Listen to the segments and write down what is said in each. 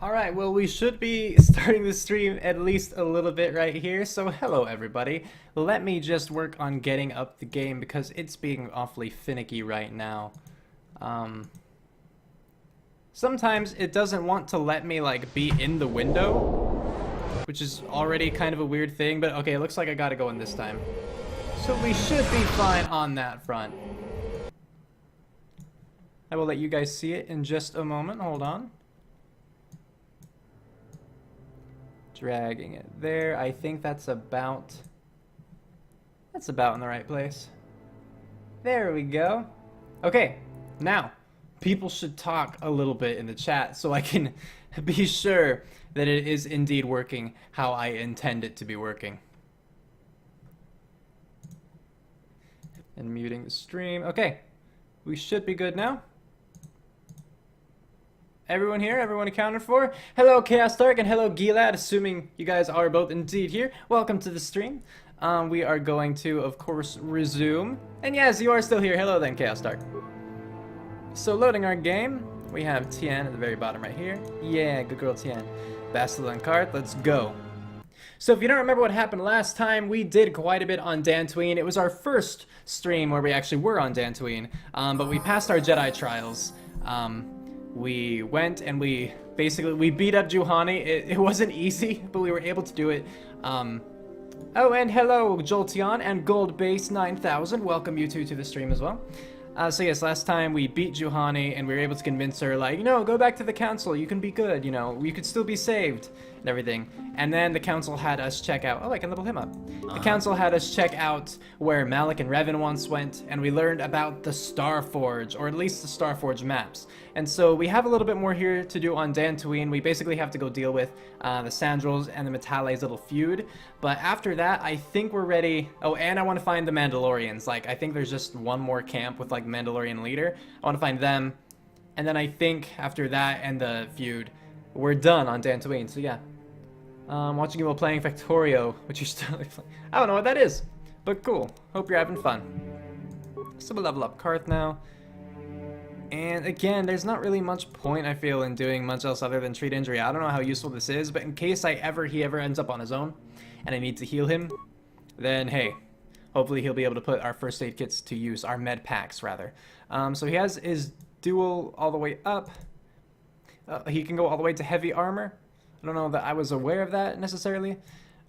Alright, well we should be starting the stream at least a little bit right here, so hello everybody. Let me just work on getting up the game because it's being awfully finicky right now. Sometimes it doesn't want to let me like be in the window, which is already kind of a weird thing, but okay, it looks like I gotta go in this time. So we should be fine on that front. I will let you guys see it in just a moment, hold on. Dragging it there. I think that's about in the right place. There we go. Okay, now people should talk a little bit in the chat so I can be sure that it is indeed working how I intend it to be working. And muting the stream. Okay, we should be good now. Everyone here? Everyone accounted for? Hello, KotOR, and hello, Gilad, assuming you guys are both indeed here. Welcome to the stream. We are going to, of course, resume. And yes, you are still here. Hello then, KotOR. So, loading our game, we have Tien at the very bottom right here. Yeah, good girl, Tien. Bastel and Cart, let's go. So, if you don't remember what happened last time, we did quite a bit on Dantooine. It was our first stream where we actually were on Dantooine, but we passed our Jedi trials. We went and we beat up Juhani. It wasn't easy, but we were able to do it. Oh, and hello, Jolteon and Goldbase 9000. Welcome you two to the stream as well. So yes, last time we beat Juhani and we were able to convince her, like, no, go back to the council. You can be good, you know, you could still be saved and everything. And then the council had us check out, oh, I can level him up. The council had us check out where Malik and Revan once went, and we learned about the Starforge, or at least the Starforge maps. And so we have a little bit more here to do on Dantooine. We basically have to go deal with the Sandrils and the Metale's little feud. But after that, I think we're ready. Oh, and I want to find the Mandalorians. Like, I think there's just one more camp with, like, Mandalorian leader. I want to find them. And then I think after that and the feud, we're done on Dantooine. So, yeah. Watching you while playing Factorio, which you're still playing. I don't know what that is, but cool. Hope you're having fun. So we'll level up Karth now. And again, there's not really much point, I feel, in doing much else other than treat injury. I don't know how useful this is, but in case he ever ends up on his own, and I need to heal him, then hey, hopefully he'll be able to put our first aid kits to use, our med packs, rather. So he has his dual all the way up. He can go all the way to heavy armor. I don't know that I was aware of that necessarily.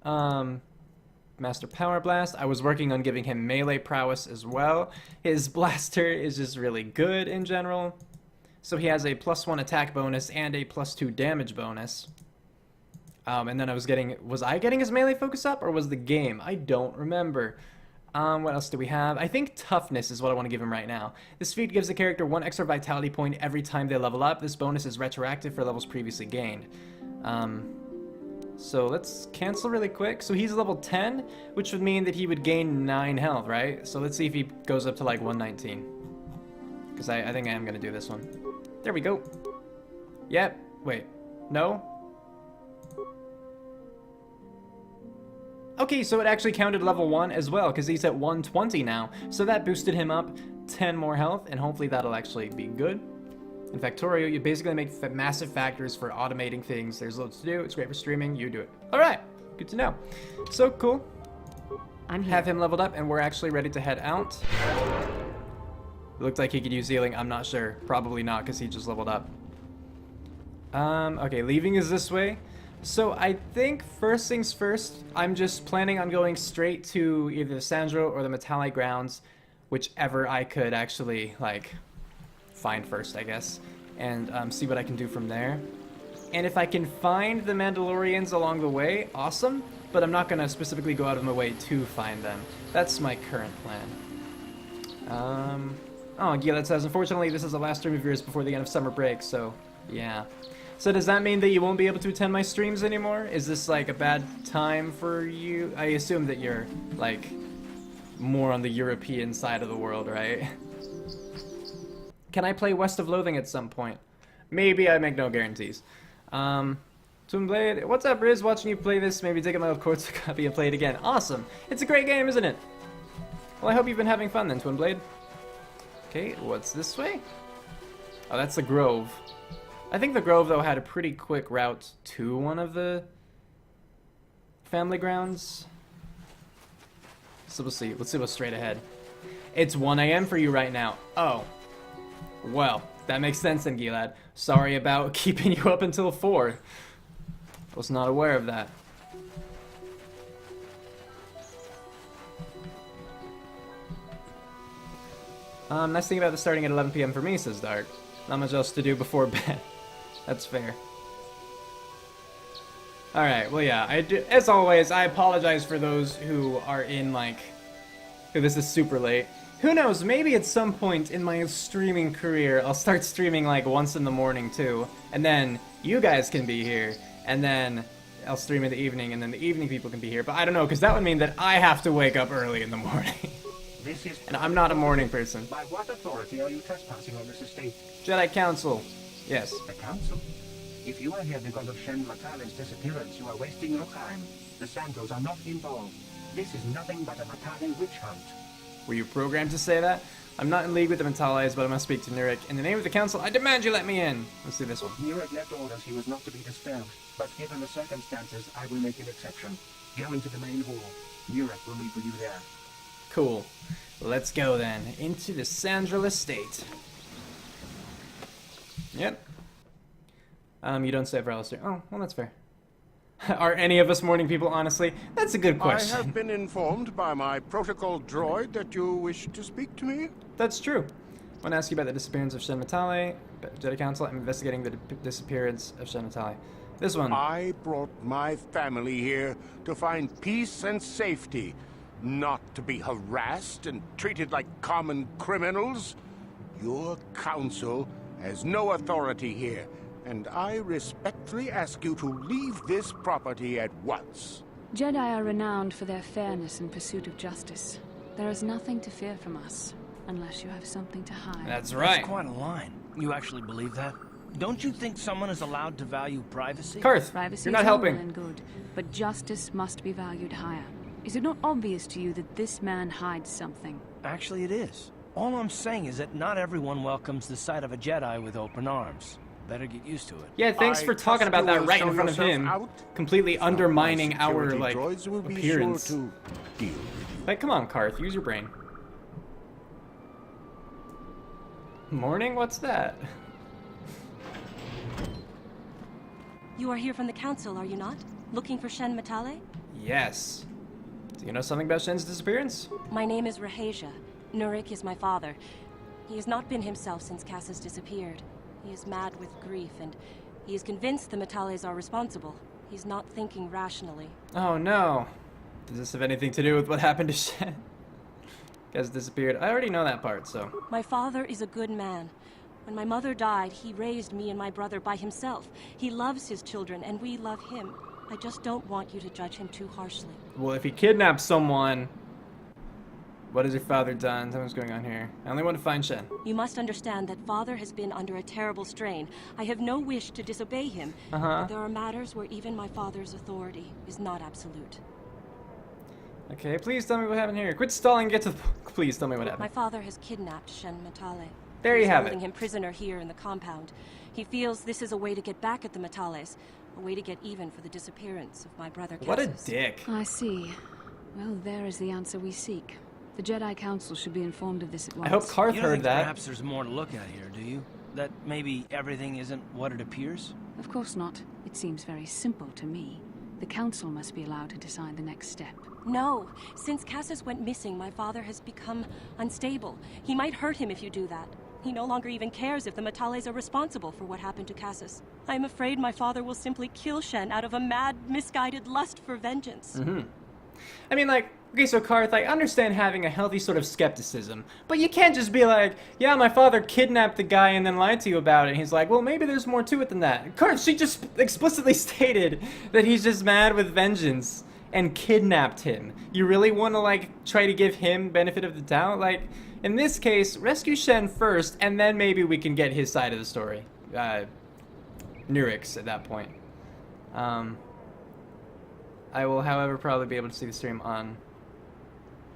Master Power Blast. I was working on giving him melee prowess as well. His blaster is just really good in general. So he has a +1 attack bonus and a +2 damage bonus. And then was I getting his melee focus up, or was the game? I don't remember. What else do we have? I think toughness is what I want to give him right now. This feat gives the character 1 extra vitality point every time they level up. This bonus is retroactive for levels previously gained. So let's cancel really quick. So he's level 10, which would mean that he would gain 9 health, right? So let's see if he goes up to like 119. Because I think I am going to do this one. There we go. Yep. Wait. No? Okay, so it actually counted level 1 as well, because he's at 120 now. So that boosted him up 10 more health, and hopefully that'll actually be good. In Factorio, you basically make massive factors for automating things. There's loads to do. It's great for streaming. You do it. All right. Good to know. So cool. I'm here. Have him leveled up, and we're actually ready to head out. It looked like he could use healing. I'm not sure. Probably not, because he just leveled up. Okay, leaving is this way. So I think first things first, I'm just planning on going straight to either the Sandro or the Metallic grounds, whichever I could actually, like, find first, I guess, and see what I can do from there. And if I can find the Mandalorians along the way, awesome, but I'm not going to specifically go out of my way to find them. That's my current plan. Oh, Gila says, unfortunately, this is the last stream of yours before the end of summer break, so yeah. So does that mean that you won't be able to attend my streams anymore? Is this, like, a bad time for you? I assume that you're, like, more on the European side of the world, right? Can I play West of Loathing at some point? Maybe. I make no guarantees. Twin Blade, what's up, Riz? Watching you play this, maybe take my old quartz copy and play it again. Awesome! It's a great game, isn't it? Well, I hope you've been having fun then, Twin Blade. Okay, what's this way? Oh, that's the Grove. I think the Grove, though, had a pretty quick route to one of the family grounds. So we'll see. Let's see what's straight ahead. It's 1 a.m. for you right now. Oh. Well, that makes sense then, Gilad. Sorry about keeping you up until 4. Was not aware of that. Nice thing about this starting at 11 p.m. for me, says Dark. Not much else to do before bed. That's fair. Alright, well yeah, as always, I apologize for those who are in, like, this is super late. Who knows, maybe at some point in my streaming career, I'll start streaming, like, once in the morning, too. And then you guys can be here, and then I'll stream in the evening, and then the evening people can be here. But I don't know, because that would mean that I have to wake up early in the morning. And I'm not a morning person. By what authority are you trespassing on this estate? Jedi Council. Yes. The Council? If you are here because of Shen Matale's disappearance, you are wasting your time. The Santos are not involved. This is nothing but a Matale witch hunt. Were you programmed to say that? I'm not in league with the Matales, but I must speak to Nurik. In the name of the Council, I demand you let me in. Let's do this one. Nurik left orders he was not to be disturbed, but given the circumstances, I will make an exception. Go into the main hall. Nurik will meet with you there. Cool. Let's go then. Into the Sandral Estate. Yep. You don't say for Alistair. Oh, well, that's fair. Are any of us morning people, honestly? That's a good question. I have been informed by my protocol droid that you wish to speak to me. That's true. I want to ask you about the disappearance of Shen Matale. Jedi Council, I'm investigating the disappearance of Shen Matale. This one. I brought my family here to find peace and safety, not to be harassed and treated like common criminals. Your council has no authority here, and I respectfully ask you to leave this property at once. Jedi are renowned for their fairness and pursuit of justice. There is nothing to fear from us, unless you have something to hide. That's right. That's quite a line. You actually believe that? Don't you think someone is allowed to value privacy? Karth, Privacy you're not is all helping. well and good, but justice must be valued higher. Is it not obvious to you that this man hides something? Actually, it is. All I'm saying is that not everyone welcomes the sight of a Jedi with open arms. Better get used to it. Yeah, thanks for talking about that right in front of him. Completely undermining our, like, appearance. Sure to deal with you. Like, come on, Karth, use your brain. Morning? What's that? You are here from the Council, are you not? Looking for Shen Matale? Yes. Do you know something about Shen's disappearance? My name is Rahasia. Nurik is my father. He has not been himself since Cass has disappeared. He is mad with grief, and he is convinced the Matales are responsible. He's not thinking rationally. Oh no. Does this have anything to do with what happened to Shen? Guy's disappeared. I already know that part, so. My father is a good man. When my mother died, he raised me and my brother by himself. He loves his children, and we love him. I just don't want you to judge him too harshly. Well, if he kidnapped someone, what has your father done? Something's going on here. I only want to find Shen. You must understand that father has been under a terrible strain. I have no wish to disobey him. But there are matters where even my father's authority is not absolute. Okay, please tell me what happened here. Quit stalling, get to the please tell me what happened. My father has kidnapped Shen Matale. There you have it. He's holding him prisoner here in the compound. He feels this is a way to get back at the Matales, a way to get even for the disappearance of my brother Cassius. What a dick. I see. Well, there is the answer we seek. The Jedi Council should be informed of this at once. I hope Karth You don't heard think that. perhaps there's more to look at here, do you? That maybe everything isn't what it appears? Of course not. It seems very simple to me. The Council must be allowed to decide the next step. No. Since Cassius went missing, my father has become unstable. He might hurt him if you do that. He no longer even cares if the Matales are responsible for what happened to Cassius. I am afraid my father will simply kill Shen out of a mad, misguided lust for vengeance. I mean, like, okay, so Karth, I understand having a healthy sort of skepticism, but you can't just be like, yeah, my father kidnapped the guy and then lied to you about it. And he's like, well, maybe there's more to it than that. Karth, she just explicitly stated that he's just mad with vengeance and kidnapped him. You really want to, like, try to give him benefit of the doubt? Like, in this case, rescue Shen first, and then maybe we can get his side of the story. Nurix at that point. I will, however, probably be able to see the stream on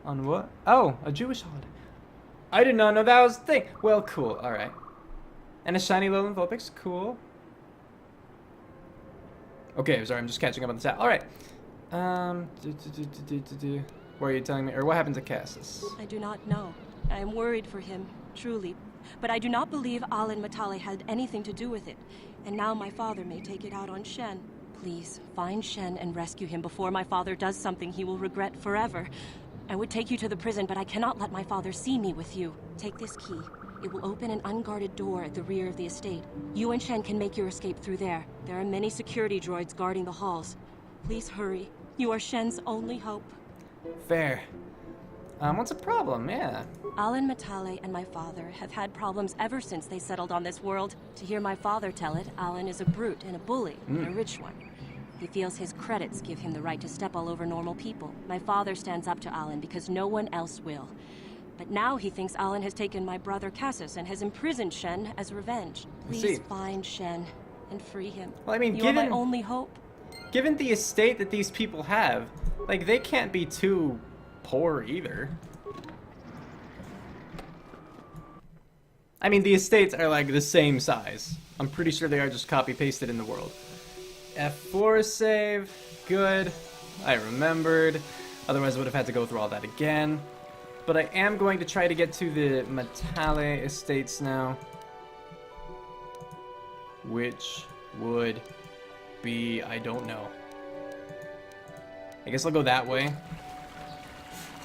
what? Oh, a Jewish holiday. I did not know that was the thing. Well, cool. All right. And a shiny Lowland Vulpix. Cool. Okay, sorry, I'm just catching up on the chat. All right. What are you telling me? Or what happened to Cassus? I do not know. I am worried for him, truly. But I do not believe Alan Matale had anything to do with it. And now my father may take it out on Shen. Please, find Shen and rescue him before my father does something he will regret forever. I would take you to the prison, but I cannot let my father see me with you. Take this key. It will open an unguarded door at the rear of the estate. You and Shen can make your escape through there. There are many security droids guarding the halls. Please hurry. You are Shen's only hope. Fair. What's the problem? Yeah. Alan Matale and my father have had problems ever since they settled on this world. To hear my father tell it, Alan is a brute and a bully, and a rich one. He feels his credits give him the right to step all over normal people. My father stands up to Alan because no one else will. But now he thinks Alan has taken my brother Cassus and has imprisoned Shen as revenge. Please find Shen and free him. Well, I mean, you are my only hope. Given the estate that these people have, like, they can't be too poor either. I mean, the estates are like the same size. I'm pretty sure they are just copy-pasted in the world. F4 save. Good. I remembered. Otherwise I would have had to go through all that again. But I am going to try to get to the Matale estates now. Which would be... I don't know. I guess I'll go that way.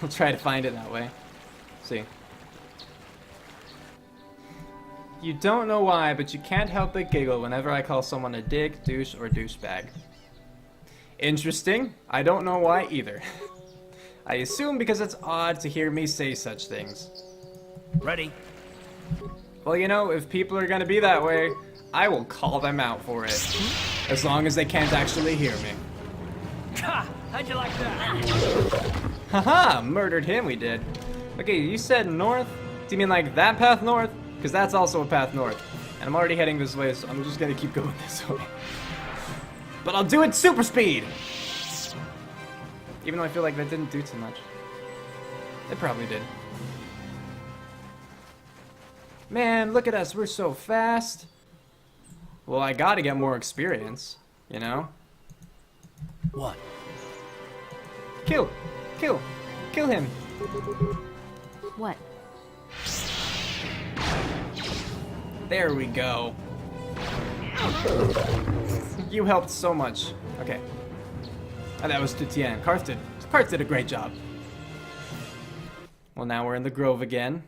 I'll try to find it that way. See. You don't know why, but you can't help but giggle whenever I call someone a dick, douche, or douchebag. Interesting. I don't know why either. I assume because it's odd to hear me say such things. Ready? Well, you know, if people are gonna be that way, I will call them out for it. As long as they can't actually hear me. Ha! How'd you like that? Haha! Murdered him, we did. Okay, you said north? Do you mean like that path north? Because that's also a path north. And I'm already heading this way, so I'm just gonna keep going this way. But I'll do it super speed! Even though I feel like that didn't do too much. It probably did. Man, look at us, we're so fast. Well, I gotta get more experience, you know? What? Kill him. What? There we go. You helped so much. Okay. And that was to Tien. Karth did a great job. Well, now we're in the Grove again.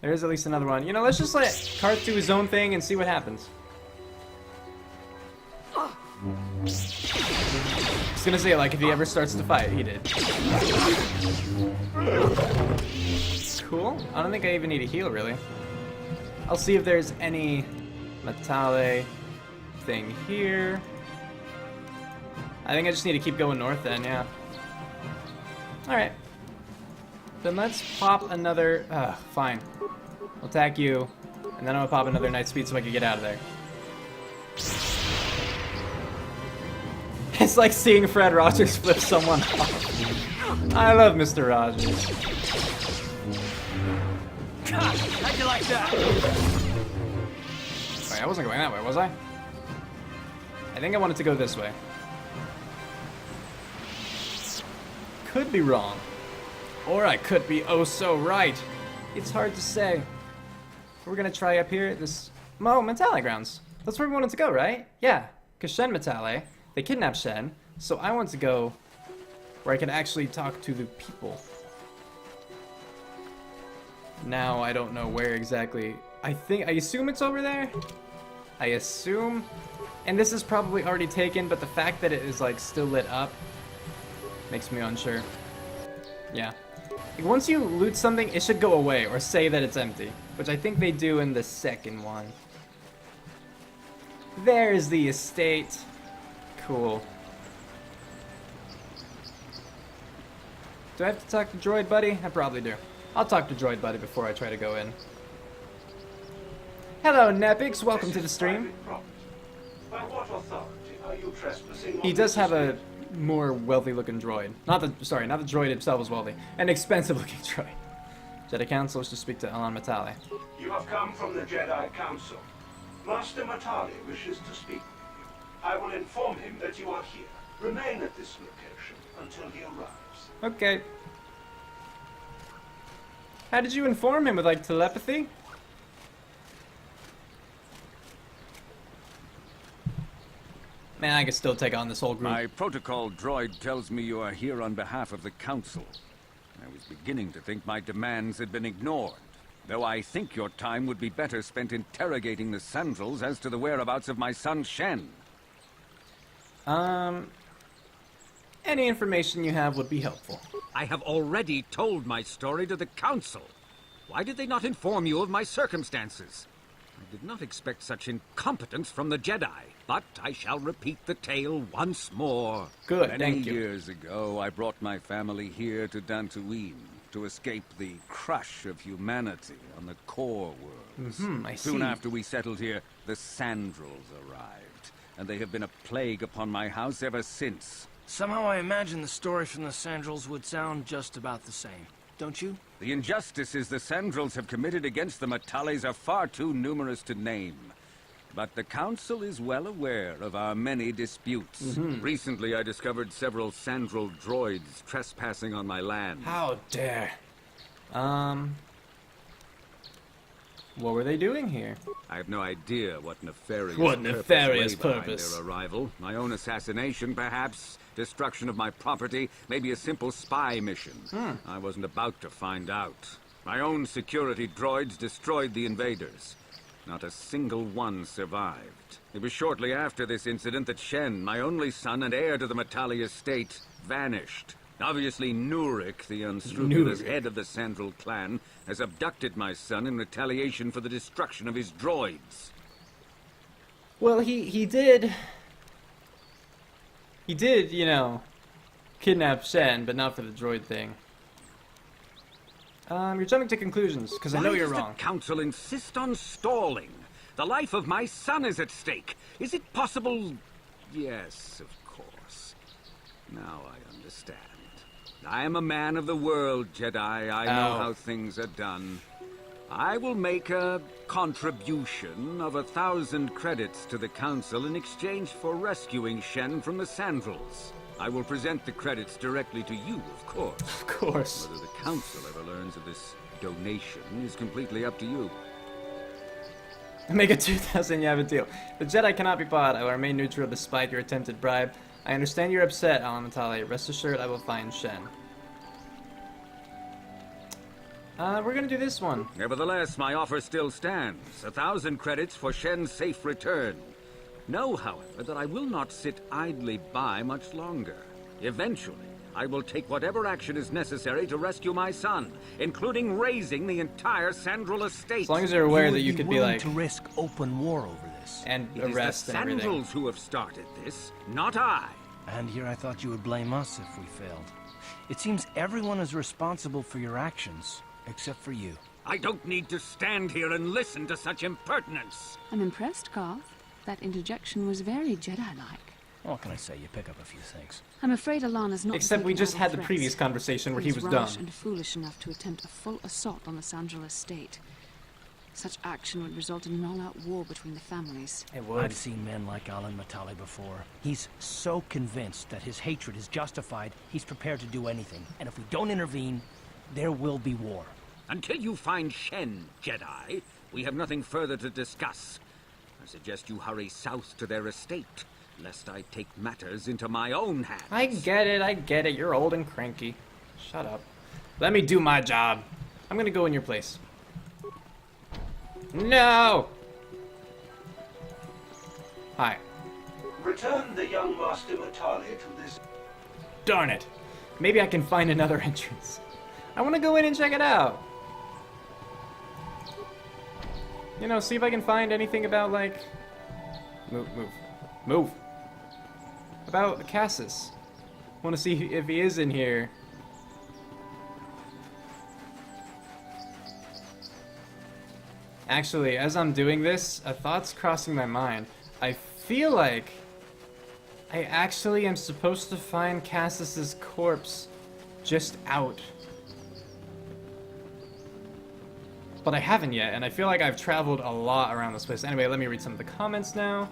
There's at least another one. You know, let's just let Karth do his own thing and see what happens. I was gonna say, like, if he ever starts to fight, he did. Cool. I don't think I even need a heal, really. I'll see if there's any Matale thing here. I think I just need to keep going north then, yeah. Alright. Then let's pop another... fine. I'll attack you, and then I'll pop another night speed so I can get out of there. It's like seeing Fred Rogers flip someone off. I love Mr. Rogers. How'd you like that? Wait, I wasn't going that way, was I? I think I wanted to go this way. Could be wrong. Or I could be oh so right. It's hard to say. We're gonna try up here at this... Matale grounds. That's where we wanted to go, right? Yeah, because Shen Matale, they kidnapped Shen, so I want to go where I can actually talk to the people. Now I don't know where exactly. I assume it's over there. I assume. And this is probably already taken, but the fact that it is like still lit up makes me unsure. Yeah. Once you loot something, it should go away or say that it's empty, which I think they do in the second one. There's the estate. Cool. Do I have to talk to Droid Buddy? I probably do. I'll talk to Droid Buddy before I try to go in. Hello, Nepix. Welcome to the stream. By what authority are you trespassing? He does have a more wealthy-looking droid. Not the droid himself is wealthy. An expensive-looking droid. Jedi Council is to speak to Alan Matale. You have come from the Jedi Council. Master Matali wishes to speak with you. I will inform him that you are here. Remain at this location until he arrives. Okay. How did you inform him? With, like, telepathy? Man, I could still take on this whole group. My protocol droid tells me you are here on behalf of the Council. I was beginning to think my demands had been ignored, though I think your time would be better spent interrogating the Sandals as to the whereabouts of my son Shen. Any information you have would be helpful. I have already told my story to the Council. Why did they not inform you of my circumstances? I did not expect such incompetence from the Jedi, but I shall repeat the tale once more. Good, Many thank you. years ago, I brought my family here to Dantooine to escape the crush of humanity on the KotOR worlds. I Soon see. after we settled here, the Sandals arrived, and they have been a plague upon my house ever since. Somehow I imagine the story from the Sandals would sound just about the same, don't you? The injustices the Sandals have committed against the Matales are far too numerous to name. But the Council is well aware of our many disputes. Recently, I discovered several Sandral droids trespassing on my land. How dare. What were they doing here? I have no idea what nefarious What nefarious lay behind purpose? their arrival. My own assassination, perhaps. Destruction of my property. Maybe a simple spy mission. I wasn't about to find out. My own security droids destroyed the invaders. Not a single one survived. It was shortly after this incident that Shen, my only son and heir to the Matali estate, vanished. Obviously, Nurik, the unscrupulous head of the Sandral clan, has abducted my son in retaliation for the destruction of his droids. Well, he did, you know, kidnap Shen, but not for the droid thing. You're jumping to conclusions, because I know you're Why wrong. does the Council insist on stalling? The life of my son is at stake. Is it possible? Yes, of course. Now I understand. I am a man of the world, Jedi. I know how things are done. I will make a contribution of 1,000 credits to the Council in exchange for rescuing Shen from the Sandals. I will present the credits directly to you, of course. Of course. Whether the Council ever learns of this donation is completely up to you. Make a 2,000 Yava deal. The Jedi cannot be bought. I will remain neutral despite your attempted bribe. I understand you're upset, Alamatali. Rest assured I will find Shen. We're gonna do this one. Nevertheless, my offer still stands. 1,000 credits for Shen's safe return. Know, however, that I will not sit idly by much longer. Eventually, I will take whatever action is necessary to rescue my son, including raising the entire Sandral estate. As long as you're aware You that would you be could be willing like, to risk open war over this. and It is arrest the and everything. Sandals who have started this, not I. And here I thought you would blame us if we failed. It seems everyone is responsible for your actions, except for you. I don't need to stand here and listen to such impertinence. I'm impressed, Garth. That interjection was very Jedi-like. What can I say? You pick up a few things. I'm afraid Alana's not Except we taken just our had the threats. previous conversation where he was rash dumb. and foolish enough to attempt a full assault on the Sandral estate. Such action would result in an all-out war between the families. It would. I've seen men like Alan Matali before. He's so convinced that his hatred is justified, he's prepared to do anything. And if we don't intervene, there will be war. Until you find Shen, Jedi, we have nothing further to discuss. I suggest you hurry south to their estate, lest I take matters into my own hands. I get it. You're old and cranky. Shut up. Let me do my job. I'm gonna go in your place. No! Hi. Return the young Master Matali to this. Darn it. Maybe I can find another entrance. I want to go in and check it out. You know, see if I can find anything about, like... Move. About Cassus. Want to see if he is in here. Actually, as I'm doing this, a thought's crossing my mind. I feel like I actually am supposed to find Cassus's corpse just out. but I haven't yet, and I feel like I've traveled a lot around this place. Anyway, let me read some of the comments now.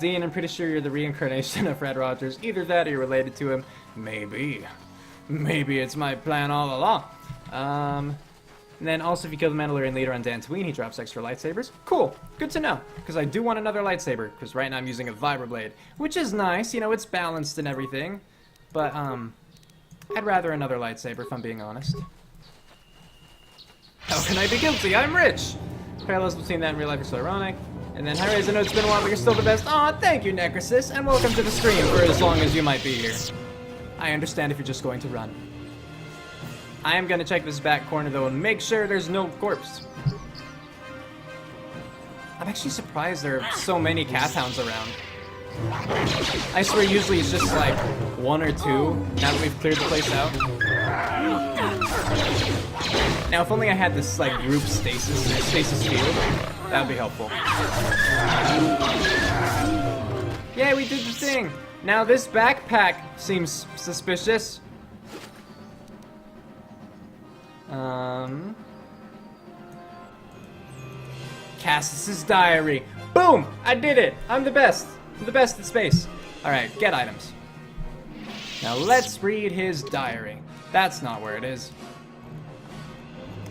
Dean, I'm pretty sure you're the reincarnation of Fred Rogers. Either that or you're related to him. Maybe. Maybe it's my plan all along. And then also, if you kill the Mandalorian leader on Dantooine, he drops extra lightsabers. Cool. Good to know. Because I do want another lightsaber. Because right now I'm using a vibroblade. Which is nice. You know, it's balanced and everything. But, I'd rather another lightsaber, if I'm being honest. How can I be guilty? I'm rich! Parallels between that and real life are so ironic. And then, hi Ray's, I know it's been a while, but you're still the best. Aw, thank you, Necrosis, and welcome to the stream for as long as you might be here. I understand if you're just going to run. I am gonna check this back corner, though, and make sure there's no corpse. I'm actually surprised there are so many cat hounds around. I swear usually it's just like 1 or 2, now that we've cleared the place out. Now if only I had this like group stasis field, that would be helpful. Yeah, we did the thing! Now this backpack seems suspicious. Cassis's diary. Boom! I did it! I'm the best! I'm the best in space. Alright, get items. Now let's read his diary. That's not where it is.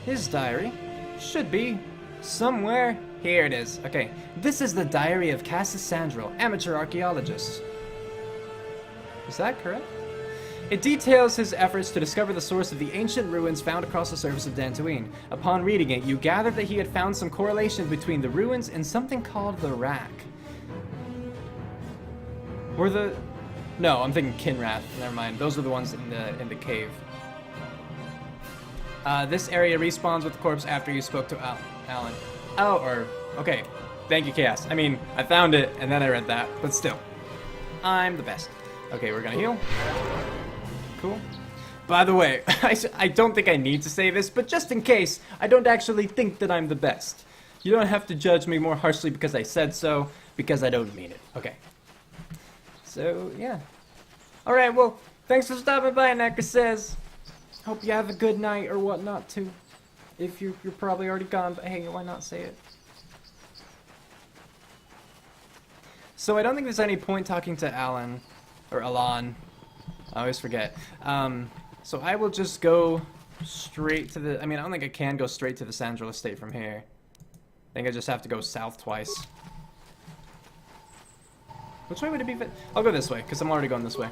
His diary should be somewhere. Here it is. Okay, this is the diary of Cassis Sandril, amateur archaeologist. Is that correct? It details his efforts to discover the source of the ancient ruins found across the surface of Dantooine. Upon reading it, you gathered that he had found some correlation between the ruins and something called the Rack. Were the... No, I'm thinking Kinrath. Never mind. Those are the ones in the cave. This area respawns with the corpse after you spoke to Alan. Oh, or... Okay. Thank you, Chaos. I mean, I found it, and then I read that, but still. I'm the best. Okay, we're gonna heal. Cool. By the way, I don't think I need to say this, but just in case, I don't actually think that I'm the best. You don't have to judge me more harshly because I said so, because I don't mean it. Okay. So, yeah. Alright, well, thanks for stopping by, Necrosis. Hope you have a good night or whatnot, too. If you're probably already gone, but hey, why not say it? So I don't think there's any point talking to Alan, or Alan. I always forget. So I will just go straight to the... I mean, I don't think I can go straight to the Sandril estate from here. I think I just have to go south twice. Which way would it be? I'll go this way, because I'm already going this way.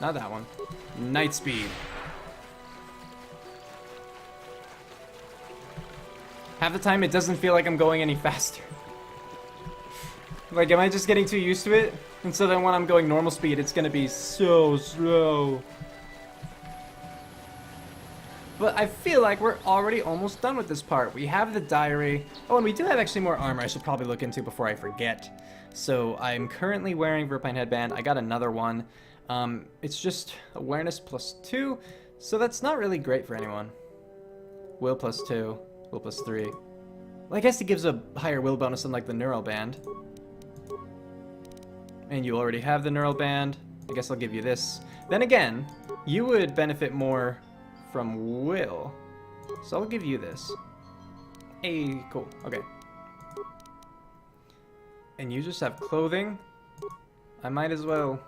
Not that one. Night speed. Half the time, it doesn't feel like I'm going any faster. Like, am I just getting too used to it? And so then when I'm going normal speed, it's gonna be so slow. But I feel like we're already almost done with this part. We have the diary. Oh, and we do have actually more armor I should probably look into before I forget. So I'm currently wearing Verpine Headband. I got another one. It's just awareness +2, so that's not really great for anyone. Will +2, will +3. Well, I guess it gives a higher will bonus than like the Neural Band. And you already have the Neural Band. I guess I'll give you this. Then again, you would benefit more from will. So I'll give you this. Hey, cool. Okay. And you just have clothing. I might as well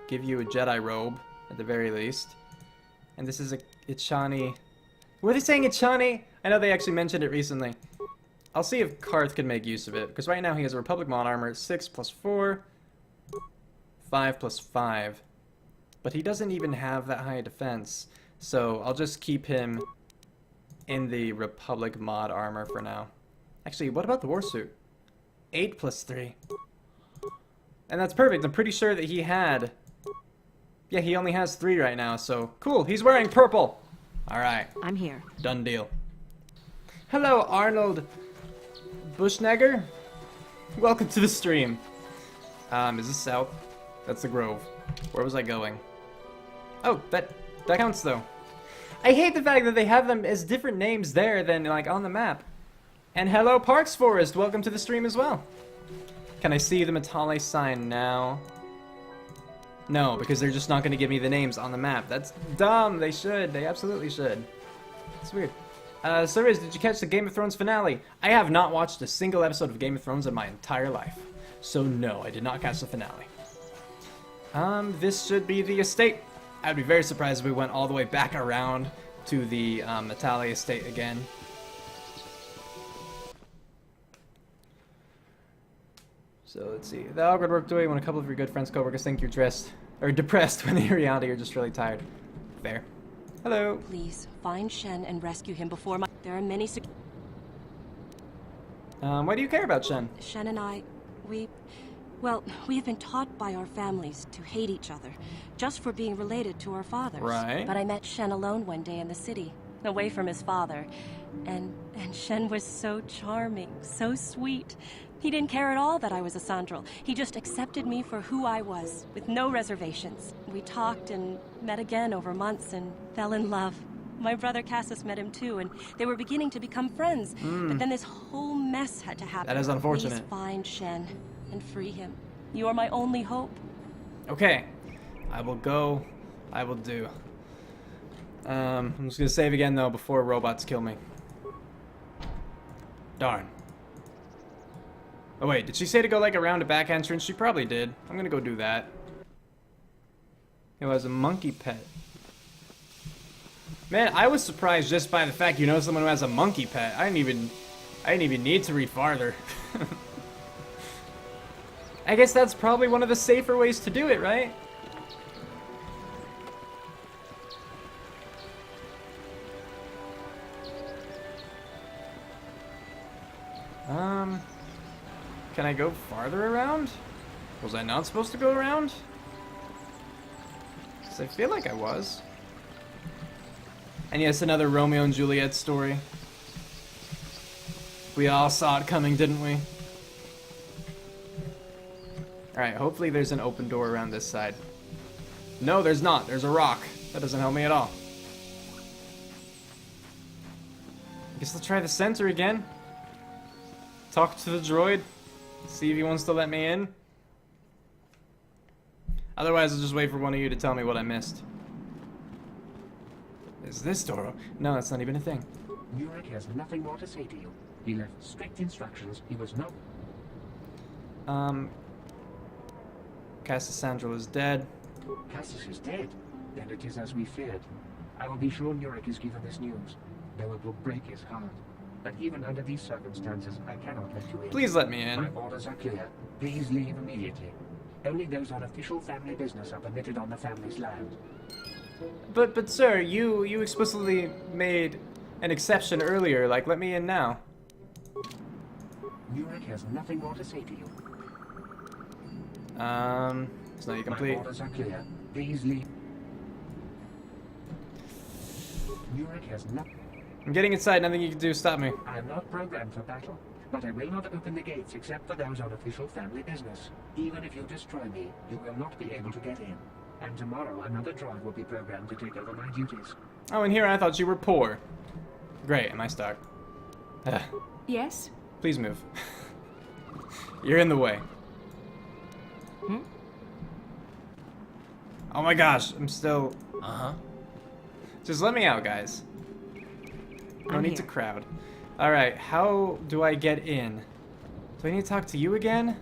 give you a Jedi robe, at the very least. And this is a Ichani. Were they saying Ichani? I know they actually mentioned it recently. I'll see if Karth could make use of it, because right now he has a Republic Mod armor, 6 + 4, 5 + 5. But he doesn't even have that high defense, so I'll just keep him in the Republic Mod armor for now. Actually, what about the Warsuit? 8 + 3. And that's perfect. I'm pretty sure that he had... Yeah, he only has 3 right now, so... Cool, he's wearing purple! Alright. I'm here. Done deal. Hello, Arnold Bushnegger. Welcome to the stream. Is this south? That's the Grove. Where was I going? Oh, that counts, though. I hate the fact that they have them as different names there than, like, on the map. And hello, Parks Forest. Welcome to the stream as well. Can I see the Matale sign now? No, because they're just not going to give me the names on the map. That's dumb. They should. They absolutely should. It's weird. So Riz, did you catch the Game of Thrones finale? I have not watched a single episode of Game of Thrones in my entire life. So no, I did not catch the finale. This should be the estate. I'd be very surprised if we went all the way back around to the Matali estate again. So let's see. The awkward work day when a couple of your good friends, coworkers think you're depressed when in reality you're just really tired. Fair. Hello. Please, find Shen and rescue him before my... There are many... Why do you care about Shen? Shen and I, well, we have been taught by our families to hate each other, just for being related to our fathers. Right. But I met Shen alone one day in the city, away from his father. And Shen was so charming, so sweet. He didn't care at all that I was a Sandral. He just accepted me for who I was, with no reservations. We talked and met again over months and fell in love. My brother Cassius met him too, and they were beginning to become friends. But then this whole mess had to happen. That is unfortunate. Please find Shen and free him. You are my only hope. Okay. I will go. I will do. I'm just gonna save again though before robots kill me. Darn. Oh wait, did she say to go like around a back entrance? She probably did. I'm gonna go do that. It was a monkey pet. Man, I was surprised just by the fact you know someone who has a monkey pet. I didn't even need to read farther. I guess that's probably one of the safer ways to do it, right? Can I go farther around? Was I not supposed to go around? 'Cause I feel like I was. And yes, another Romeo and Juliet story. We all saw it coming, didn't we? Alright, hopefully there's an open door around this side. No, there's not. There's a rock. That doesn't help me at all. I guess I'll try the center again. Talk to the droid. See if he wants to let me in. Otherwise, I'll just wait for one of you to tell me what I missed. Is this door? No, that's not even a thing. Yurik has nothing more to say to you. He left strict instructions. He was not... Cassius Sandral is dead. Cassius is dead. Then it is as we feared. I will be sure Yurik is given this news, though it will break his heart. But even under these circumstances, I cannot let you in. Please let me in. My orders are clear. Please leave immediately. Only those on official family business are permitted on the family's land. But sir, you explicitly made an exception earlier. Like, let me in now. Yurik has nothing more to say to you. It's not yet complete. My orders are clear. Please leave. Yurik has nothing. I'm getting inside. Nothing you can do to stop me. I am not programmed for battle, but I will not open the gates except for those on official family business. Even if you destroy me, you will not be able to get in. And tomorrow, another droid will be programmed to take over my duties. Oh, and here I thought you were poor. Great, am I stuck? Yes? Please move. You're in the way. Oh my gosh, I'm still... Just let me out, guys. No need to crowd. Alright, how do I get in? Do I need to talk to you again?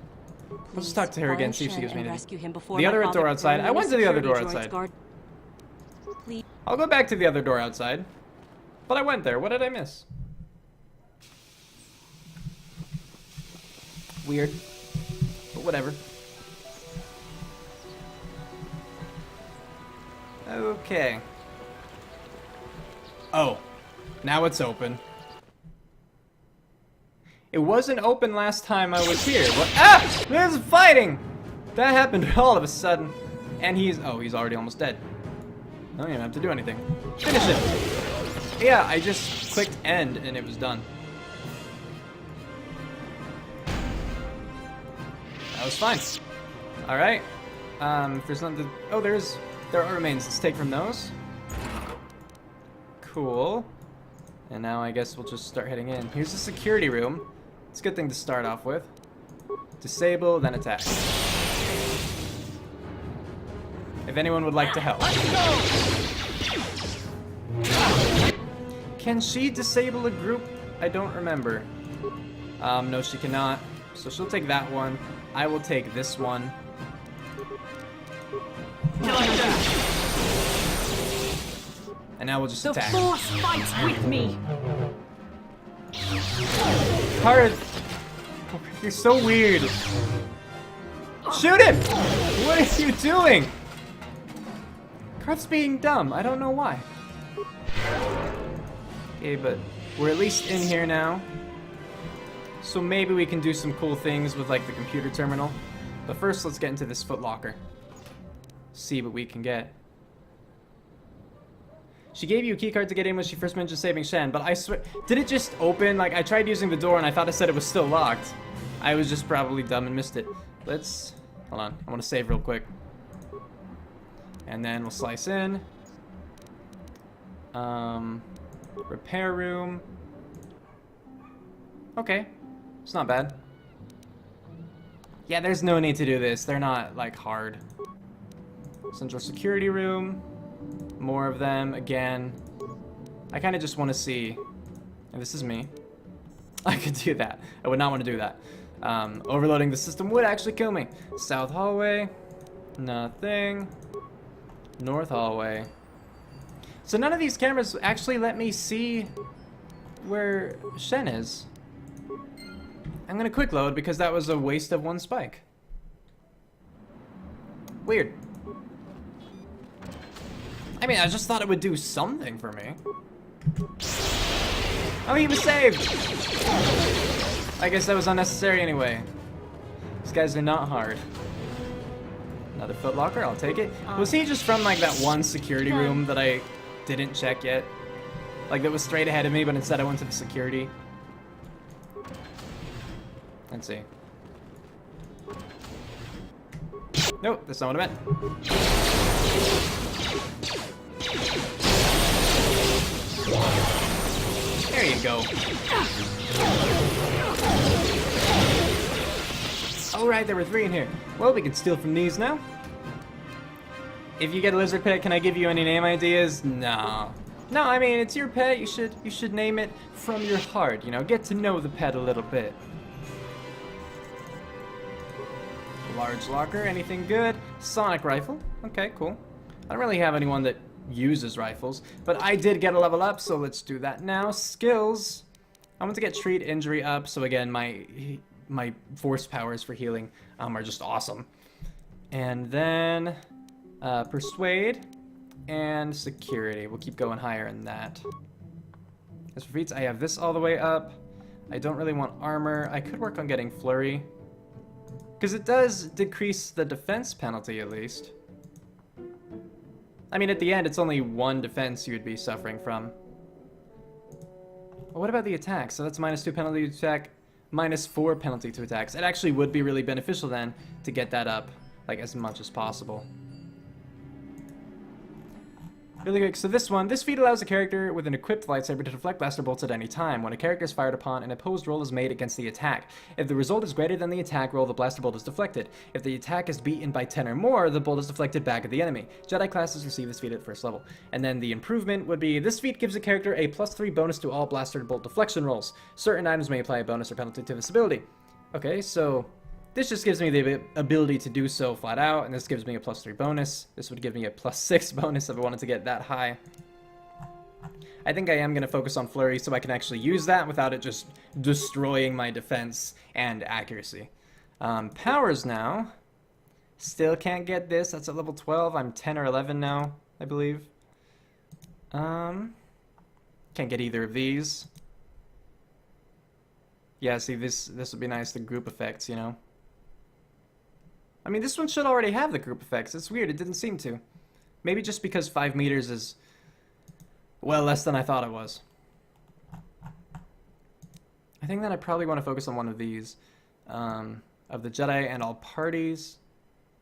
Let's just talk to her again, see if she gives me anything. The other door outside. I went to the other door outside. I'll go back to the other door outside. But I went there. What did I miss? Weird. But whatever. Okay. Oh. Now it's open. It wasn't open last time I was here. What? Ah! There's fighting! That happened all of a sudden. And he's already almost dead. I don't even have to do anything. Finish it! Yeah, I just clicked end and it was done. That was fine. Alright. If there's nothing to... Oh, there are remains. Let's take from those. Cool. And now I guess we'll just start heading in. Here's the security room. It's a good thing to start off with. Disable, then attack. If anyone would like to help. Can she disable a group? I don't remember. No, she cannot. So she'll take that one. I will take this one. And now we'll just attack. The Force fights with me. Karth, you're so weird. Shoot him! What are you doing? Karth's being dumb. I don't know why. Okay, but we're at least in here now. So maybe we can do some cool things with like the computer terminal. But first, let's get into this footlocker. See what we can get. She gave you a keycard to get in when she first mentioned saving Shen, but I swear, did it just open? Like, I tried using the door and I thought it said it was still locked. I was just probably dumb and missed it. Let's, hold on, I want to save real quick. And then we'll slice in. Repair room. Okay, it's not bad. Yeah, there's no need to do this. They're not, like, hard. Central security room. More of them, again. I kind of just want to see. And this is me. I could do that. I would not want to do that. Overloading the system would actually kill me. South hallway. Nothing. North hallway. So none of these cameras actually let me see where Shen is. I'm gonna quick load because that was a waste of one spike. Weird. I mean, I just thought it would do something for me. Oh, he was saved! I guess that was unnecessary anyway. These guys are not hard. Another footlocker, I'll take it. Was he just from like that one security room that I didn't check yet? Like that was straight ahead of me, but instead I went to the security. Let's see. Nope, that's not what I meant. There you go. Oh right, there were 3 in here. Well, we can steal from these now. If you get a lizard pet, can I give you any name ideas? No. No, I mean, it's your pet. You should name it from your heart. You know, get to know the pet a little bit. Large locker, anything good? Sonic rifle. Okay, cool. I don't really have anyone that uses rifles, but I did get a level up, so let's do that now. Skills. I want to get treat injury up, so again, my force powers for healing are just awesome. And then persuade and security. We'll keep going higher in that. As for feats, I have this all the way up. I don't really want armor. I could work on getting flurry, because it does decrease the defense penalty at least. I mean, at the end, it's only 1 defense you would be suffering from. Well, what about the attack? So that's -2 penalty to attack, -4 penalty to attacks. It actually would be really beneficial then to get that up, like, as much as possible. Really quick, so this feat allows a character with an equipped lightsaber to deflect blaster bolts at any time. When a character is fired upon, an opposed roll is made against the attack. If the result is greater than the attack roll, the blaster bolt is deflected. If the attack is beaten by 10 or more, the bolt is deflected back at the enemy. Jedi classes receive this feat at first level. And then the improvement would be, this feat gives a character a +3 bonus to all blaster bolt deflection rolls. Certain items may apply a bonus or penalty to this ability. Okay, so this just gives me the ability to do so flat out, and this gives me a +3 bonus. This would give me a +6 bonus if I wanted to get that high. I think I am going to focus on flurry so I can actually use that without it just destroying my defense and accuracy. Powers now. Still can't get this. That's at level 12. I'm 10 or 11 now, I believe. Can't get either of these. Yeah, see, this would be nice, the group effects, you know? I mean, this one should already have the group effects. It's weird, it didn't seem to. Maybe just because 5 meters is, well, less than I thought it was. I think that I probably want to focus on one of these. Of the Jedi and all parties,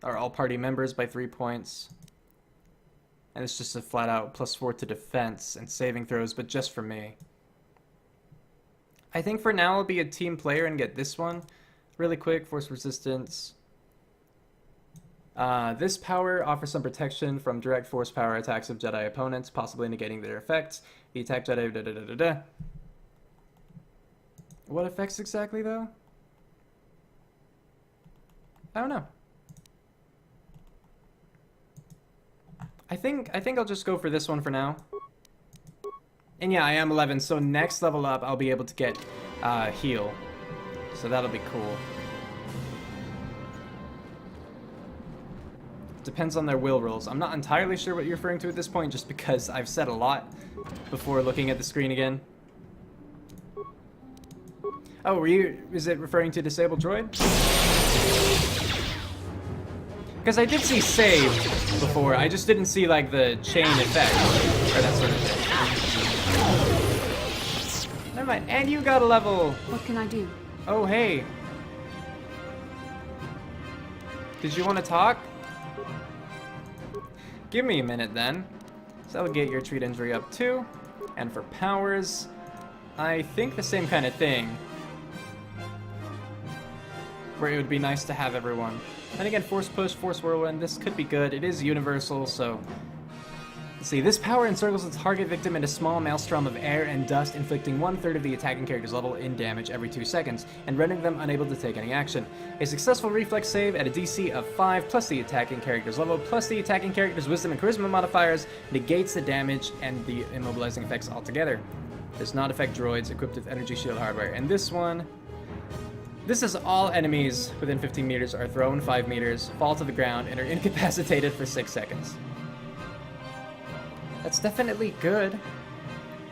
or all party members by 3 points. And it's just a flat out +4 to defense and saving throws, but just for me. I think for now I'll be a team player and get this one. Really quick, force resistance. This power offers some protection from direct force power attacks of Jedi opponents, possibly negating their effects. The attack Jedi, da da da da da. What effects exactly, though? I don't know. I think I'll just go for this one for now. And yeah, I am 11, so next level up, I'll be able to get heal. So that'll be cool. Depends on their will rolls. I'm not entirely sure what you're referring to at this point, just because I've said a lot before looking at the screen again. Oh, is it referring to disabled droid? Because I did see save before, I just didn't see like the chain effect, or that sort of thing. Never mind, and you got a level! What can I do? Oh, hey. Did you want to talk? Give me a minute then. So that'll get your treat injury up too. And for powers, I think the same kind of thing. Where it would be nice to have everyone. And again, Force Push, Force Whirlwind, this could be good. It is universal, so... Let's see, this power encircles its target victim in a small maelstrom of air and dust, inflicting 1/3 of the attacking character's level in damage every 2 seconds, and rendering them unable to take any action. A successful reflex save at a DC of 5 plus the attacking character's level plus the attacking character's wisdom and charisma modifiers negates the damage and the immobilizing effects altogether. Does not affect droids equipped with energy shield hardware. And this one... This is all enemies within 15 meters are thrown 5 meters, fall to the ground, and are incapacitated for 6 seconds. That's definitely good.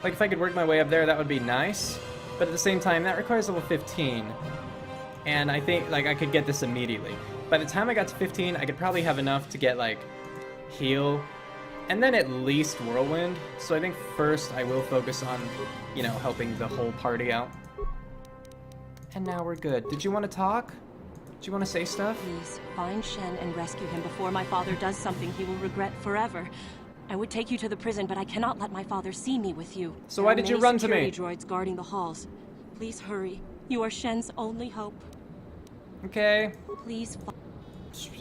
Like, if I could work my way up there, that would be nice. But at the same time, that requires level 15. And I think, like, I could get this immediately. By the time I got to 15, I could probably have enough to get, like, heal. And then at least Whirlwind. So I think first I will focus on, you know, helping the whole party out. And now we're good. Did you want to talk? Do you want to say stuff? Please, find Shen and rescue him before my father does something he will regret forever. I would take you to the prison, but I cannot let my father see me with you. So why did you run to me? There are many security droids guarding the halls. Please hurry. You are Shen's only hope. Okay. Please.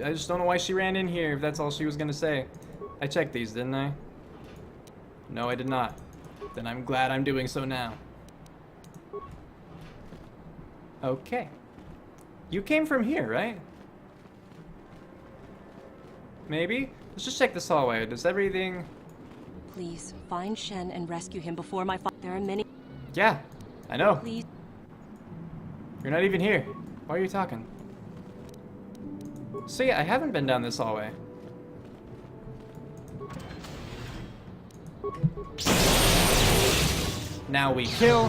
I just don't know why she ran in here, if that's all she was gonna say. I checked these, didn't I? No, I did not. Then I'm glad I'm doing so now. Okay. You came from here, right? Maybe? Let's just check this hallway. Does everything... Please, find Shen and rescue him before my father... There are many... Yeah, I know. Please. You're not even here. Why are you talking? So yeah, I haven't been down this hallway. Now we kill.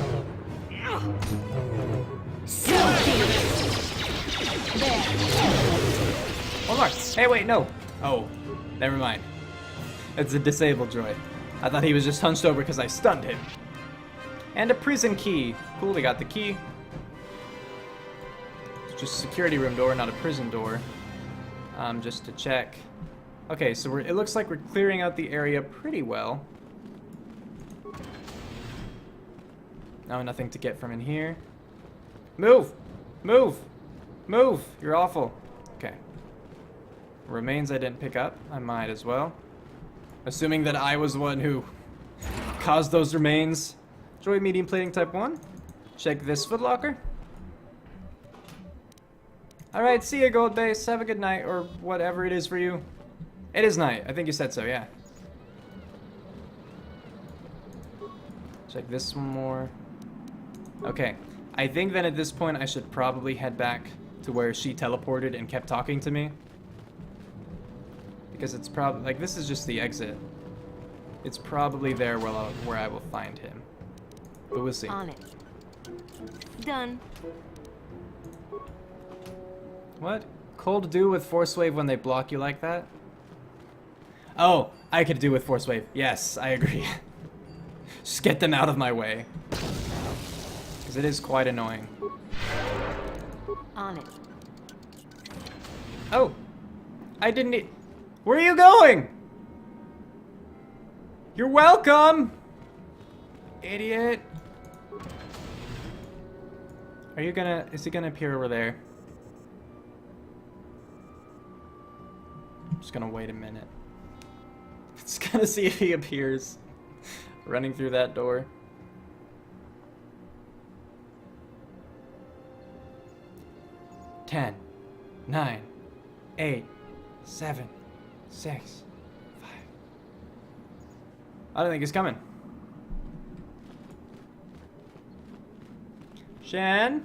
One more. Hey, wait, no. Oh, never mind. It's a disabled droid. I thought he was just hunched over because I stunned him. And a prison key. Cool, we got the key. It's just a security room door, not a prison door. Just to check. Okay, so it looks like we're clearing out the area pretty well. No, nothing to get from in here. Move! Move! Move! You're awful. Okay. Remains I didn't pick up. I might as well. Assuming that I was the one who caused those remains. Droid medium plating type 1. Check this footlocker. Alright, see ya, Gold Base. Have a good night, or whatever it is for you. It is night. I think you said so, yeah. Check this one more. Okay. I think then at this point I should probably head back to where she teleported and kept talking to me. Because it's probably... Like, this is just the exit. It's probably there where I will find him. But we'll see. On it. Done. What? Cold do with Force Wave when they block you like that? Oh, I could do with Force Wave. Yes, I agree. Just get them out of my way. Because it is quite annoying. On it. Oh! I didn't e- Where are you going? You're welcome! Idiot! Are you gonna... Is he gonna appear over there? I'm just gonna wait a minute. Just gonna see if he appears. Running through that door. Ten, 9, 8, 7, 6, 5. I don't think he's coming. Shen?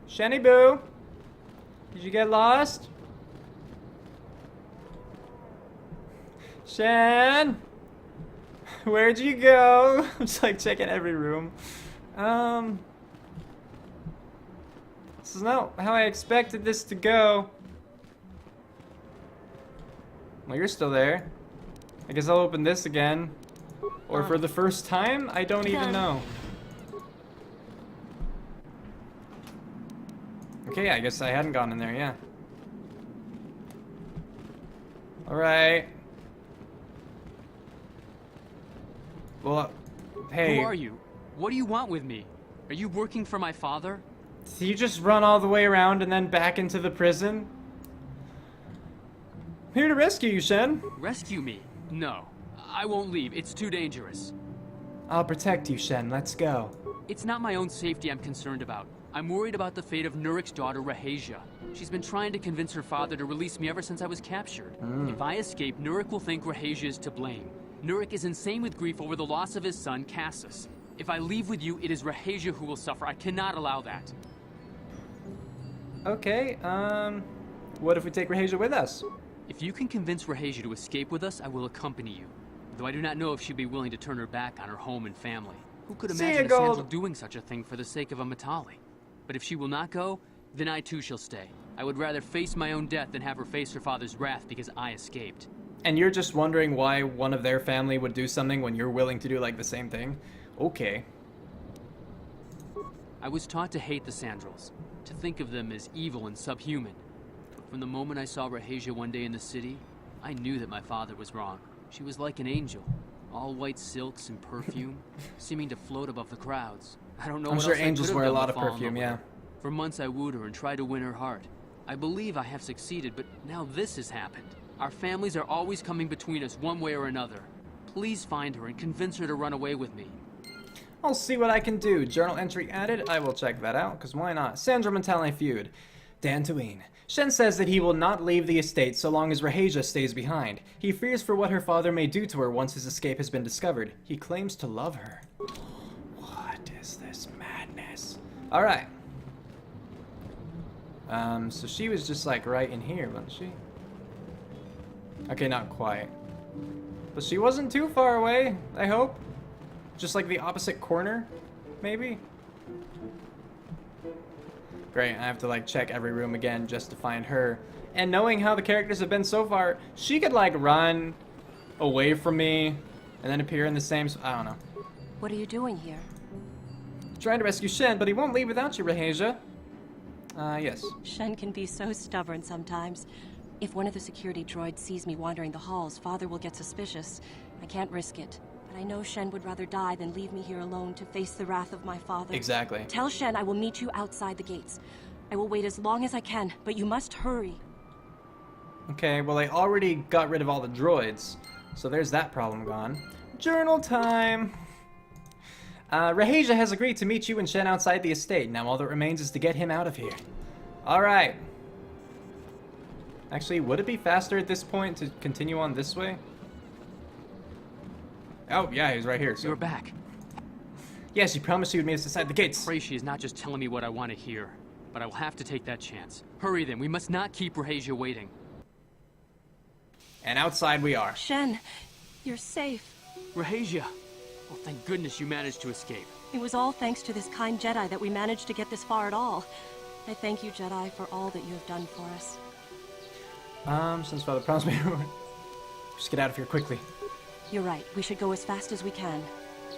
Shenny Boo? Did you get lost? Shen? Where'd you go? I'm just like checking every room. This is not how I expected this to go. Well, you're still there. I guess I'll open this again. Or for the first time? I don't even know. Okay, I guess I hadn't gone in there, yeah. Alright. Well, hey. Who are you? What do you want with me? Are you working for my father? Did you just run all the way around and then back into the prison? I'm here to rescue you, Shen. Rescue me? No. I won't leave. It's too dangerous. I'll protect you, Shen. Let's go. It's not my own safety I'm concerned about. I'm worried about the fate of Nurik's daughter, Rahasia. She's been trying to convince her father to release me ever since I was captured. If I escape, Nurik will think Rahasia is to blame. Nurik is insane with grief over the loss of his son, Cassus. If I leave with you, it is Rahasia who will suffer. I cannot allow that. Okay, what if we take Rahasia with us? If you can convince Rahasia to escape with us, I will accompany you. Though I do not know if she'd be willing to turn her back on her home and family. Who could imagine a Sandal doing such a thing for the sake of a Matali? But if she will not go, then I too shall stay. I would rather face my own death than have her face her father's wrath because I escaped. And you're just wondering why one of their family would do something when you're willing to do like the same thing? Okay. I was taught to hate the Sandrals, to think of them as evil and subhuman. But from the moment I saw Rahasia one day in the city, I knew that my father was wrong. She was like an angel, all white silks and perfume, seeming to float above the crowds. I don't know I'm what sure else I angels could have wear a done lot to of fall in perfume, love with yeah. her. For months I wooed her and tried to win her heart. I believe I have succeeded, but now this has happened. Our families are always coming between us one way or another. Please find her and convince her to run away with me. I'll see what I can do. Journal entry added. I will check that out, because why not? Sandra Matali feud. Dantooine. Shen says that he will not leave the estate so long as Rahasia stays behind. He fears for what her father may do to her once his escape has been discovered. He claims to love her. What is this madness? Alright. So she was just like right in here, wasn't she? Okay, not quite. But she wasn't too far away, I hope. Just like the opposite corner, maybe? Great, I have to like check every room again just to find her. And knowing how the characters have been so far, she could like run away from me and then appear in the same... I don't know. What are you doing here? Trying to rescue Shen, but he won't leave without you, Rahasia. Yes. Shen can be so stubborn sometimes. If one of the security droids sees me wandering the halls, Father will get suspicious. I can't risk it. But I know Shen would rather die than leave me here alone to face the wrath of my father. Exactly. Tell Shen I will meet you outside the gates. I will wait as long as I can, but you must hurry. Okay, well I already got rid of all the droids, so there's that problem gone. Journal time! Rahasia has agreed to meet you and Shen outside the estate. Now all that remains is to get him out of here. Alright. Actually, would it be faster at this point to continue on this way? Oh, yeah, he's right here. So. You're back. Yes, you promised you would meet us inside the gates. Pray she is not just telling me what I want to hear, but I will have to take that chance. Hurry then, we must not keep Rahasia waiting. And outside we are. Shen, you're safe. Rahasia! Well, thank goodness you managed to escape. It was all thanks to this kind Jedi that we managed to get this far at all. I thank you, Jedi, for all that you have done for us. Since Father promised me, just get out of here quickly. You're right. We should go as fast as we can.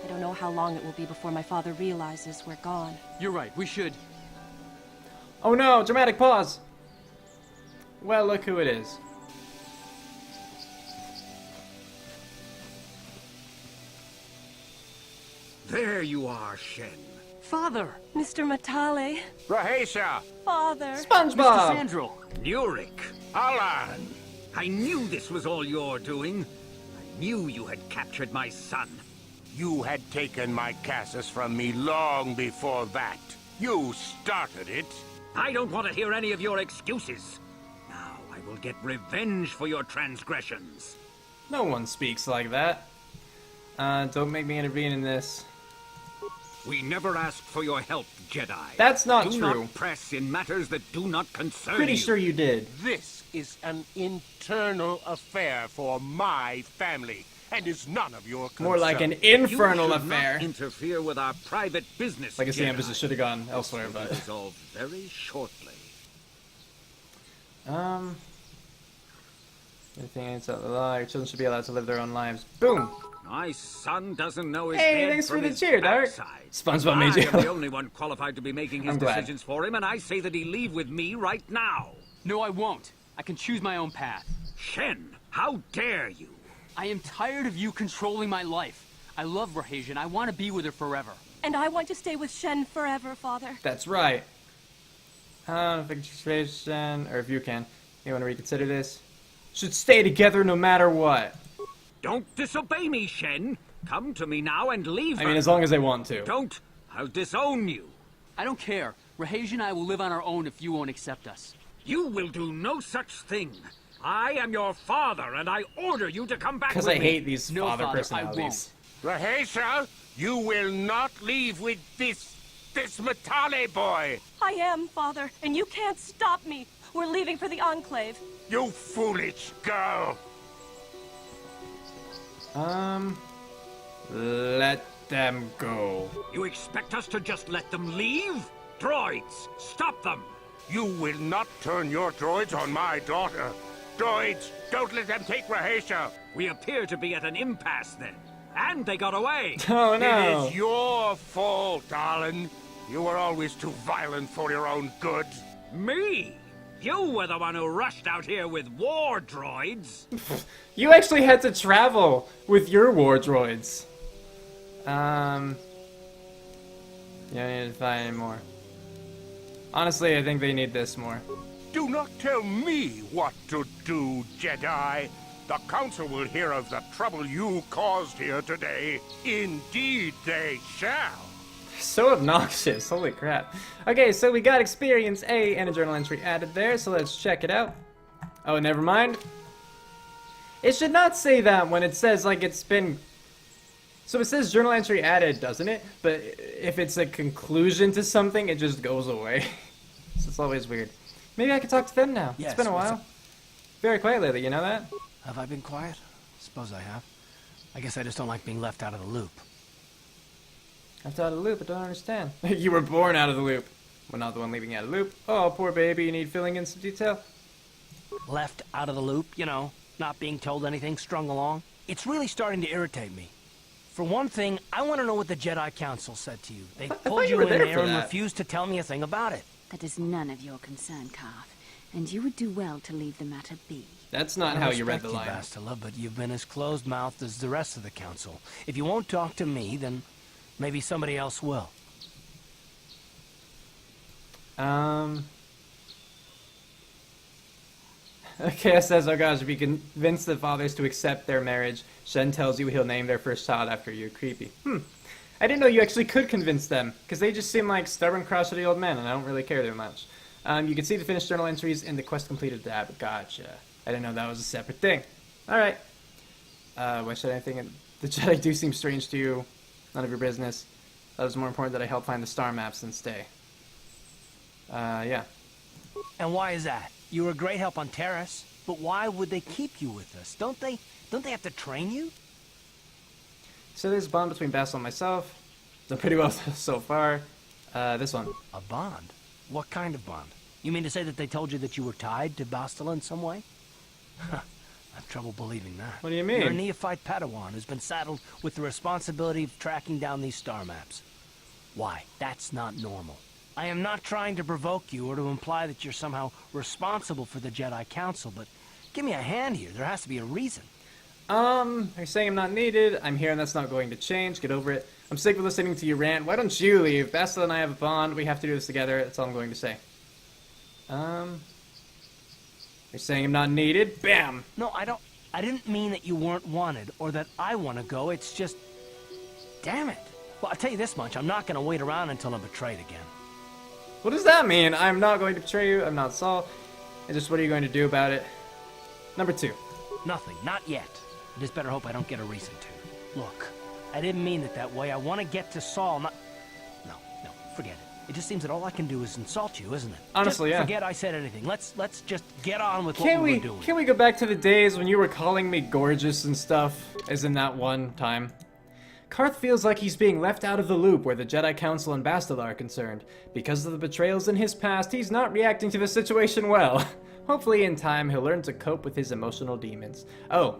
I don't know how long it will be before my father realizes we're gone. You're right, we should. Oh no, dramatic pause. Well, look who it is. There you are, Shen. Father! Mr. Matali. Rahasia! Father. SpongeBob! Mr. Sandral! Nurik! Alan! I knew this was all your doing. I knew you had captured my son. You had taken my Casus from me long before that. You started it. I don't want to hear any of your excuses. Now I will get revenge for your transgressions. No one speaks like that. Don't make me intervene in this. We never asked for your help, Jedi. That's not do true. Not press in matters that do not concern Pretty you. sure you did. This is an internal affair for my family, and is none of your concern. More like an infernal you should affair. Not interfere with our private business. I guess the Jedi. emphasis should have gone elsewhere, but... Resolved very shortly. Anything inside the law, your children should be allowed to live their own lives. Boom! My son doesn't know his Hey, head thanks from for the his cheer, Dark. backside. SpongeBob made you. I am the only one qualified to be making his I'm glad. decisions for him, and I say that he leave with me right now. No, I won't. I can choose my own path. Shen, how dare you? I am tired of you controlling my life. I love Rahasia and I want to be with her forever. And I want to stay with Shen forever, Father. That's right. Fixation, or if you can, you want to reconsider this? Should stay together no matter what. Don't disobey me, Shen. Come to me now and leave I mean, as long as they want to. Don't. I'll disown you. I don't care. Rahasia and I will live on our own if you won't accept us. You will do no such thing. I am your father, and I order you to come back with Because me. I hate these No, father Father, personalities. Rahasia, you will not leave with this Matale boy. I am, Father, and you can't stop me. We're leaving for the Enclave. You foolish girl. Let them go. You expect us to just let them leave? Droids, stop them! You will not turn your droids on my daughter. Droids, don't let them take Rahasia. We appear to be at an impasse then. And they got away. Oh no. It is your fault, darling. You were always too violent for your own good. Me? You were the one who rushed out here with war droids. You actually had to travel with your war droids. You don't need to find any more. Honestly, I think they need this more. Do not tell me what to do, Jedi. The Council will hear of the trouble you caused here today. Indeed they shall. So obnoxious, holy crap. Okay, so we got experience A and a journal entry added there, so let's check it out. Oh, never mind. It should not say that when it says, like, it's been... So it says journal entry added, doesn't it? But if it's a conclusion to something, it just goes away. So it's always weird. Maybe I could talk to them now. Yes, It's been a while. Very quiet lately, you know that? Have I been quiet? Suppose I have. I guess I just don't like being left out of the loop. Left out of the loop, I don't understand. You were born out of the loop. Well, not the one leaving you out of the loop. Oh, poor baby, you need filling in some detail? Left out of the loop, you know, not being told anything, strung along. It's really starting to irritate me. For one thing, I want to know what the Jedi Council said to you. They pulled you you were in there there for and that. refused to tell me a thing about it. That is none of your concern, Carth, and you would do well to leave the matter be. That's not I how you read the respect line. Bastila, but you've been as closed-mouthed as the rest of the Council. If you won't talk to me, then maybe somebody else will. Okay, says, oh gosh, if you convince the fathers to accept their marriage, Shen tells you he'll name their first child after you. Creepy. I didn't know you actually could convince them, because they just seem like stubborn, crotchety old men, and I don't really care too much. You can see the finished journal entries in the quest completed tab. Gotcha. I didn't know that was a separate thing. Alright. Why should I think the Jedi do seem strange to you? None of your business. That was more important that I help find the star maps than stay. Yeah. And why is that? You were a great help on Terrace, but why would they keep you with us? Don't they have to train you? So there's a bond between Basil and myself. Done pretty well so far. This one. A bond? What kind of bond? You mean to say that they told you that you were tied to Bastila in some way? I have trouble believing that. What do you mean? You're a neophyte Padawan who's been saddled with the responsibility of tracking down these star maps. Why? That's not normal. I am not trying to provoke you or to imply that you're somehow responsible for the Jedi Council, but give me a hand here. There has to be a reason. You're saying I'm not needed. I'm here and that's not going to change. Get over it. I'm sick of listening to you rant. Why don't you leave? Basil and I have a bond. We have to do this together. That's all I'm going to say. You're saying I'm not needed? Bam! No, I don't... I didn't mean that you weren't wanted, or that I want to go, it's just... Damn it. Well, I'll tell you this much, I'm not gonna wait around until I'm betrayed again. What does that mean? I'm not going to betray you, I'm not Saul. It's just what are you going to do about it? Number 2. Nothing, not yet. I just better hope I don't get a reason to. Look, I didn't mean it that way. I want to get to Saul, not... No, forget it. It just seems that all I can do is insult you, isn't it? Honestly, just yeah. forget I said anything. Let's just get on with what we were doing. Can we go back to the days when you were calling me gorgeous and stuff, as in that one time? Karth feels like he's being left out of the loop where the Jedi Council and Bastila are concerned. Because of the betrayals in his past, he's not reacting to the situation well. Hopefully in time, he'll learn to cope with his emotional demons. Oh,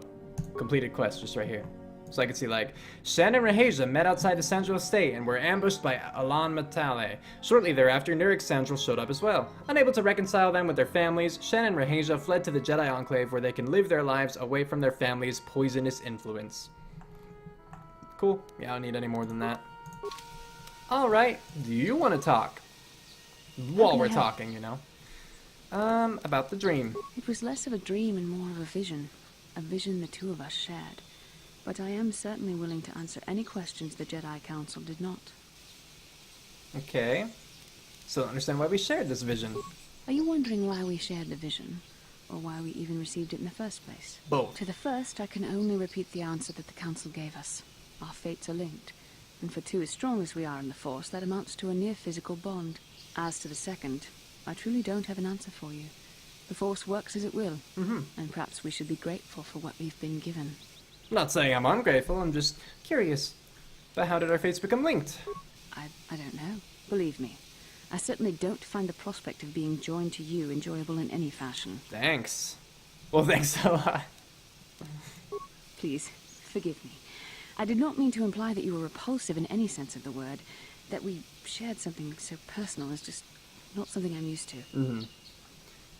completed quest just right here. So I can see, like, Shen and Rahasia met outside the Sandral estate and were ambushed by Alan Matale. Shortly thereafter, Nurik's Sandral showed up as well. Unable to reconcile them with their families, Shen and Rahasia fled to the Jedi Enclave where they can live their lives away from their family's poisonous influence. Cool. Yeah, I don't need any more than that. Alright, do you want to talk? While we're talking, you know. About the dream. It was less of a dream and more of a vision. A vision the two of us shared. But I am certainly willing to answer any questions the Jedi Council did not. Okay. Still don't understand why we shared this vision. Are you wondering why we shared the vision? Or why we even received it in the first place? Both. To the first, I can only repeat the answer that the Council gave us. Our fates are linked. And for two as strong as we are in the Force, that amounts to a near-physical bond. As to the second, I truly don't have an answer for you. The Force works as it will. And perhaps we should be grateful for what we've been given. I'm not saying I'm ungrateful, I'm just curious. But how did our fates become linked? I don't know. Believe me. I certainly don't find the prospect of being joined to you enjoyable in any fashion. Thanks. Well, thanks a lot. Please, forgive me. I did not mean to imply that you were repulsive in any sense of the word. That we shared something so personal is just not something I'm used to.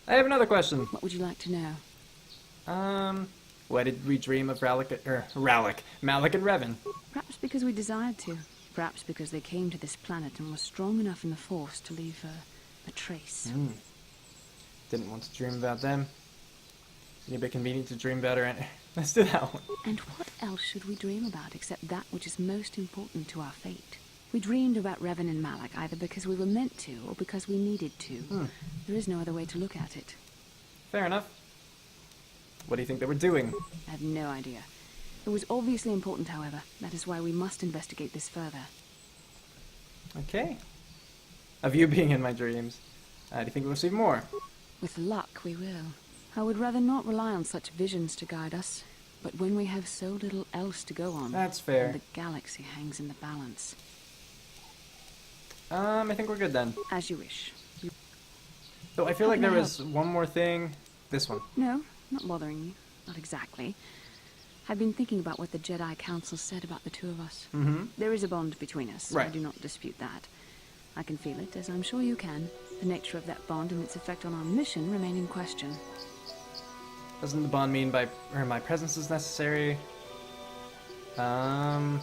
I have another question. What would you like to know? Why did we dream of Malik and Revan? Perhaps because we desired to. Perhaps because they came to this planet and were strong enough in the Force to leave a trace. Didn't want to dream about them. It'd be convenient to dream about her. Let's do that one. And what else should we dream about except that which is most important to our fate? We dreamed about Revan and Malik either because we were meant to or because we needed to. There is no other way to look at it. Fair enough. What do you think they were doing? I have no idea. It was obviously important, however. That is why we must investigate this further. Okay. Of you being in my dreams. Do you think we'll see more? With luck, we will. I would rather not rely on such visions to guide us. But when we have so little else to go on... That's fair. And the galaxy hangs in the balance. I think we're good then. As you wish. Though I feel like there was one more thing. This one. No, not bothering you. Not exactly. I've been thinking about what the Jedi Council said about the two of us. There is a bond between us. Right. I do not dispute that. I can feel it, as I'm sure you can. The nature of that bond and its effect on our mission remain in question. Doesn't the bond mean my presence is necessary? I'll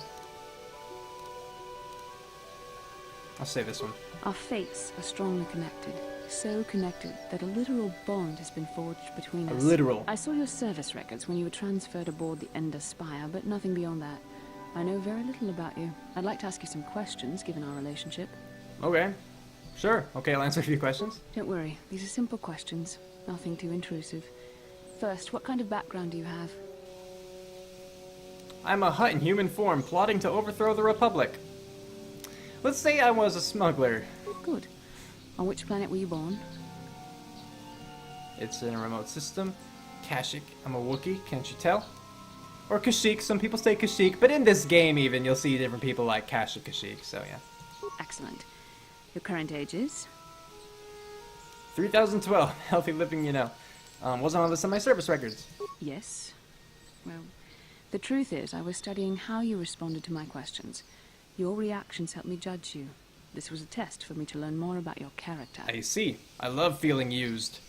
say this one. Our fates are strongly connected. So connected that a literal bond has been forged between us. Literal. I saw your service records when you were transferred aboard the Ender Spire, but nothing beyond that. I know very little about you. I'd like to ask you some questions, given our relationship. Okay. Sure. Okay, I'll answer a few questions. Don't worry. These are simple questions. Nothing too intrusive. First, what kind of background do you have? I'm a Hutt in human form, plotting to overthrow the Republic. Let's say I was a smuggler. Good. On which planet were you born? It's in a remote system. Kashyyyk. I'm a Wookiee, can't you tell? Or Kashyyyk. Some people say Kashyyyk, but in this game even, you'll see different people like Kashyyyk, Kashyyyk, so yeah. Excellent. Your current age is? 3012. Healthy living, you know. Wasn't on this in my service records. Yes. Well, the truth is, I was studying how you responded to my questions. Your reactions helped me judge you. This was a test for me to learn more about your character. I see. I love feeling used.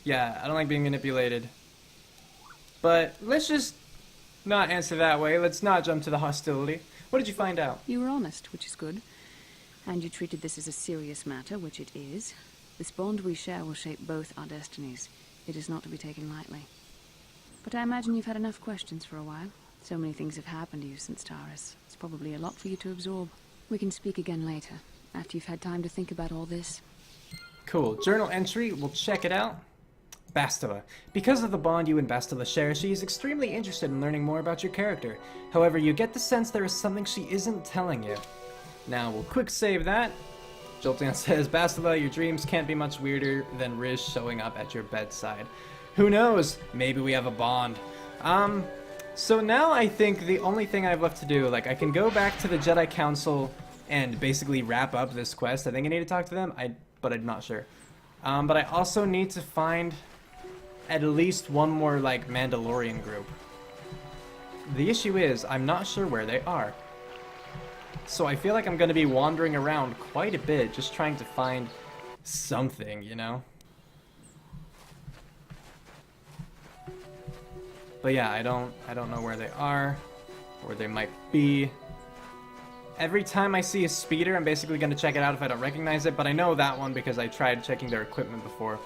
Yeah, I don't like being manipulated. But let's just not answer that way. Let's not jump to the hostility. What did you find out? You were honest, which is good. And you treated this as a serious matter, which it is. This bond we share will shape both our destinies. It is not to be taken lightly. But I imagine you've had enough questions for a while. So many things have happened to you since Taurus. It's probably a lot for you to absorb. We can speak again later, after you've had time to think about all this. Cool. Journal entry. We'll check it out. Bastila. Because of the bond you and Bastila share, she is extremely interested in learning more about your character. However, you get the sense there is something she isn't telling you. Now, we'll quick save that. Jolteon says, Bastila, your dreams can't be much weirder than Riz showing up at your bedside. Who knows? Maybe we have a bond. So now I think the only thing I have left to do, like, I can go back to the Jedi Council and basically wrap up this quest. I think I need to talk to them, but I'm not sure. But I also need to find at least one more, like, Mandalorian group. The issue is, I'm not sure where they are. So I feel like I'm going to be wandering around quite a bit, just trying to find something, you know? But yeah, I don't know where they are, or they might be. Every time I see a speeder, I'm basically going to check it out if I don't recognize it, but I know that one because I tried checking their equipment before.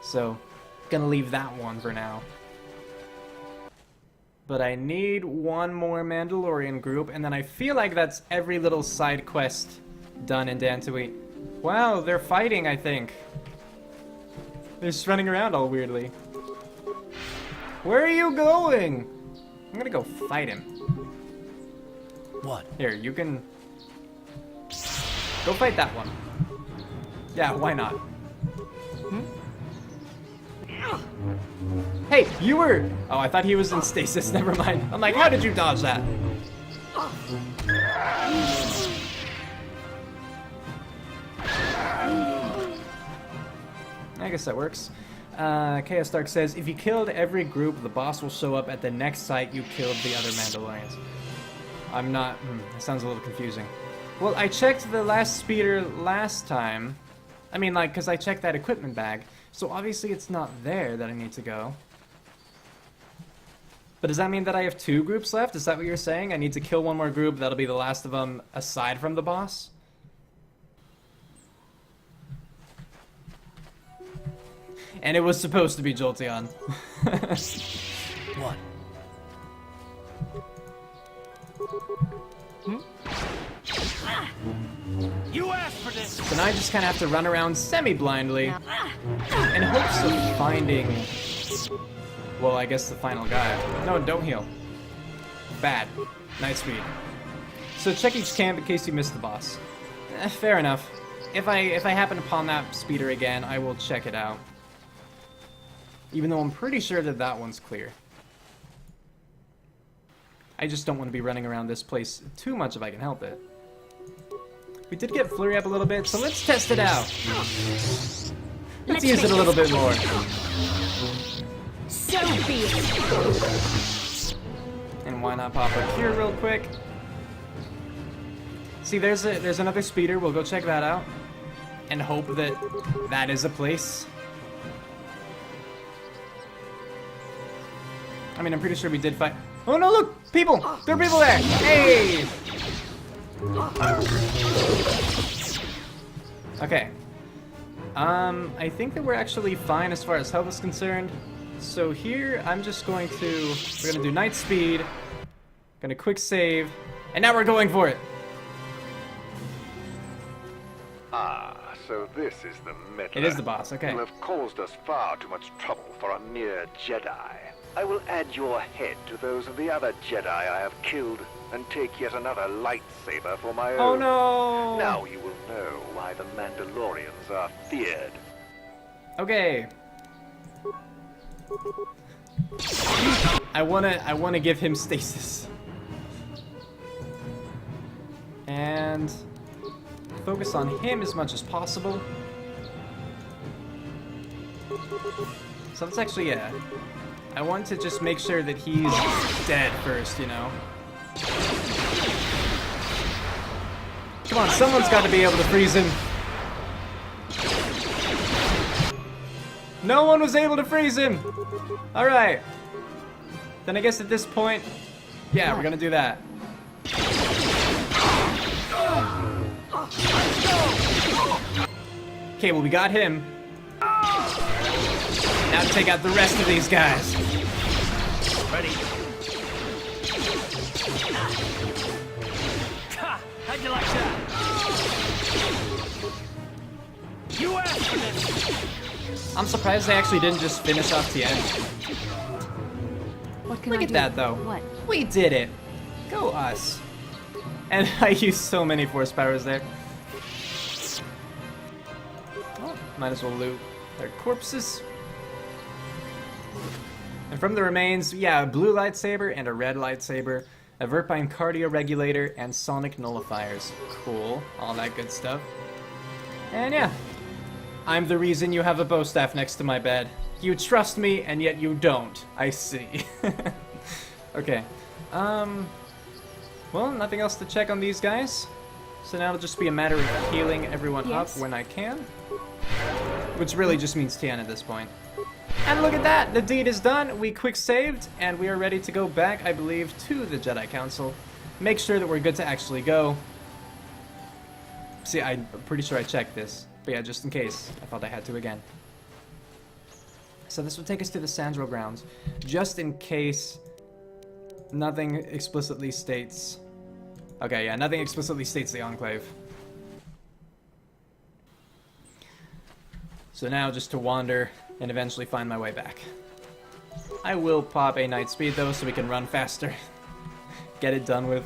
So, gonna leave that one for now. But I need one more Mandalorian group, and then I feel like that's every little side quest done in Dantooine. Wow, they're fighting, I think. They're just running around all weirdly. Where are you going? I'm gonna go fight him. What? Here, you can... Go fight that one. Yeah, why not? Hmm? Hey, you were... Oh, I thought he was in stasis. Never mind. I'm like, how did you dodge that? I guess that works. Chaos Dark says, if you killed every group, the boss will show up at the next site you killed the other Mandalorians. I'm not... that sounds a little confusing. Well, I checked the last speeder last time. I mean, like, because I checked that equipment bag. So obviously it's not there that I need to go. But does that mean that I have 2 groups left? Is that what you're saying? I need to kill one more group, that'll be the last of them, aside from the boss? And it was supposed to be Jolteon. What? You asked for this! So now I just kind of have to run around semi-blindly in hopes of finding, well, I guess the final guy. No, don't heal. Bad. Night speed. So check each camp in case you missed the boss. Fair enough. If I happen upon that speeder again, I will check it out. Even though I'm pretty sure that that one's clear. I just don't want to be running around this place too much if I can help it. We did get Flurry up a little bit, so let's test it out. Let's use it a little bit more. So be it. And why not pop a cure real quick? See, there's another speeder. We'll go check that out and hope that that is a place. I mean, I'm pretty sure we did fight. Oh no, look! People! There are people there! Hey! Okay. I think that we're actually fine as far as health is concerned. So here, I'm just going to... We're gonna do night speed. Gonna quick save. And now we're going for it! Ah, so this is the meddler. It is the boss, okay. You have caused us far too much trouble for a mere Jedi. I will add your head to those of the other Jedi I have killed and take yet another lightsaber for my own. Oh no! Now you will know why the Mandalorians are feared. Okay. I wanna give him stasis. And focus on him as much as possible. So that's actually, yeah. I want to just make sure that he's dead first, you know? Come on, someone's got to be able to freeze him. No one was able to freeze him! Alright. Then I guess at this point, yeah, we're gonna do that. Okay, well we got him. Now to take out the rest of these guys. Ready? Ha! How'd you like that? You asked for this! I'm surprised they actually didn't just finish off Tien. What can Look I at do? that, though. What? We did it. Go us. And I used so many force powers there. Oh, might as well loot their corpses. And from the remains, yeah, a blue lightsaber and a red lightsaber, a Verpine cardio regulator, and sonic nullifiers. Cool. All that good stuff. And yeah, I'm the reason you have a bow staff next to my bed. You trust me, and yet you don't. I see. Okay. Well, nothing else to check on these guys. So now it'll just be a matter of healing everyone up when I can. Which really just means Tien at this point. And look at that! The deed is done, we quick saved, and we are ready to go back, I believe, to the Jedi Council. Make sure that we're good to actually go. See, I'm pretty sure I checked this. But yeah, just in case. I thought I had to again. So this will take us to the Sandro grounds. Just in case nothing explicitly states... Okay, yeah, nothing explicitly states the Enclave. So now just to wander and eventually find my way back. I will pop a night speed though so we can run faster. Get it done with.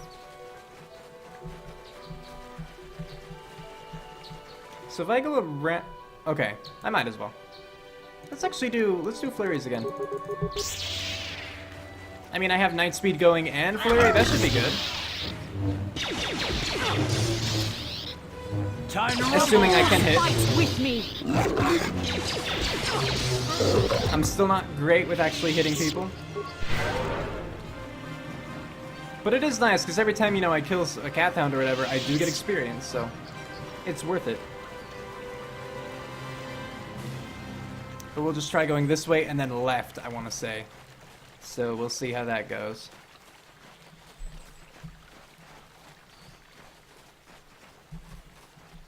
So if I go around... Okay, I might as well. Let's do flurries again. I mean, I have night speed going and flurry, that should be good. Time to Assuming I can hit. Fight with me. I'm still not great with actually hitting people. But it is nice, because every time, you know, I kill a cat hound or whatever, I do get experience, so it's worth it. But we'll just try going this way and then left, I want to say. So we'll see how that goes.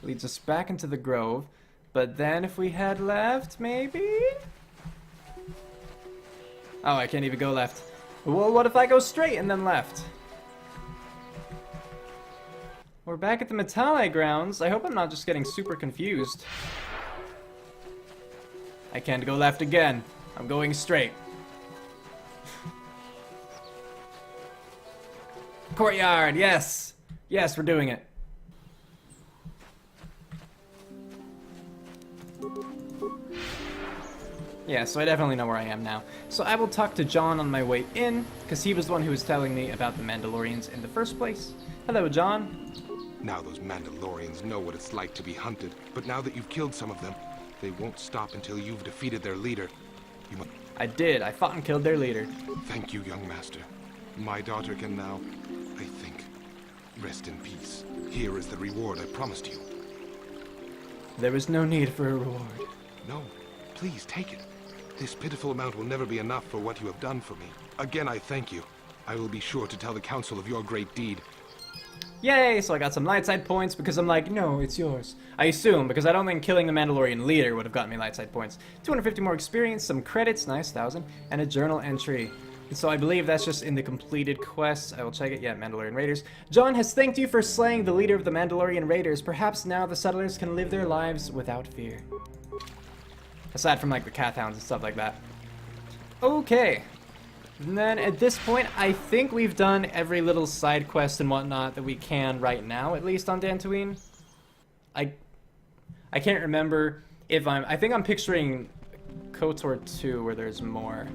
Leads us back into the grove. But then if we head left, maybe? Oh, I can't even go left. Well, what if I go straight and then left? We're back at the Metale grounds. I hope I'm not just getting super confused. I can't go left again. I'm going straight. Courtyard, yes! Yes, we're doing it. Yeah, so I definitely know where I am now. So I will talk to John on my way in, because he was the one who was telling me about the Mandalorians in the first place. Hello, John. Now those Mandalorians know what it's like to be hunted, but now that you've killed some of them, they won't stop until you've defeated their leader. You must... I did. I fought and killed their leader. Thank you, young master. My daughter can now, I think, rest in peace. Here is the reward I promised you. There was no need for a reward. No, please take it. This pitiful amount will never be enough for what you have done for me. Again, I thank you. I will be sure to tell the council of your great deed. Yay! So I got some light side points because I'm like, no, it's yours. I assume, because I don't think killing the Mandalorian leader would have gotten me light side points. 250 more experience, some credits, nice, 1,000, and a journal entry. And so I believe that's just in the completed quests. I will check it. Yeah, Mandalorian Raiders. John has thanked you for slaying the leader of the Mandalorian Raiders. Perhaps now the settlers can live their lives without fear. Aside from, like, the cat hounds and stuff like that. Okay. And then at this point, I think we've done every little side quest and whatnot that we can right now, at least on Dantooine. I can't remember if I think I'm picturing KotOR 2 where there's more.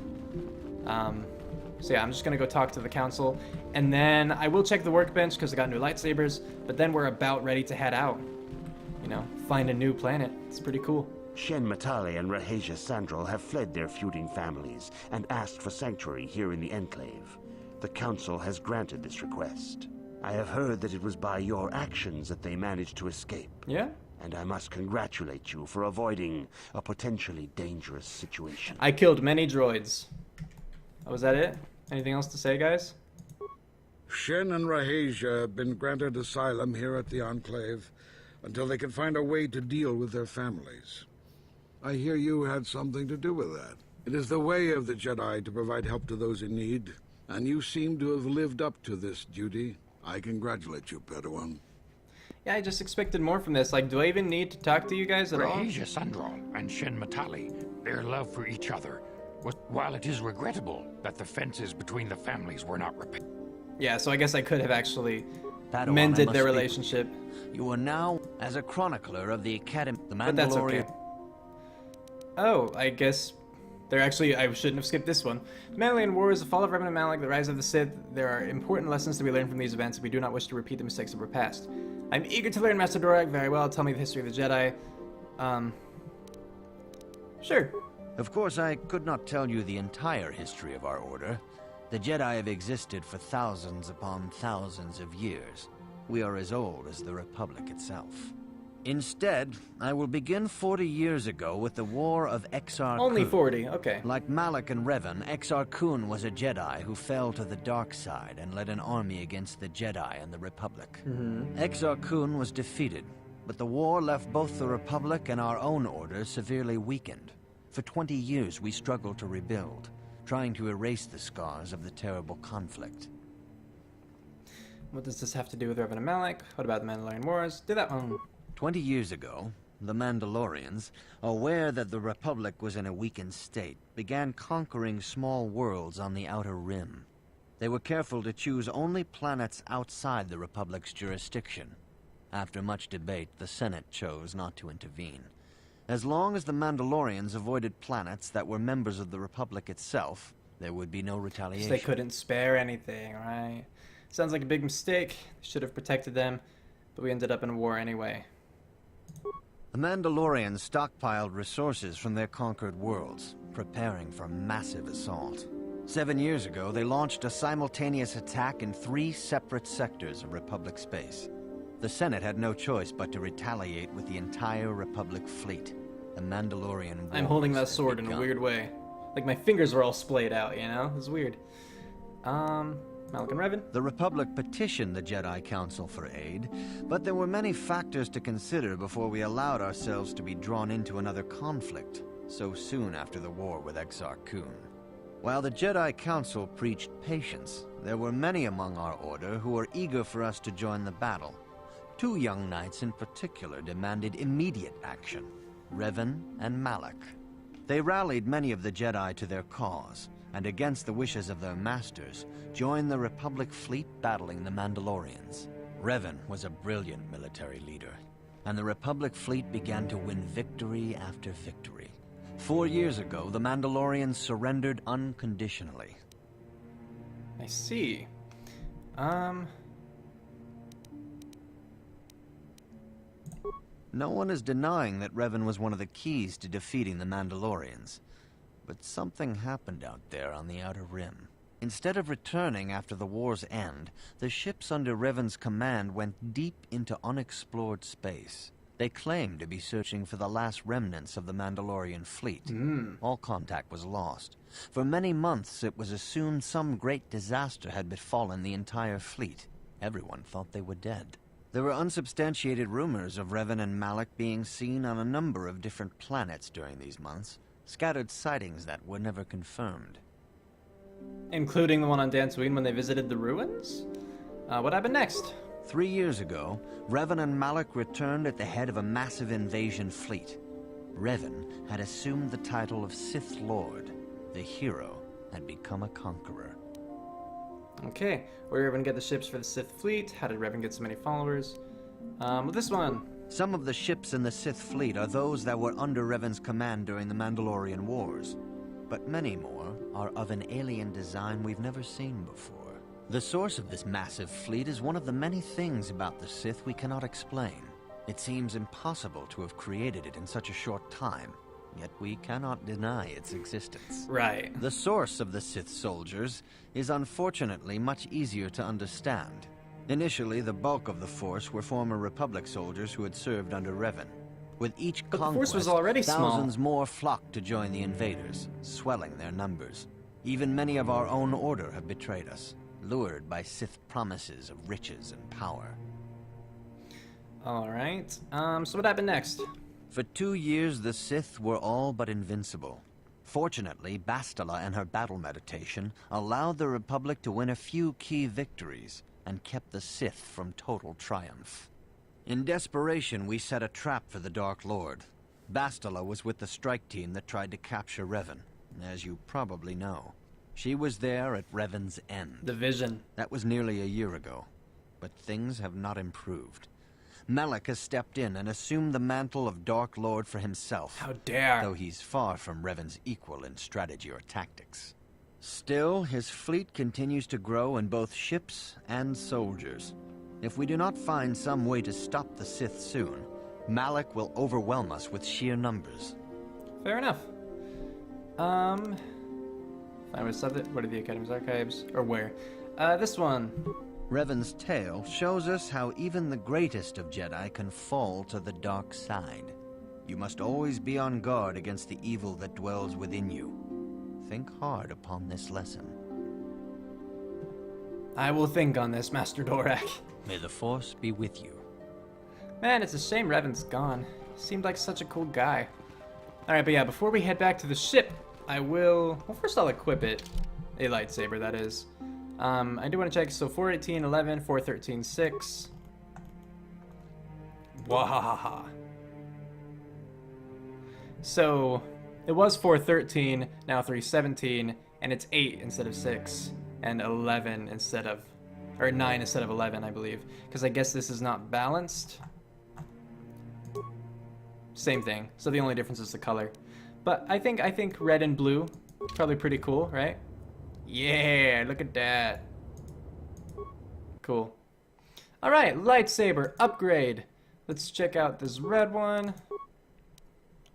So yeah, I'm just gonna go talk to the council, and then I will check the workbench because I got new lightsabers, but then we're about ready to head out. You know, find a new planet. It's pretty cool. Shen Matale and Rahesia Sandral have fled their feuding families and asked for sanctuary here in the Enclave. The Council has granted this request. I have heard that it was by your actions that they managed to escape. Yeah? And I must congratulate you for avoiding a potentially dangerous situation. I killed many droids. Oh, was that it? Anything else to say, guys? Shen and Rahesia have been granted asylum here at the Enclave until they can find a way to deal with their families. I hear you had something to do with that. It is the way of the Jedi to provide help to those in need, and you seem to have lived up to this duty. I congratulate you, Padawan. Yeah, I just expected more from this. Like, do I even need to talk to you guys at all? Rahesia Sandral and Shen Matali, their love for each other, while it is regrettable that the fences between the families were not repaired. Yeah, so I guess I could have actually Padawan, mended their speak. relationship. You are now, as a chronicler of the Academy, the Mandalorian. But that's okay. Oh, I guess I shouldn't have skipped this one. The Mandalorian Wars, the fall of Revan and Malak, the rise of the Sith. There are important lessons to be learned from these events, and we do not wish to repeat the mistakes of our past. I'm eager to learn, Master Dorak. Very well. Tell me the history of the Jedi. Sure. Of course, I could not tell you the entire history of our order. The Jedi have existed for thousands upon thousands of years. We are as old as the Republic itself. Instead, I will begin 40 years ago with the War of Exar Kun. Only 40, okay. Like Malak and Revan, Exar Kun was a Jedi who fell to the dark side and led an army against the Jedi and the Republic. Exar Kun was defeated, but the war left both the Republic and our own order severely weakened. For 20 years we struggled to rebuild, trying to erase the scars of the terrible conflict. What does this have to do with Revan and Malak? What about the Mandalorian Wars? Do that one. 20 years ago, the Mandalorians, aware that the Republic was in a weakened state, began conquering small worlds on the Outer Rim. They were careful to choose only planets outside the Republic's jurisdiction. After much debate, the Senate chose not to intervene. As long as the Mandalorians avoided planets that were members of the Republic itself, there would be no retaliation. They couldn't spare anything, right? Sounds like a big mistake. Should have protected them, but we ended up in a war anyway. The Mandalorians stockpiled resources from their conquered worlds, preparing for a massive assault. 7 years ago, they launched a simultaneous attack in 3 separate sectors of Republic space. The Senate had no choice but to retaliate with the entire Republic fleet. The Mandalorian Wars I'm holding that sword in a weird way. Like my fingers are all splayed out, you know? It's weird. Malak and Revan. The Republic petitioned the Jedi Council for aid, but there were many factors to consider before we allowed ourselves to be drawn into another conflict, so soon after the war with Exar Kun. While the Jedi Council preached patience, there were many among our order who were eager for us to join the battle. 2 young knights in particular demanded immediate action, Revan and Malak. They rallied many of the Jedi to their cause, and against the wishes of their masters, joined the Republic fleet battling the Mandalorians. Revan was a brilliant military leader, and the Republic fleet began to win victory after victory. 4 years ago, the Mandalorians surrendered unconditionally. I see. No one is denying that Revan was one of the keys to defeating the Mandalorians. But something happened out there on the Outer Rim. Instead of returning after the war's end, the ships under Revan's command went deep into unexplored space. They claimed to be searching for the last remnants of the Mandalorian fleet. All contact was lost. For many months, it was assumed some great disaster had befallen the entire fleet. Everyone thought they were dead. There were unsubstantiated rumors of Revan and Malak being seen on a number of different planets during these months. Scattered sightings that were never confirmed. Including the one on Dantooine when they visited the ruins? What happened next? 3 years ago, Revan and Malak returned at the head of a massive invasion fleet. Revan had assumed the title of Sith Lord. The hero had become a conqueror. Okay, where did Revan get the ships for the Sith fleet? How did Revan get so many followers? This one. Some of the ships in the Sith fleet are those that were under Revan's command during the Mandalorian Wars. But many more are of an alien design we've never seen before. The source of this massive fleet is one of the many things about the Sith we cannot explain. It seems impossible to have created it in such a short time, yet we cannot deny its existence. Right. The source of the Sith soldiers is unfortunately much easier to understand. Initially, the bulk of the Force were former Republic soldiers who had served under Revan. With each But conquest, the Force was already thousands small. more flocked to join the invaders, swelling their numbers. Even many of our own order have betrayed us, lured by Sith promises of riches and power. Alright, so what happened next? For 2 years, the Sith were all but invincible. Fortunately, Bastila and her battle meditation allowed the Republic to win a few key victories and kept the Sith from total triumph. In desperation, we set a trap for the Dark Lord. Bastila was with the strike team that tried to capture Revan, as you probably know. She was there at Revan's end. The Vision. That was nearly a year ago, but things have not improved. Malak has stepped in and assumed the mantle of Dark Lord for himself. How dare! Though he's far from Revan's equal in strategy or tactics. Still, his fleet continues to grow in both ships and soldiers. If we do not find some way to stop the Sith soon, Malak will overwhelm us with sheer numbers. Fair enough. Find what subject? What are the Academy's archives? Or where? This one. Revan's tale shows us how even the greatest of Jedi can fall to the dark side. You must always be on guard against the evil that dwells within you. Think hard upon this lesson. I will think on this, Master Dorak. May the Force be with you. Man, it's a shame Revan's gone. Seemed like such a cool guy. Alright, but yeah, before we head back to the ship, I will... Well, first I'll equip it. A lightsaber, that is. I do want to check, so 418, 11, 413, 6. Wahahaha. So, it was 413, now 317, and it's 8 instead of 6, and 11 instead of... Or 9 instead of 11, I believe. Because I guess this is not balanced. Same thing, so the only difference is the color. But I think red and blue, probably pretty cool, right? Yeah, look at that. Cool. Alright, lightsaber upgrade. Let's check out this red one.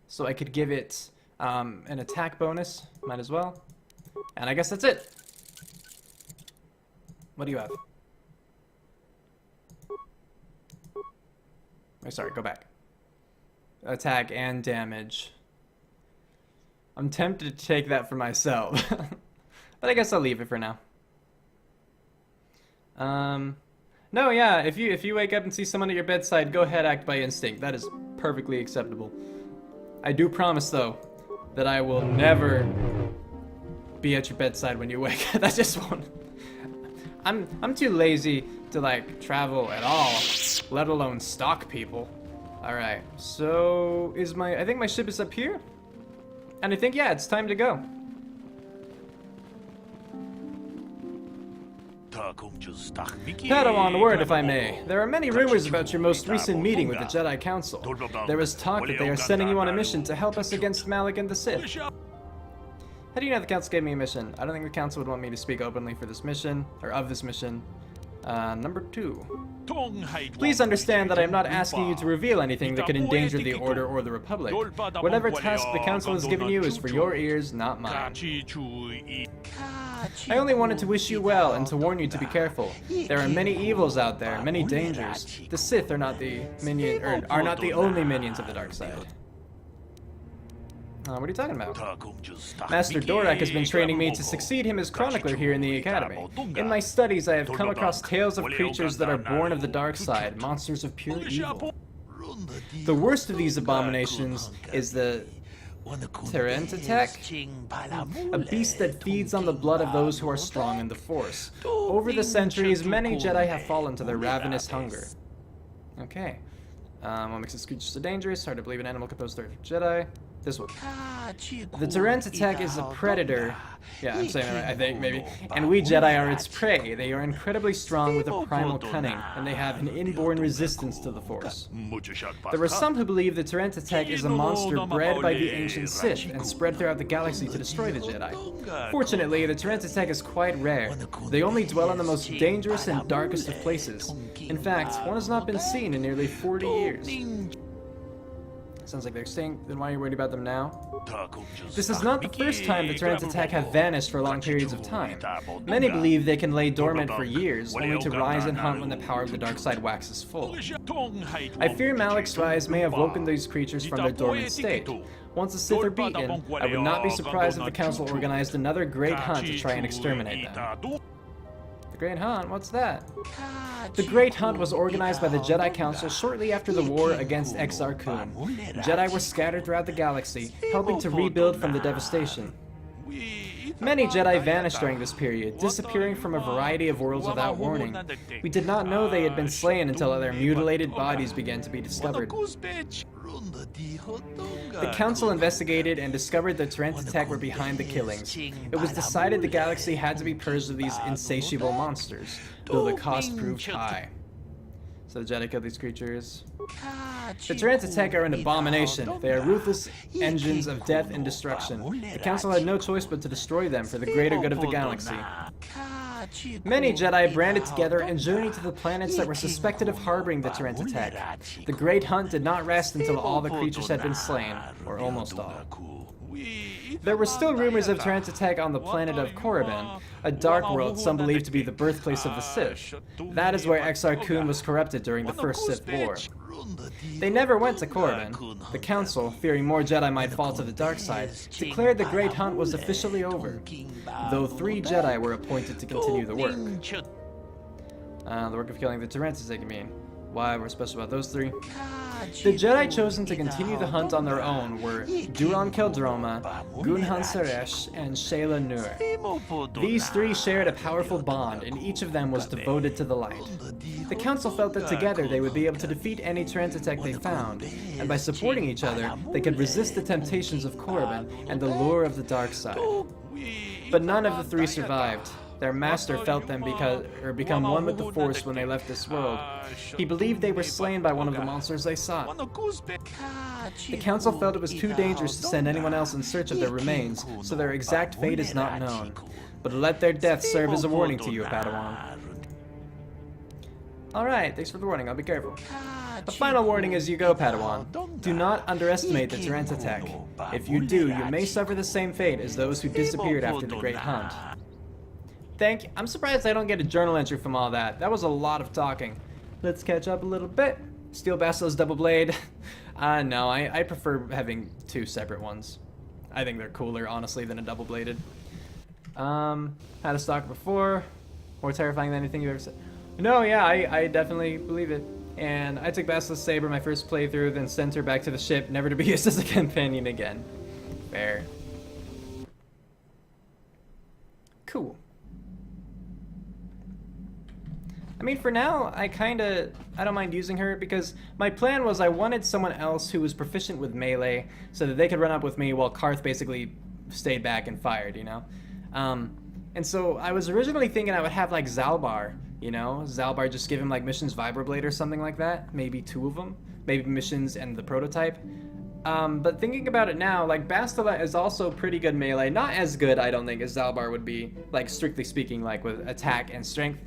So I could give it an attack bonus. Might as well. And I guess that's it. What do you have? Oh, sorry, go back. Attack and damage. I'm tempted to take that for myself. But I guess I'll leave it for now. No, yeah, if you wake up and see someone at your bedside, go ahead, act by instinct. That is perfectly acceptable. I do promise, though, that I will never be at your bedside when you wake. That just won't. I'm too lazy to like travel at all, let alone stalk people. All right, so I think my ship is up here, and I think yeah, it's time to go. Padawan word, if I may. There are many rumors about your most recent meeting with the Jedi Council. There is talk that they are sending you on a mission to help us against Malak and the Sith. How do you know the Council gave me a mission? I don't think the Council would want me to speak openly for this mission, or of this mission. Number 2. Please understand that I am not asking you to reveal anything that could endanger the Order or the Republic. Whatever task the Council has given you is for your ears, not mine. I only wanted to wish you well and to warn you to be careful. There are many evils out there, many dangers. The Sith are not the only minions of the dark side. What are you talking about? Master Dorak has been training me to succeed him as chronicler here in the Academy. In my studies, I have come across tales of creatures that are born of the dark side, monsters of pure evil. The worst of these abominations is the Terentatek, a beast that feeds on the blood of those who are strong in the Force. Over the centuries, many Jedi have fallen to their ravenous hunger. Okay. What makes this creature so dangerous? Hard to believe an animal could pose threat for Jedi. This one. The Terentatek is a predator. Yeah, I'm saying that right, I think, maybe. And we Jedi are its prey. They are incredibly strong with a primal cunning, and they have an inborn resistance to the Force. There are some who believe the Terentatek is a monster bred by the ancient Sith and spread throughout the galaxy to destroy the Jedi. Fortunately, the Terentatek is quite rare. They only dwell in the most dangerous and darkest of places. In fact, one has not been seen in nearly 40 years. Sounds like they're extinct, then why are you worried about them now? This is not the first time the Terentatek have vanished for long periods of time. Many believe they can lay dormant for years, only to rise and hunt when the power of the dark side waxes full. I fear Malak's rise may have woken these creatures from their dormant state. Once the Sith are beaten, I would not be surprised if the Council organized another great hunt to try and exterminate them. The Great Hunt? What's that? The Great Hunt was organized by the Jedi Council shortly after the war against Exar Kun. Jedi were scattered throughout the galaxy, helping to rebuild from the devastation. Many Jedi vanished during this period, disappearing from a variety of worlds without warning. We did not know they had been slain until their mutilated bodies began to be discovered. The Council investigated and discovered the Tech were behind the killings. It was decided the galaxy had to be purged of these insatiable monsters, though the cost proved high. So the Jedi killed these creatures. The Tech are an abomination. They are ruthless engines of death and destruction. The Council had no choice but to destroy them for the greater good of the galaxy. Many Jedi banded together and journeyed to the planets that were suspected of harboring the Tech. The Great Hunt did not rest until all the creatures had been slain, or almost all. There were still rumors of Tech on the planet of Korriban, a dark world some believe to be the birthplace of the Sith. That is where Exar Kun was corrupted during the First Sith War. They never went to Korriban. The Council, fearing more Jedi might fall to the dark side, declared the Great Hunt was officially over, though 3 Jedi were appointed to continue the work. The work of killing the Tech, you mean? Why we're special about those 3? The Jedi chosen to continue the hunt on their own were Duran Keldroma, Gunhan Saresh, and Shayla Nur. These 3 shared a powerful bond, and each of them was devoted to the light. The Council felt that together they would be able to defeat any Tech they found, and by supporting each other, they could resist the temptations of Korriban and the lure of the dark side. But none of the 3 survived. Their master felt them become one with the Force when they left this world. He believed they were slain by one of the monsters they sought. The Council felt it was too dangerous to send anyone else in search of their remains, so their exact fate is not known. But let their death serve as a warning to you, Padawan. Alright, thanks for the warning, I'll be careful. The final warning as you go, Padawan. Do not underestimate the Tech. If you do, you may suffer the same fate as those who disappeared after the Great Hunt. Thank you. I'm surprised I don't get a journal entry from all that. That was a lot of talking. Let's catch up a little bit. Steel Basilisk Double Blade. No, I prefer having 2 separate ones. I think they're cooler, honestly, than a double bladed. Had a stalker before. More terrifying than anything you've ever said. No, yeah, I definitely believe it. And I took Basilisk Saber my first playthrough, then sent her back to the ship, never to be used as a companion again. Fair. Cool. I mean, for now, I don't mind using her because my plan was I wanted someone else who was proficient with melee so that they could run up with me while Karth basically stayed back and fired, you know? And so I was originally thinking I would have like Zalbar, you know? Zalbar, just give him like missions Vibroblade or something like that. Maybe 2 of them. Maybe missions and the prototype. But thinking about it now, like Bastila is also pretty good melee. Not as good, I don't think, as Zalbar would be, like strictly speaking, like with attack and strength.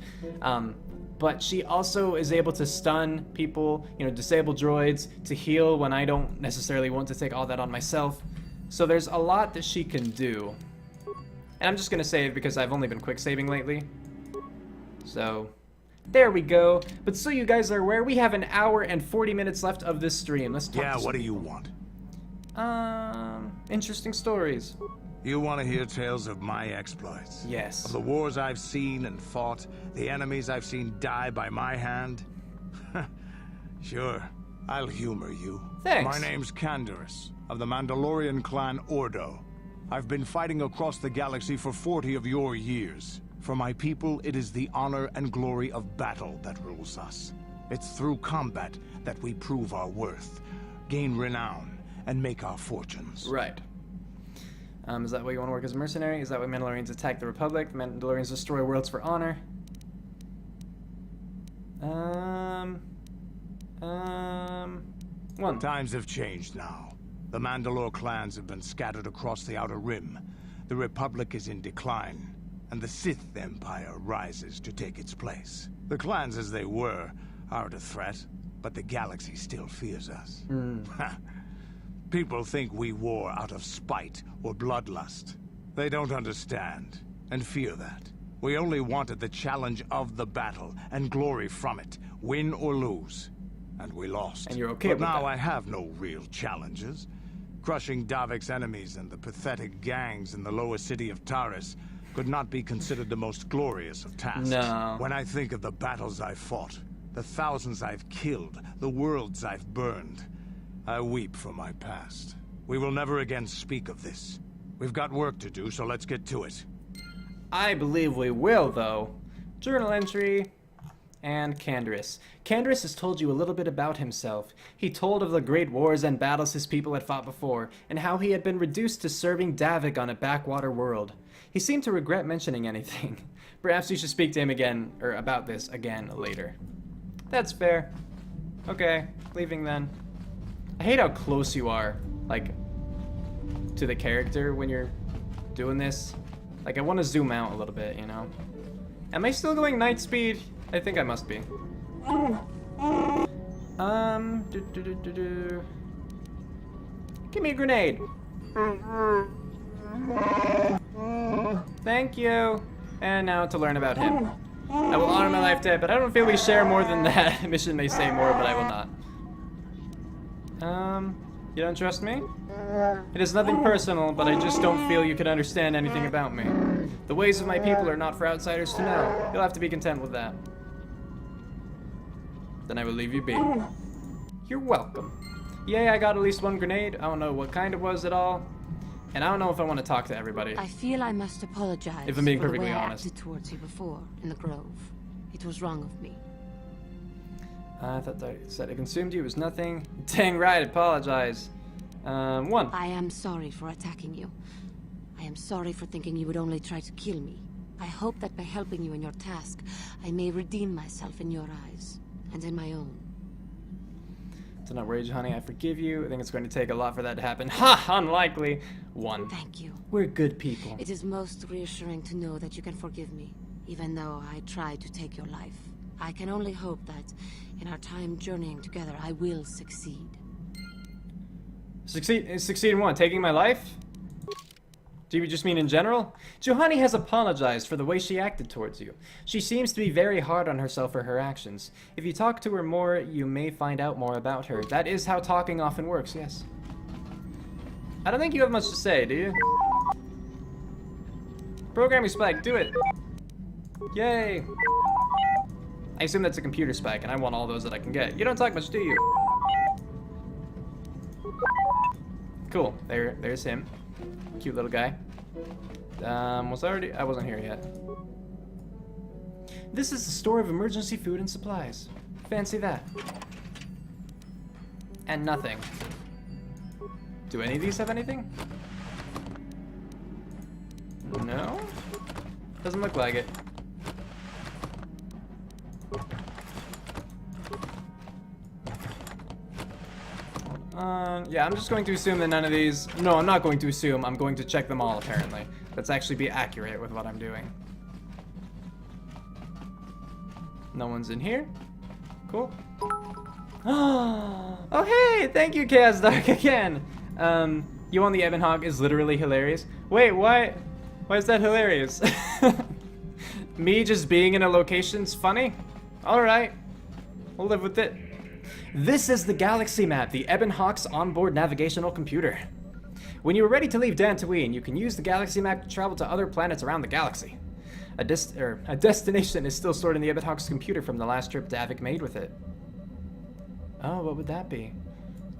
But she also is able to stun people, you know, disable droids, to heal when I don't necessarily want to take all that on myself. So there's a lot that she can do. And I'm just gonna save because I've only been quick saving lately. So there we go. But so you guys are aware, we have 1 hour and 40 minutes left of this stream. Let's talk. Yeah, what do you want? Interesting stories. You want to hear tales of my exploits? Yes. Of the wars I've seen and fought, the enemies I've seen die by my hand? Sure, I'll humor you. Thanks. My name's Canderous, of the Mandalorian clan Ordo. I've been fighting across the galaxy for 40 of your years. For my people, it is the honor and glory of battle that rules us. It's through combat that we prove our worth, gain renown, and make our fortunes. Right. Is that why you want to work as a mercenary? Is that why Mandalorians attack the Republic? The Mandalorians destroy worlds for honor? One. Times have changed now. The Mandalore clans have been scattered across the Outer Rim. The Republic is in decline, and the Sith Empire rises to take its place. The clans as they were aren't a threat, but the galaxy still fears us. People think we war out of spite or bloodlust. They don't understand, and fear that. We only wanted the challenge of the battle, and glory from it, win or lose. And we lost. And you're okay but with now that. I have no real challenges. Crushing Davik's enemies and the pathetic gangs in the lower city of Taris, could not be considered the most glorious of tasks. No. When I think of the battles I've fought, the thousands I've killed, the worlds I've burned, I weep for my past. We will never again speak of this. We've got work to do, so let's get to it. I believe we will, though. Journal entry. And Candris. Candris has told you a little bit about himself. He told of the great wars and battles his people had fought before, and how he had been reduced to serving Davik on a backwater world. He seemed to regret mentioning anything. Perhaps you should speak to him again, or about this again later. That's fair. Okay, leaving then. I hate how close you are, like, to the character when you're doing this. Like, I want to zoom out a little bit, you know? Am I still going night speed? I think I must be. Give me a grenade. Thank you. And now to learn about him. I will honor my life debt, but I don't feel we share more than that. Mission may say more, but I will not. You don't trust me? It is nothing personal, but I just don't feel you can understand anything about me. The ways of my people are not for outsiders to know. You'll have to be content with that. Then I will leave you be. You're welcome. Yay, I got at least one grenade. I don't know what kind it was at all. And I don't know if I want to talk to everybody. I feel I must apologize if I'm being for perfectly the way honest. I acted towards you before in the grove. It was wrong of me. I thought that said it consumed you. It was nothing. Dang right, apologize. One. I am sorry for attacking you. I am sorry for thinking you would only try to kill me. I hope that by helping you in your task, I may redeem myself in your eyes, and in my own. Do not rage, honey. I forgive you. I think it's going to take a lot for that to happen. Ha! Unlikely. One. Thank you. We're good people. It is most reassuring to know that you can forgive me, even though I tried to take your life. I can only hope that, in our time journeying together, I will succeed. Succeed in what? Taking my life? Do you just mean in general? Johanny has apologized for the way she acted towards you. She seems to be very hard on herself for her actions. If you talk to her more, you may find out more about her. That is how talking often works, yes. I don't think you have much to say, do you? Programming spike, do it. Yay. I assume that's a computer spike, and I want all those that I can get. You don't talk much, do you? Cool. There's him. Cute little guy. I wasn't here yet. This is the store of emergency food and supplies. Fancy that. And nothing. Do any of these have anything? No? Doesn't look like it. Yeah, I'm just going to assume that none of these... No, I'm not going to assume. I'm going to check them all, apparently. Let's actually be accurate with what I'm doing. No one's in here. Cool. Oh, hey! Thank you, Chaos Dark, again! You on the Ebon Hawk is literally hilarious. Wait, why is that hilarious? Me just being in a location's funny? Alright. We'll live with it. This is the galaxy map, the Ebon Hawk's onboard navigational computer. When you are ready to leave Dantooine, you can use the galaxy map to travel to other planets around the galaxy. A destination is still stored in the Ebon Hawk's computer from the last trip Davik made with it. Oh, what would that be?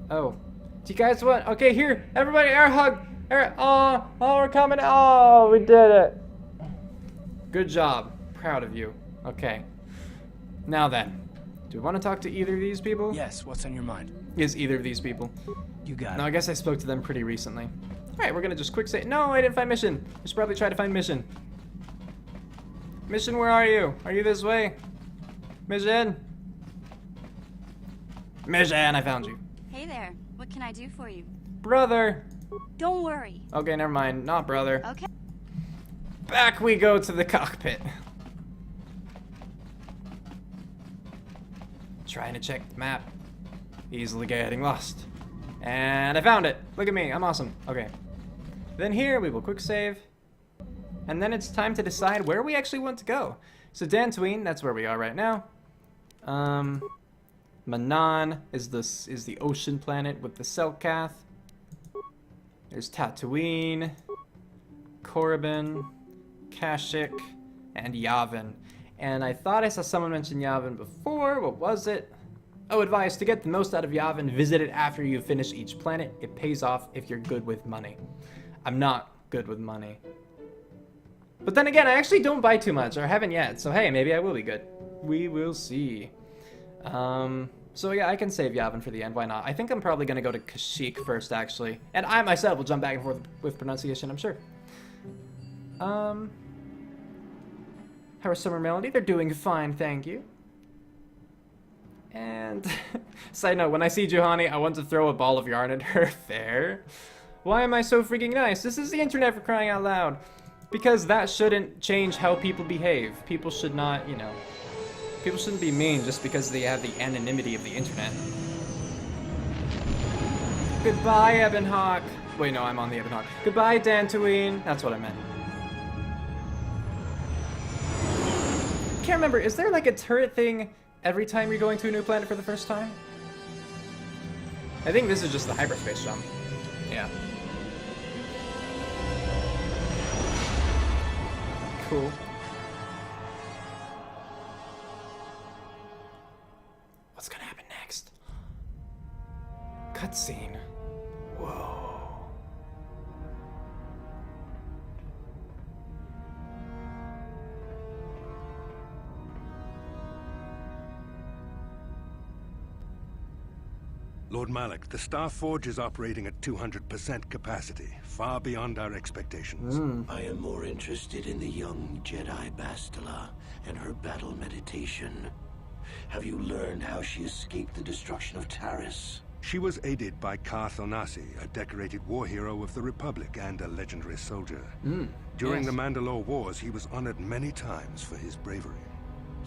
Oh. Do you guys want... Okay, here, everybody, air hug! Oh, we're coming. Oh, we did it. Good job. Proud of you. Okay. Now then. Do we want to talk to either of these people? Yes, what's on your mind? Is either of these people? You got it. No, I guess I spoke to them pretty recently. Alright, we're gonna just quick say... No, I didn't find mission. I should probably try to find mission. Mission, where are you? Are you this way? Mission? Mission, I found you. Hey there. What can I do for you? Brother. Don't worry. Okay, never mind. Not brother. Okay. Back we go to the cockpit. Trying to check the map. Easily getting lost. And I found it. Look at me. I'm awesome. Okay. Then here we will quick save. And then it's time to decide where we actually want to go. So Dantooine, that's where we are right now. Manan is the ocean planet with the Selkath. There's Tatooine, Korriban, Kashyyyk, and Yavin. And I thought I saw someone mention Yavin before. What was it? Oh, advice: to get the most out of Yavin, visit it after you finish each planet. It pays off if you're good with money. I'm not good with money. But then again, I actually don't buy too much, or haven't yet, so hey, maybe I will be good. We will see. So yeah, I can save Yavin for the end, why not? I think I'm probably gonna go to Kashyyyk first, actually. And I myself will jump back and forth with pronunciation, I'm sure. How are Summer Melody? They're doing fine, thank you. And, side note, when I see Juhani, I want to throw a ball of yarn at her. Fair. Why am I so freaking nice? This is the internet, for crying out loud. Because that shouldn't change how people behave. People should not, you know... People shouldn't be mean just because they have the anonymity of the internet. Goodbye, Ebonhawk. Wait, no, I'm on the Ebonhawk. Goodbye, Dantooine. That's what I meant. Can't remember, is there like a turret thing every time you're going to a new planet for the first time? I think this is just the hyperspace jump. Yeah. Cool. What's gonna happen next? Cutscene. Whoa. Lord Malik, the Star Forge is operating at 200% capacity, far beyond our expectations. I am more interested in the young Jedi Bastila and her battle meditation. Have you learned how she escaped the destruction of Taris? She was aided by Karth Onasi, a decorated war hero of the Republic and a legendary soldier. During the Mandalore Wars, he was honored many times for his bravery.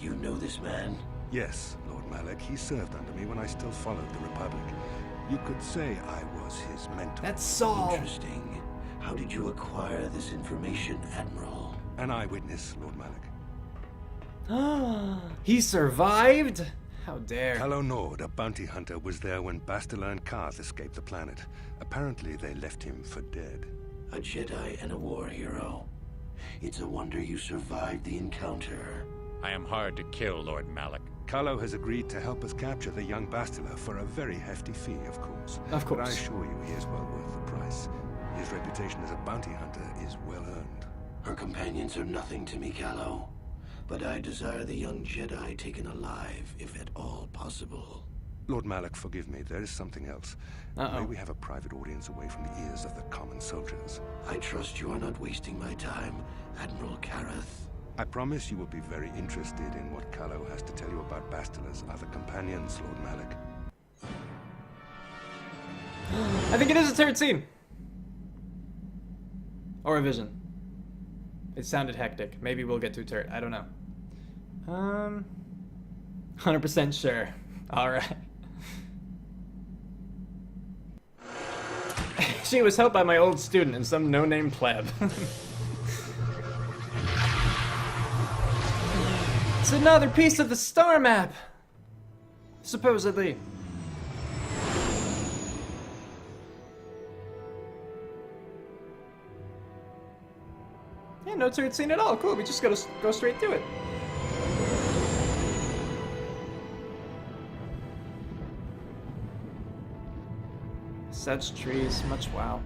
You know this man? Yes, Lord Malik. He served under me when I still followed the Republic. You could say I was his mentor. That's Saul. Interesting. How did you acquire this information, Admiral? An eyewitness, Lord Malik. He survived? How dare. Calo Nord, a bounty hunter, was there when Bastila and Karth escaped the planet. Apparently, they left him for dead. A Jedi and a war hero. It's a wonder you survived the encounter. I am hard to kill, Lord Malik. Calo has agreed to help us capture the young Bastila for a very hefty fee, of course. Of course. But I assure you he is well worth the price. His reputation as a bounty hunter is well earned. Her companions are nothing to me, Calo. But I desire the young Jedi taken alive, if at all possible. Lord Malik, forgive me. There is something else. May we have a private audience away from the ears of the common soldiers? I trust you are not wasting my time, Admiral Kareth. I promise you will be very interested in what Calo has to tell you about Bastila's other companions, Lord Malik. I think it is a turret scene. Or a vision. It sounded hectic. Maybe we'll get to a turret. I don't know. 100% sure. Alright. She was helped by my old student and some no-name pleb. It's another piece of the star map! Supposedly. Yeah, no turret scene at all. Cool, we just gotta go straight to it. Such trees, much wow.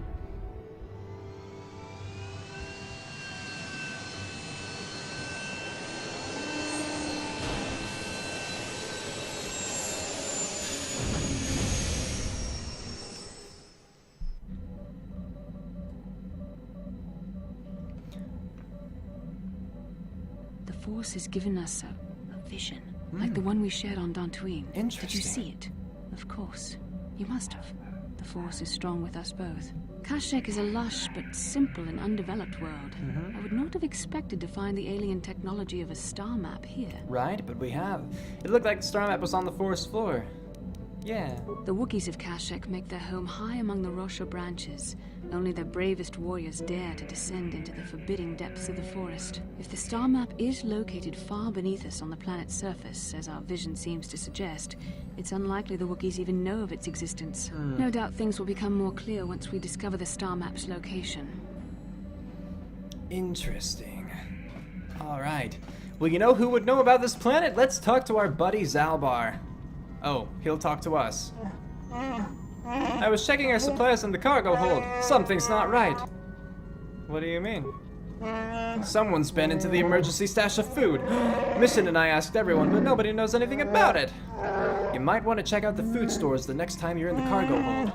The Force has given us a vision, like the one we shared on Dantooine. Interesting. Did you see it? Of course. You must have. The Force is strong with us both. Kashyyyk is a lush but simple and undeveloped world. I would not have expected to find the alien technology of a star map here. Right, but we have. It looked like the star map was on the forest floor. Yeah. The Wookiees of Kashyyyk make their home high among the Rosha branches. Only their bravest warriors dare to descend into the forbidding depths of the forest. If the star map is located far beneath us on the planet's surface, as our vision seems to suggest, it's unlikely the Wookiees even know of its existence. No doubt things will become more clear once we discover the star map's location. Interesting. Alright. Well, you know who would know about this planet? Let's talk to our buddy Zalbar. Oh, he'll talk to us. I was checking our supplies in the cargo hold. Something's not right. What do you mean? Someone's been into the emergency stash of food. Mission and I asked everyone, but nobody knows anything about it. You might want to check out the food stores the next time you're in the cargo hold.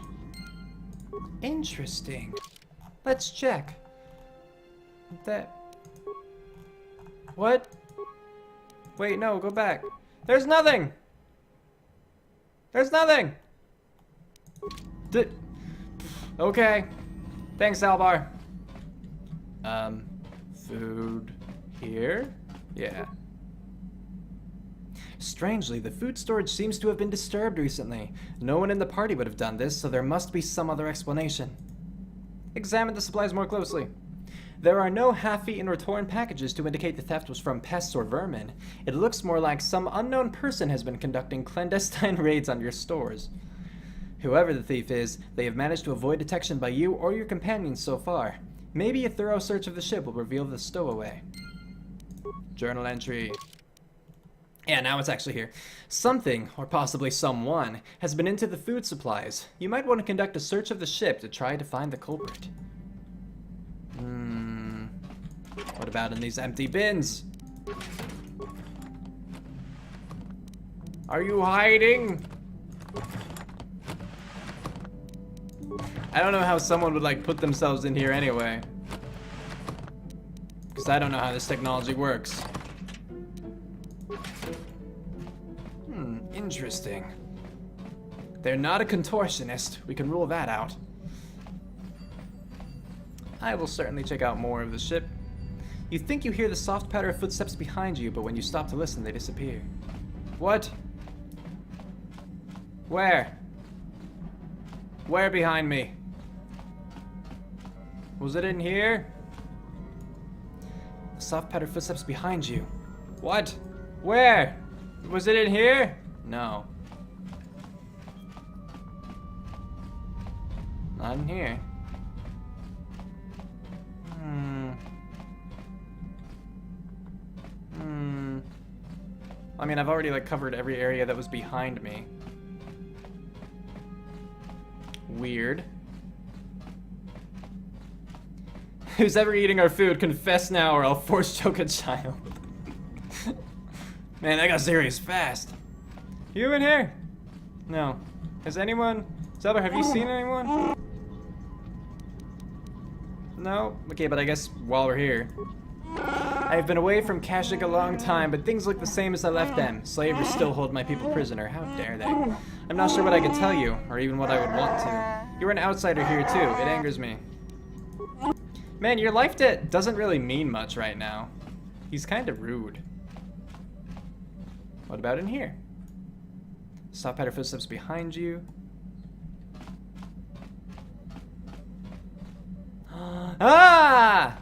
Interesting. Let's check. What? Wait, no, go back. There's nothing! There's nothing! Okay. Thanks, Alvar. Food here? Yeah. Strangely, the food storage seems to have been disturbed recently. No one in the party would have done this, so there must be some other explanation. Examine the supplies more closely. There are no half-eaten or torn packages to indicate the theft was from pests or vermin. It looks more like some unknown person has been conducting clandestine raids on your stores. Whoever the thief is, they have managed to avoid detection by you or your companions so far. Maybe a thorough search of the ship will reveal the stowaway. Journal entry. Yeah, now it's actually here. Something, or possibly someone, has been into the food supplies. You might want to conduct a search of the ship to try to find the culprit. What about in these empty bins? Are you hiding? I don't know how someone would like put themselves in here anyway. Because I don't know how this technology works. Interesting. They're not a contortionist. We can rule that out. I will certainly check out more of the ship. You think you hear the soft patter of footsteps behind you, but when you stop to listen, they disappear. What? Where? Where behind me? Was it in here? The soft patter of footsteps behind you. What? Where? Was it in here? No. Not in here. I mean, I've already like covered every area that was behind me. Weird. Who's ever eating our food, confess now or I'll force choke a child. Man, that got serious fast. You in here? No. Has anyone... Zelda, have you seen anyone? No? Okay, but I guess while we're here. I've been away from Kashyyyk a long time, but things look the same as I left them. Slavers still hold my people prisoner. How dare they? I'm not sure what I can tell you, or even what I would want to. You're an outsider here, too. It angers me. Man, your life debt doesn't really mean much right now. He's kind of rude. What about in here? Soft patter footsteps behind you. Ah!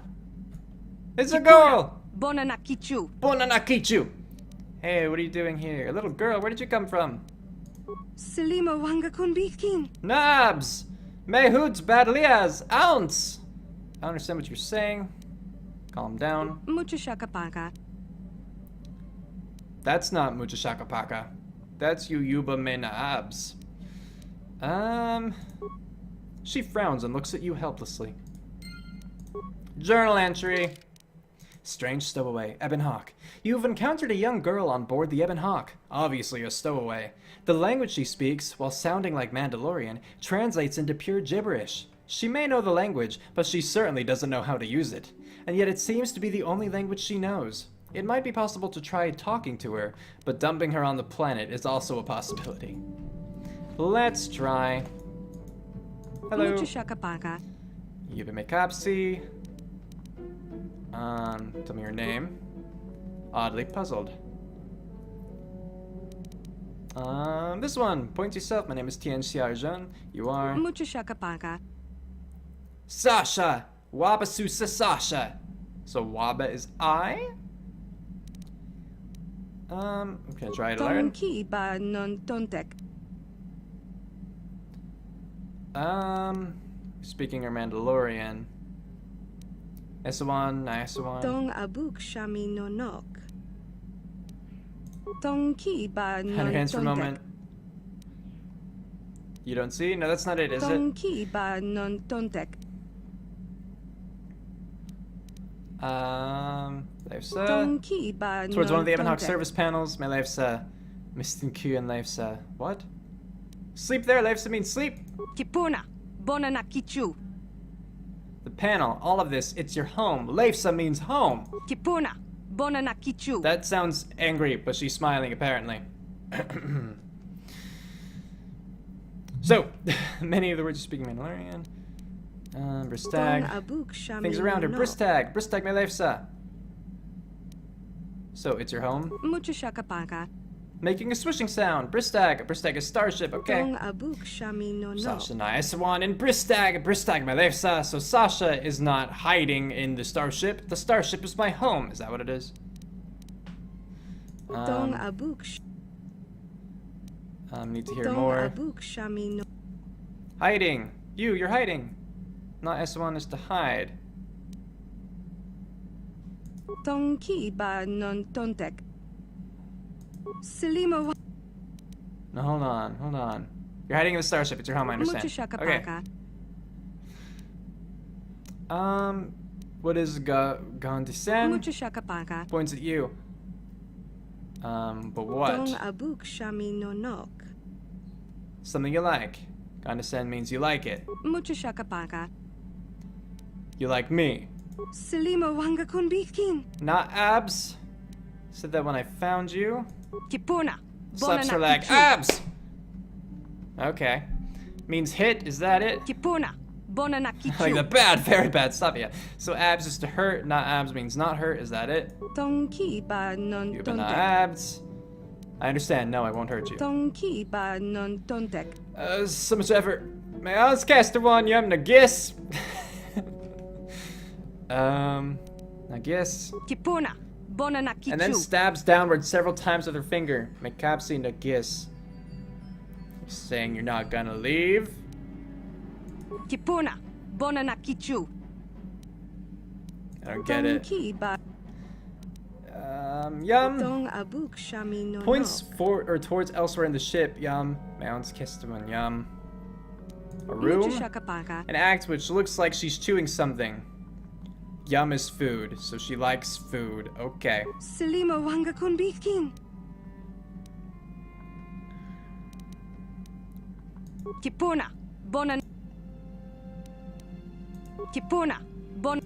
It's a girl! Bonanakichu. Bonanakichu! Hey, what are you doing here? A little girl, where did you come from? Selima wanga kunbikin. Nabs! Mehud's badlias! Ounce! I don't understand what you're saying. Calm down. Muchashakapaka. That's not Muchashakapaka. That's Yuyuba Menaabs. She frowns and looks at you helplessly. Journal entry. Strange stowaway, Ebon Hawk. You've encountered a young girl on board the Ebon Hawk, obviously a stowaway. The language she speaks, while sounding like Mandalorian, translates into pure gibberish. She may know the language, but she certainly doesn't know how to use it. And yet it seems to be the only language she knows. It might be possible to try talking to her, but dumping her on the planet is also a possibility. Let's try. Hello. Yubimekapsi. Tell me your name. Oddly puzzled. This one. Point to yourself. My name is Tien Xiaojun. You are... Muchashakapaka. Sasha! Wabasusa Sasha! So Waba is I? I'm gonna try to learn. Ba non tontek. Speaking her Mandalorian. Esawan, Esawan. Tong abuk shami no nok. Tong ki ba On your non hands for a tontek. moment. You don't see? No, that's not it, is Tong it? ki ba non tontek. Lifesa. Tong ki ba Towards one of the non Ebenhawk tontek. service panels. My Lifesa. Mistin Q and Lifesa. What? Sleep there, Lifesa means sleep. Kipuna. Bona na kichu. The panel, all of this, it's your home. Lifesa means home. Kipuna. Bona na kichu. That sounds angry, but she's smiling apparently. So, many of the words you speak Mandalorian. Bristag. Things around her. Bristag. Bristag, my Lifesa. So, it's your home? Mucho shakapaka. Making a swishing sound. Bristag. Bristag is starship, okay. Tong abuk shami no no. Sasha Naisawan and Bristag. Bristag, my Lifesa. So, Sasha is not hiding in the starship. The starship is my home. Is that what it is? Tong abuk. Need to hear Tong more. abuk shami no. Hiding. You're hiding. Not S1 is to hide. Tong ki ba non tontek. Selima. No, hold on. You're hiding in the starship. It's your home, I understand. Mucho Okay. shakapaka. What is Gondisen? Mucho shakapaka. Points at you. But what? Tong abuk shami no nok. Something you like. Gondisen means you like it. Mucho shakapaka. You like me. Selima wanga kun bikin. Not abs. Said that when I found you. Kipuna. Slaps her leg. Abs! Okay. Means hit, is that it? Kipuna. Bona na Like the kichu. bad, very bad stuff, yeah. So abs is to hurt, not abs means not hurt, is that it? Tong ki ba non You but not tontek. abs. I understand, no, I won't hurt you. Tong ki ba non tontek. So much effort. May I cast one, yum, nagis. Nagis. Kipuna. Bona na kichu. And then stabs downward several times with her finger. Makapsi nagis. Saying you're not gonna leave? Kipuna. Bona na kichu. I don't get it. Tong ki ba. Yum. Tong abuk shami no Points no. for or towards elsewhere in the ship. Yum. Mounts Kistaman. Yum. A Mucho room. shakapaka. An act which looks like she's chewing something. Yum is food, so she likes food. Okay. Selima wanga kun bikin. Kipuna. Bona. Kipuna. Bon.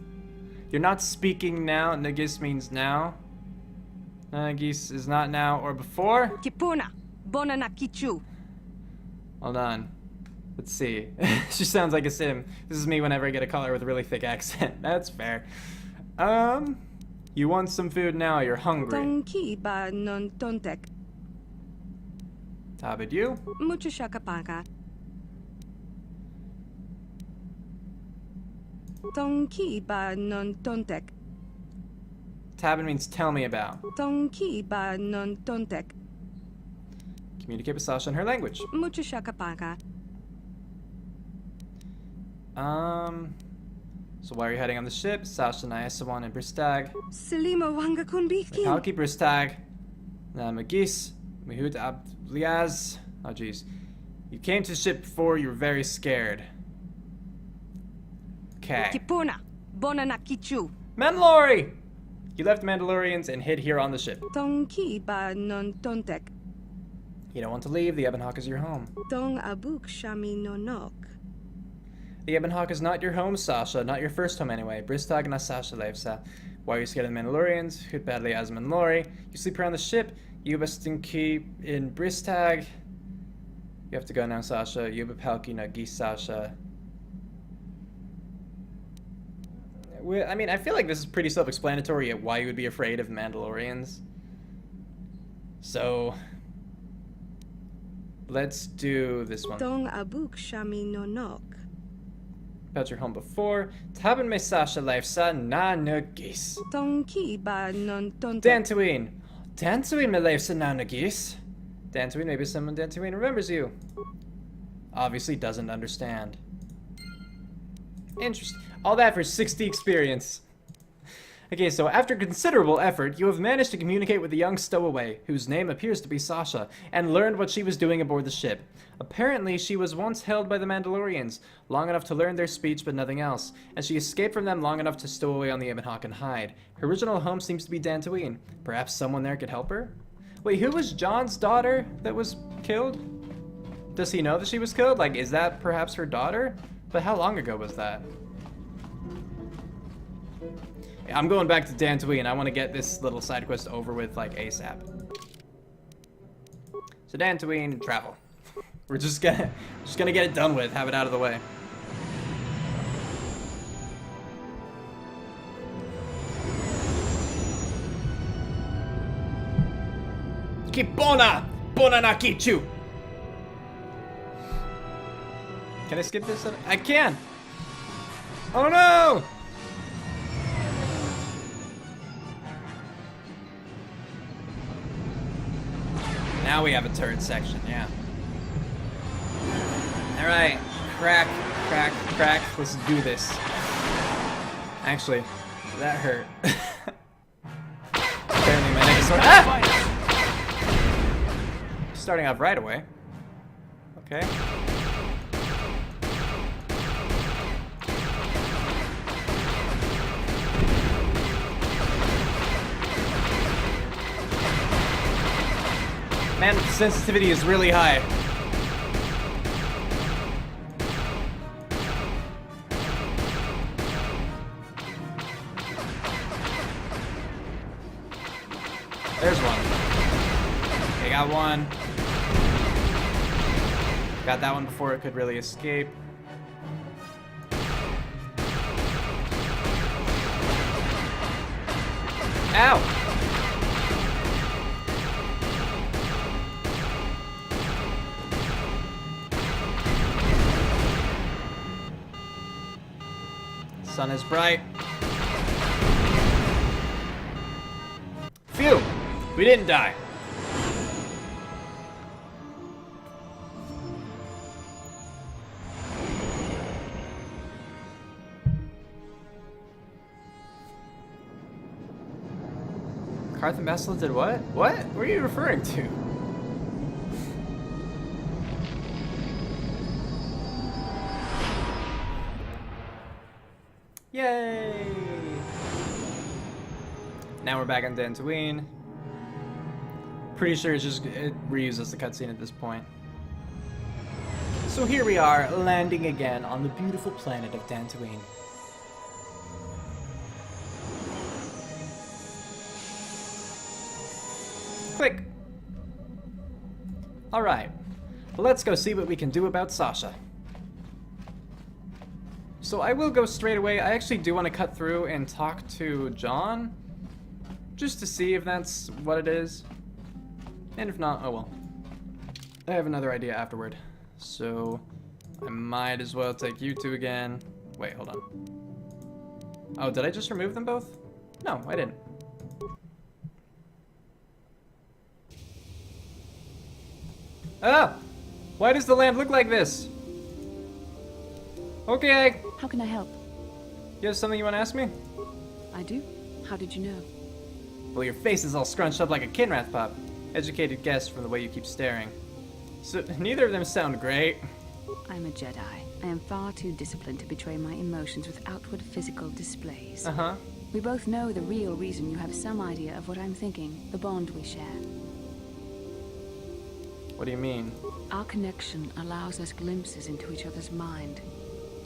You're not speaking now. Nagis means now. Nagis is not now or before. Kipuna. Bona na kichu. Hold on. Let's see. She sounds like a sim. This is me whenever I get a caller with a really thick accent. That's fair. You want some food now? You're hungry. Tong ki ba non tontek. Tabid you? Mucho shakapaka. Tong ki ba non tontek. Tabid means tell me about. Tong ki ba non tontek. Communicate with Sasha in her language. Mucho shakapaka. So why are you heading on the ship? Sasha, Nyasawan, and Bristag. Selima wanga kun bikin. Kalki, Bristag. Magis, Mihut, Abliaz. Oh, jeez. You came to the ship before, you were very scared. Okay. Kipuna. Bona na kichu. Mandalore! You left Mandalorians and hid here on the ship. Tong ki ba non tontek. You don't want to leave, the Ebenhawk is your home. Tong abuk shami no nok. The Ebenhawk is not your home, Sasha. Not your first home, anyway. Bristag na Sasha Levsa. Why are you scared of the Mandalorians? Hut badly as Mandalore. You sleep around the ship. Yuba Stinky in Bristag. You have to go now, Sasha. Yuba Palki na Gis Sasha. I mean, I feel like this is pretty self-explanatory at why you would be afraid of Mandalorians. So, let's do this one. Tong abuk shami no nok. About your home before. Taban me Sasha Lifesa na nagis. Tong ki ba non tontek. Dantooine. Dantooine me Lifesa na nagis. Dantooine, maybe someone Dantooine remembers you. Obviously doesn't understand. Interesting. All that for 60 experience. Okay, so after considerable effort, you have managed to communicate with the young stowaway, whose name appears to be Sasha, and learned what she was doing aboard the ship. Apparently, she was once held by the Mandalorians, long enough to learn their speech but nothing else, and she escaped from them long enough to stow away on the Ibn Hawk and hide. Her original home seems to be Dantooine. Perhaps someone there could help her? Wait, who was John's daughter that was killed? Does he know that she was killed? Like, is that perhaps her daughter? But how long ago was that? I'm going back to Dantooine. I want to get this little side quest over with, like, ASAP. So Dantooine, travel. We're just gonna get it done with, have it out of the way. Kipona! Bona na kichu! Can I skip this? I can! Oh no! Now we have a turret section, yeah. Alright, crack, crack, crack. Let's do this. Actually, that hurt. Apparently my neck is sort of— ah! Starting off right away. Okay. Man, the sensitivity is really high. There's one. Okay, got one. Got that one before it could really escape. Ow! Sun is bright. Phew! We didn't die. Carthan Bastila did what? What? What are you referring to? Yay! Now we're back on Dantooine. Pretty sure it reuses the cutscene at this point. So here we are, landing again on the beautiful planet of Dantooine. Click! Alright, let's go see what we can do about Sasha. So I will go straight away. I actually do want to cut through and talk to John, just to see if that's what it is. And if not, oh well. I have another idea afterward. So I might as well take you two again. Wait, hold on. Oh, did I just remove them both? No, I didn't. Ah! Why does the land look like this? Okay. How can I help? You have something you want to ask me? I do. How did you know? Well, your face is all scrunched up like a Kinrath pup. Educated guess from the way you keep staring. So, neither of them sound great. I'm a Jedi. I am far too disciplined to betray my emotions with outward physical displays. Uh-huh. We both know the real reason you have some idea of what I'm thinking, the bond we share. What do you mean? Our connection allows us glimpses into each other's mind.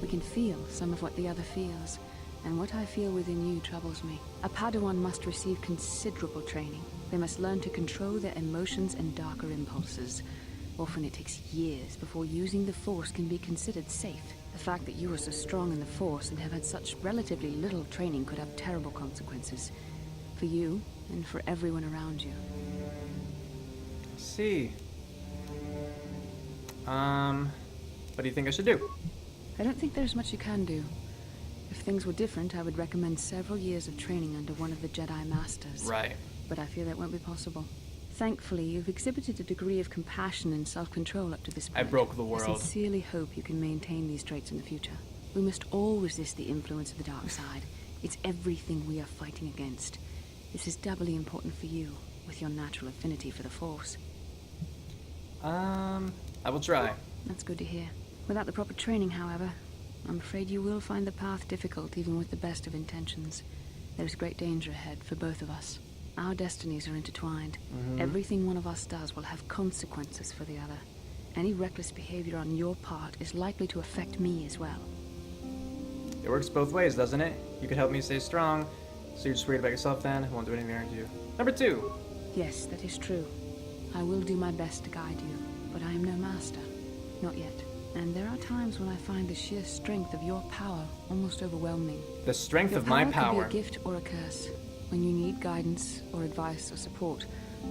We can feel some of what the other feels, and what I feel within you troubles me. A Padawan must receive considerable training. They must learn to control their emotions and darker impulses. Often it takes years before using the Force can be considered safe. The fact that you are so strong in the Force and have had such relatively little training could have terrible consequences. For you, and for everyone around you. I see. What do you think I should do? I don't think there's much you can do. If things were different, I would recommend several years of training under one of the Jedi Masters. Right. But I fear that won't be possible. Thankfully, you've exhibited a degree of compassion and self-control up to this point. I broke the world. I sincerely hope you can maintain these traits in the future. We must all resist the influence of the dark side, It's everything we are fighting against. This is doubly important for you, with your natural affinity for the Force. I will try. That's good to hear. Without the proper training, however, I'm afraid you will find the path difficult even with the best of intentions. There's great danger ahead for both of us. Our destinies are intertwined. Everything one of us does will have consequences for the other. Any reckless behavior on your part is likely to affect me as well. It works both ways, doesn't it? You could help me stay strong, so you're just worried about yourself then? I won't do anything to hurt you. Number 2. Yes, that is true. I will do my best to guide you, but I am no master. Not yet. And there are times when I find the sheer strength of your power almost overwhelming. The strength of my power. Could be a gift or a curse. When you need guidance or advice or support,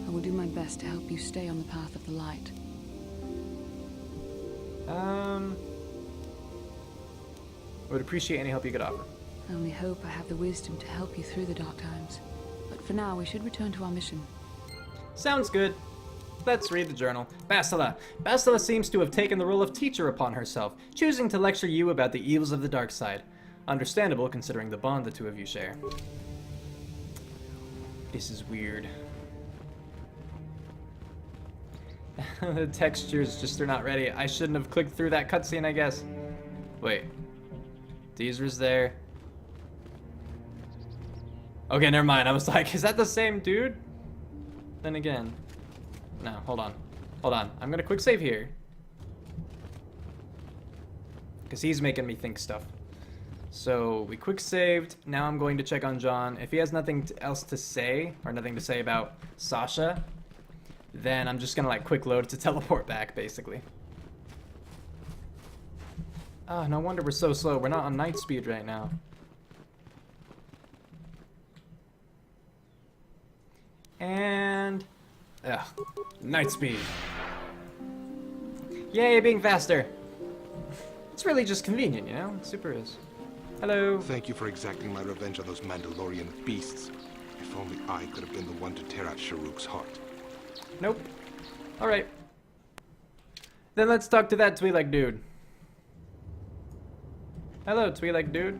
I will do my best to help you stay on the path of the light. I would appreciate any help you could offer. I only hope I have the wisdom to help you through the dark times. But for now, we should return to our mission. Sounds good. Let's read the journal. Bastila. Bastila seems to have taken the role of teacher upon herself, choosing to lecture you about the evils of the dark side. Understandable, considering the bond the two of you share. This is weird. The textures just are not ready. I shouldn't have clicked through that cutscene, I guess. Wait. Deezra's there. Okay, never mind. I was like, is that the same dude? Then again. No, hold on. Hold on. I'm gonna quick save here. Because he's making me think stuff. So, we quick saved. Now I'm going to check on John. If he has nothing else to say, or nothing to say about Sasha, then I'm just gonna like quick load to teleport back, basically. Ah, no wonder we're so slow. We're not on night speed right now. And... ugh. Night speed. Yay, being faster. It's really just convenient, you know? It super is. Hello. Thank you for exacting my revenge on those Mandalorian beasts. If only I could have been the one to tear out Sharuk's heart. Nope. Alright. Then let's talk to that Twi'lek dude. Hello, Twi'lek dude.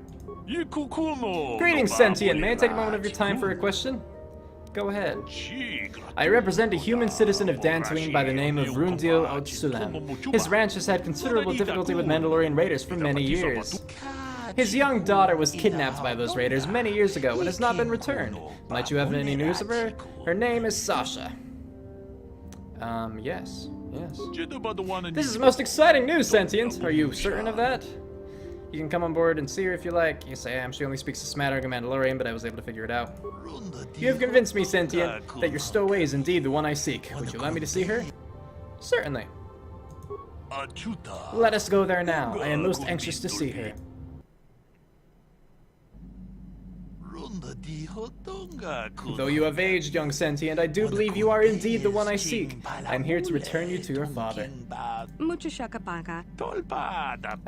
Greetings, sentient. May I take a moment of your time for a question? Go ahead. I represent a human citizen of Dantooine by the name of Rundio Otsulam. His ranch has had considerable difficulty with Mandalorian raiders for many years. His young daughter was kidnapped by those raiders many years ago and has not been returned. Might you have any news of her? Her name is Sasha. Yes. Yes. This is most exciting news, sentient. Are you certain of that? You can come on board and see her if you like. Yes, I am. She only speaks a smattering of Mandalorian, but I was able to figure it out. You have convinced me, sentient, that your stowaway is indeed the one I seek. Would you allow me to see her? Certainly. Let us go there now. I am most anxious to see her. Though you have aged, young sentient, I do believe you are indeed the one I seek. I am here to return you to your father. I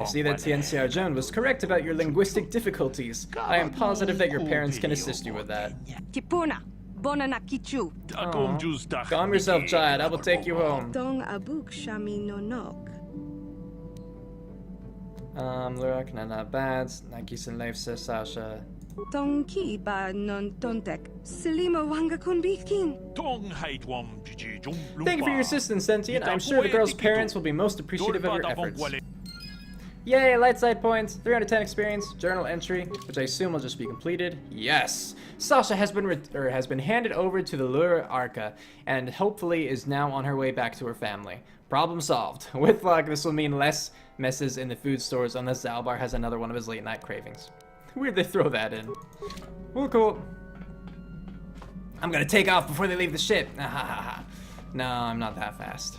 see that Tien Arjun was correct about your linguistic difficulties. I am positive that your parents can assist you with that. Aww. Calm yourself, child. I will take you home. Lurak, not bad. Nikes and life, says Sasha. Thank you for your assistance, Sentient. I'm sure the girl's parents will be most appreciative of your efforts. Yay, light side points, 310 experience, journal entry, which I assume will just be completed. Yes! Sasha has been handed over to the Lura Arca, and hopefully is now on her way back to her family. Problem solved. With luck, this will mean less messes in the food stores unless Zalbar has another one of his late night cravings. Weird they throw that in. Well, cool. I'm gonna take off before they leave the ship. No, I'm not that fast.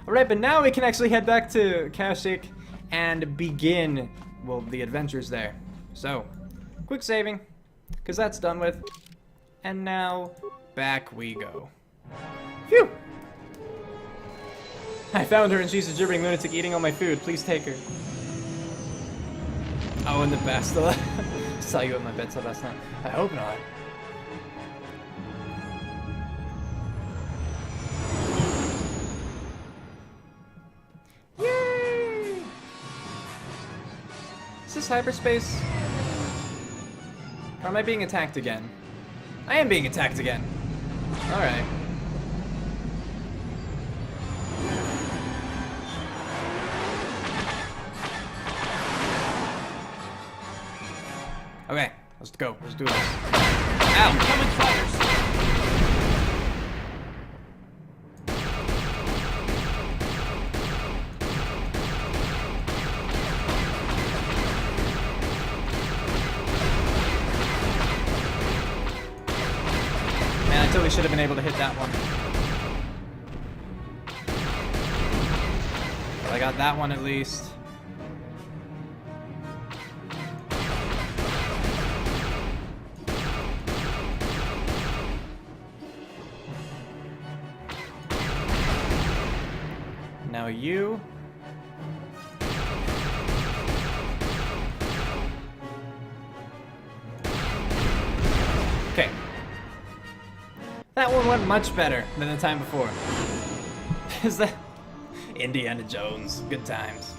Alright, but now we can actually head back to Kashyyyk and begin, well, the adventures there. So, quick saving, because that's done with. And now, back we go. Phew! I found her and she's a gibbering lunatic eating all my food. Please take her. Oh, and the Bastila. Saw you at my bedside last night. I hope not. Yay! Is this hyperspace? Or am I being attacked again? I am being attacked again. Alright. Okay, let's go. Let's do this. Ow! Incoming fighters! Man, I totally should have been able to hit that one. But I got that one at least. Now you. Okay. That one went much better than the time before. Is that Indiana Jones? Good times.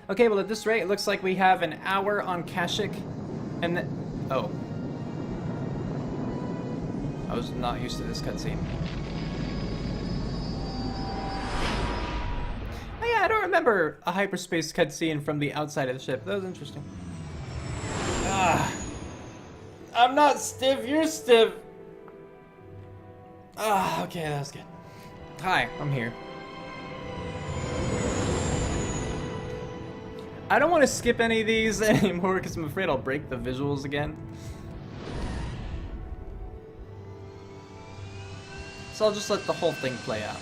Okay, well at this rate, it looks like we have an hour on Kashyyyk, and then oh. I was not used to this cutscene. Oh yeah, I don't remember a hyperspace cutscene from the outside of the ship. That was interesting. Ah, I'm not stiff, you're stiff. Ah, okay, that was good. Hi, I'm here. I don't want to skip any of these anymore because I'm afraid I'll break the visuals again. So I'll just let the whole thing play out.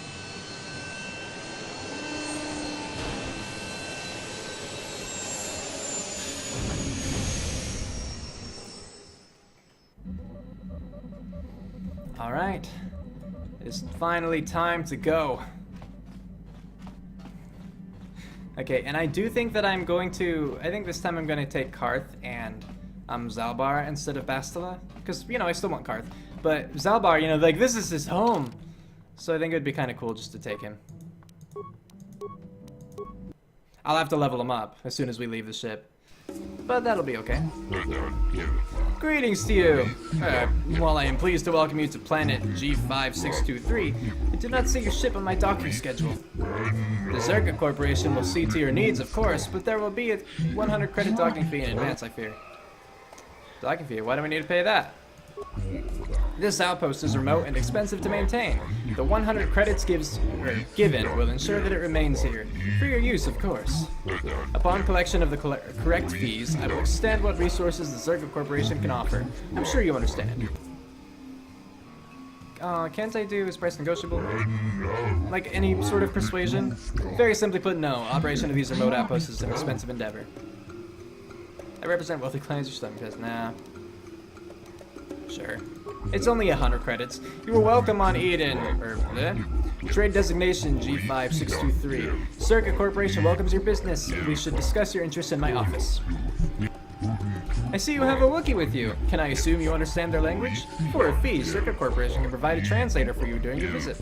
Alright. It's finally time to go. Okay, and I do think that I'm going to... I think this time I'm going to take Karth and Zalbar instead of Bastila. Because, you know, I still want Karth. But Zalbar, you know, like, this is his home. So I think it would be kind of cool just to take him. I'll have to level him up as soon as we leave the ship. But that'll be okay. Greetings to you. While I am pleased to welcome you to planet G5623, I did not see your ship on my docking schedule. The Zerga Corporation will see to your needs, of course, but there will be a 100 credit docking fee in advance, I fear. Docking fee? Why do we need to pay that? This outpost is remote and expensive to maintain. The 100 credits given will ensure that it remains here, for your use, of course. Upon collection of the correct fees, I will extend what resources the Zerga Corporation can offer. I'm sure you understand. Can't I do is price negotiable? Like any sort of persuasion? Very simply put, no. Operation of these remote outposts is an expensive endeavor. I represent wealthy clients or something, because nah. Sure. It's only 100 credits. You are welcome on Eden, Trade designation G5623. Zerga Corporation welcomes your business. We should discuss your interests in my office. I see you have a Wookiee with you. Can I assume you understand their language? For a fee, Zerga Corporation can provide a translator for you during your visit.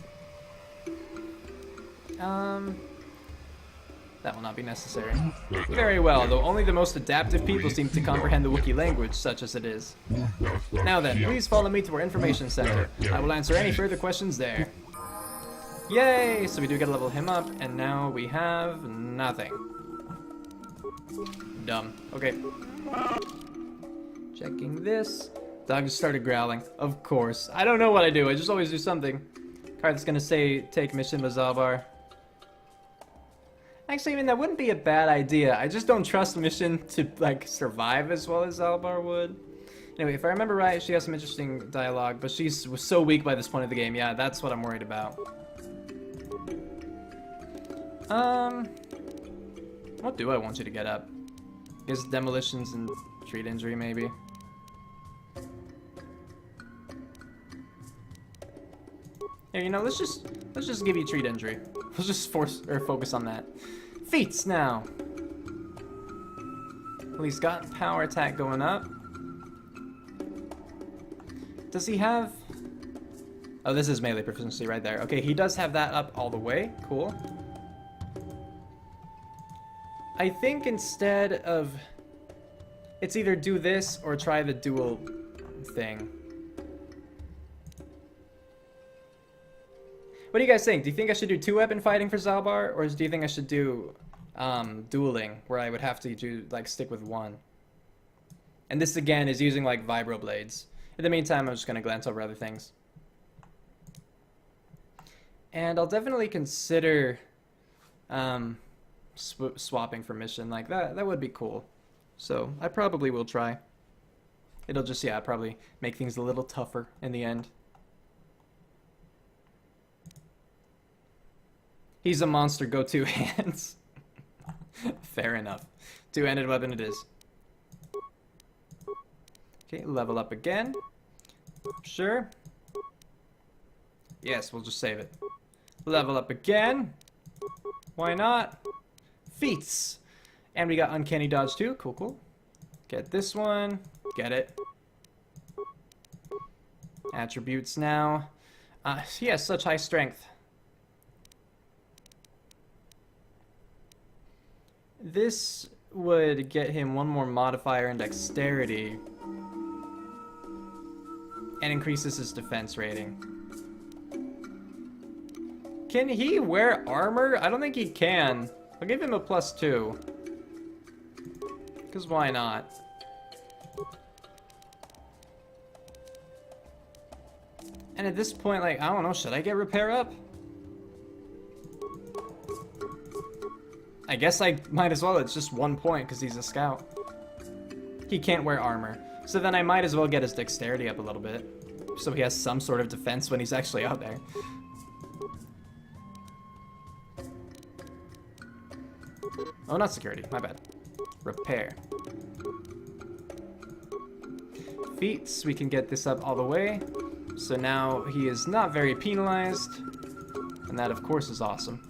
That will not be necessary. Very well, though only the most adaptive people seem to comprehend the Wookiee language, such as it is. Now then, please follow me to our information center. I will answer any further questions there. Yay! So we do get to level him up, and now we have nothing. Dumb. Okay. Checking this. Dog just started growling. Of course. I don't know what I do. I just always do something. Card's gonna say, take mission with Zalbar. Actually, I mean, that wouldn't be a bad idea. I just don't trust Mission to, like, survive as well as Zalbar would. Anyway, if I remember right, she has some interesting dialogue, but she was so weak by this point of the game. Yeah, that's what I'm worried about. What do I want you to get up? I guess demolitions and treat injury, maybe. Here, you know, let's just give you treat injury. Let's just focus on that. Feats now. Well, he's got power attack going up. Does he have... Oh, this is melee proficiency right there. Okay, he does have that up all the way. Cool. I think instead of... It's either do this or try the dual thing. What do you guys think? Do you think I should do 2-weapon fighting for Zalbar? Or do you think I should do dueling, where I would have to do, like, stick with one? And this, again, is using, like, vibro blades. In the meantime, I'm just going to glance over other things. And I'll definitely consider swapping for mission. Like, that would be cool. So, I probably will try. It'll just, yeah, probably make things a little tougher in the end. He's a monster, go 2 hands. Fair enough. 2-handed weapon it is. Okay, level up again. Sure. Yes, we'll just save it. Level up again. Why not? Feats. And we got Uncanny Dodge too. Cool, cool. Get this one. Get it. Attributes now. He has such high strength. This would get him one more modifier in dexterity. And increases his defense rating. Can he wear armor? I don't think he can. I'll give him a +2. Because why not? And at this point, like, I don't know, should I get repair up? I guess I might as well. It's just 1 point because he's a scout. He can't wear armor. So then I might as well get his dexterity up a little bit. So he has some sort of defense when he's actually out there. Oh, not security. My bad. Repair. Feats. We can get this up all the way. So now he is not very penalized. And that, of course, is awesome.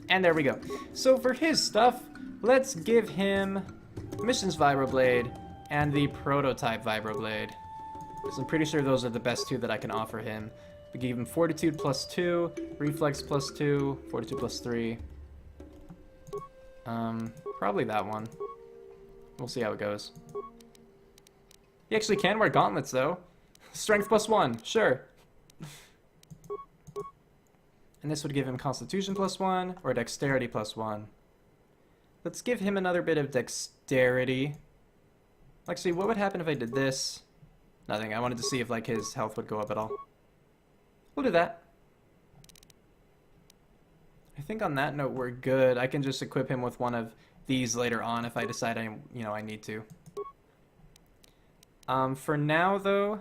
And there we go. So for his stuff, let's give him Missions Vibroblade and the Prototype Vibroblade. Because I'm pretty sure those are the best 2 that I can offer him. We give him Fortitude +2, Reflex +2, Fortitude +3. Probably that one. We'll see how it goes. He actually can wear gauntlets, though. Strength +1, sure. And this would give him Constitution +1 or Dexterity +1. Let's give him another bit of Dexterity. Actually, what would happen if I did this? Nothing. I wanted to see if, like, his health would go up at all. We'll do that. I think on that note, we're good. I can just equip him with one of these later on if I decide I need to. For now, though,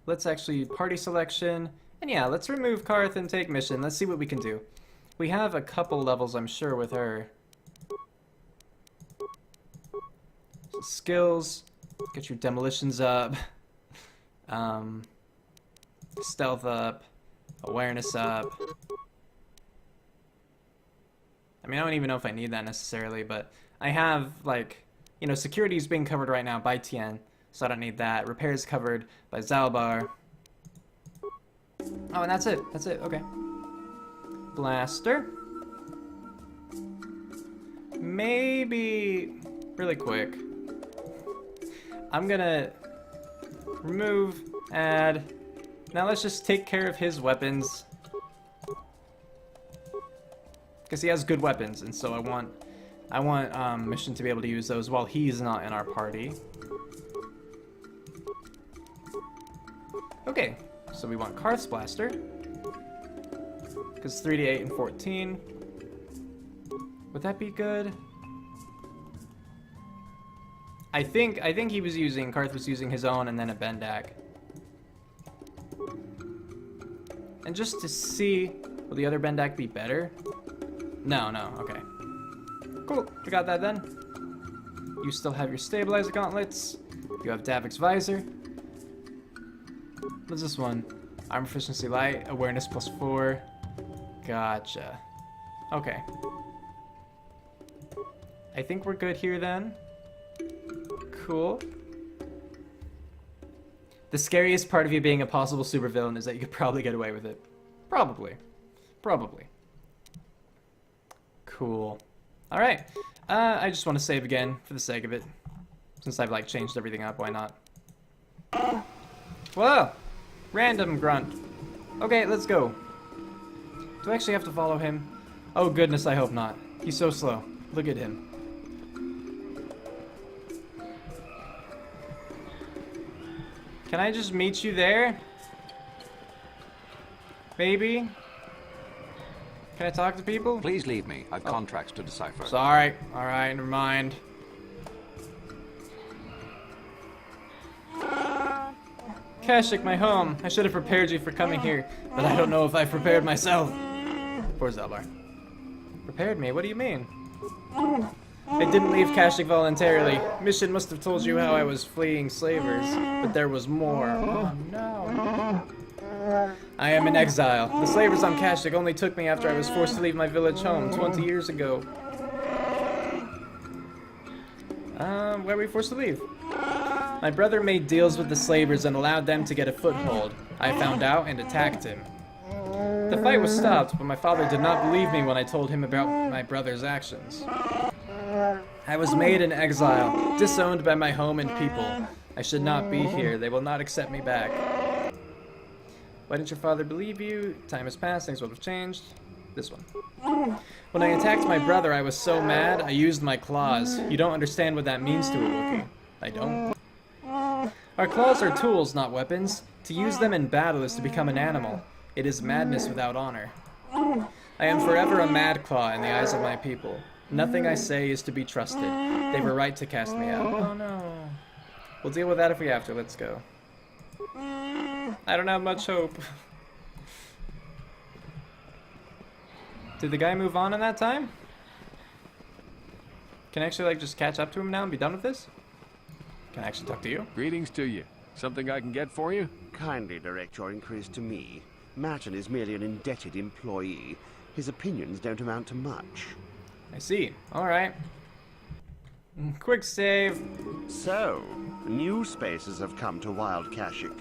let's actually party selection. And yeah, let's remove Karth and take mission. Let's see what we can do. We have a couple levels, I'm sure, with her. So skills. Get your demolitions up. Stealth up. Awareness up. I mean, I don't even know if I need that necessarily, but I have, like, you know, security is being covered right now by Tien, so I don't need that. Repair is covered by Zalbar. Oh, and that's it. That's it. Okay. Blaster. Maybe really quick. I'm gonna remove, add. Now let's just take care of his weapons. Because he has good weapons, and so I want Mission to be able to use those while he's not in our party. Okay, so we want Karth's Blaster. Because 3d8 and 14. Would that be good? I think he was using, Karth was using his own and then a Bendak. And just to see, will the other Bendak be better? No, okay. Cool, we got that then. You still have your Stabilizer Gauntlets. You have Davik's Visor. What's this one? Armor Efficiency Light, Awareness +4. Gotcha. Okay. I think we're good here then. Cool. The scariest part of you being a possible supervillain is that you could probably get away with it. Probably. Probably. Cool. Alright. I just want to save again for the sake of it. Since I've like changed everything up, why not? Whoa! Random grunt. Okay, let's go. Do I actually have to follow him? Oh goodness, I hope not. He's so slow. Look at him. Can I just meet you there? Maybe? Can I talk to people? Please leave me. I've contracts to decipher. Sorry. Alright, never mind. Kashyyyk, my home. I should have prepared you for coming here, but I don't know if I've prepared myself. Poor Zelbar. Prepared me? What do you mean? I didn't leave Kashyyyk voluntarily. Mission must have told you how I was fleeing slavers, but there was more. Oh no. I am in exile. The slavers on Kashyyyk only took me after I was forced to leave my village home 20 years ago. Where were we forced to leave? My brother made deals with the slavers and allowed them to get a foothold. I found out and attacked him. The fight was stopped, but my father did not believe me when I told him about my brother's actions. I was made in exile, disowned by my home and people. I should not be here. They will not accept me back. Why didn't your father believe you? Time has passed, things would have changed. This one. When I attacked my brother, I was so mad, I used my claws. You don't understand what that means to a Wookiee. I don't. Our claws are tools, not weapons. To use them in battle is to become an animal. It is madness without honor. I am forever a mad claw in the eyes of my people. Nothing I say is to be trusted. They were right to cast me out. Oh no. We'll deal with that if we have to. Let's go. I don't have much hope. Did the guy move on in that time? Can I actually like just catch up to him now and be done with this? Can I actually talk to you? Greetings to you. Something I can get for you? Kindly direct your inquiries to me. Martin is merely an indebted employee. His opinions don't amount to much. I see. Alright. Quick save. So, new spaces have come to Wild Kashyyyk.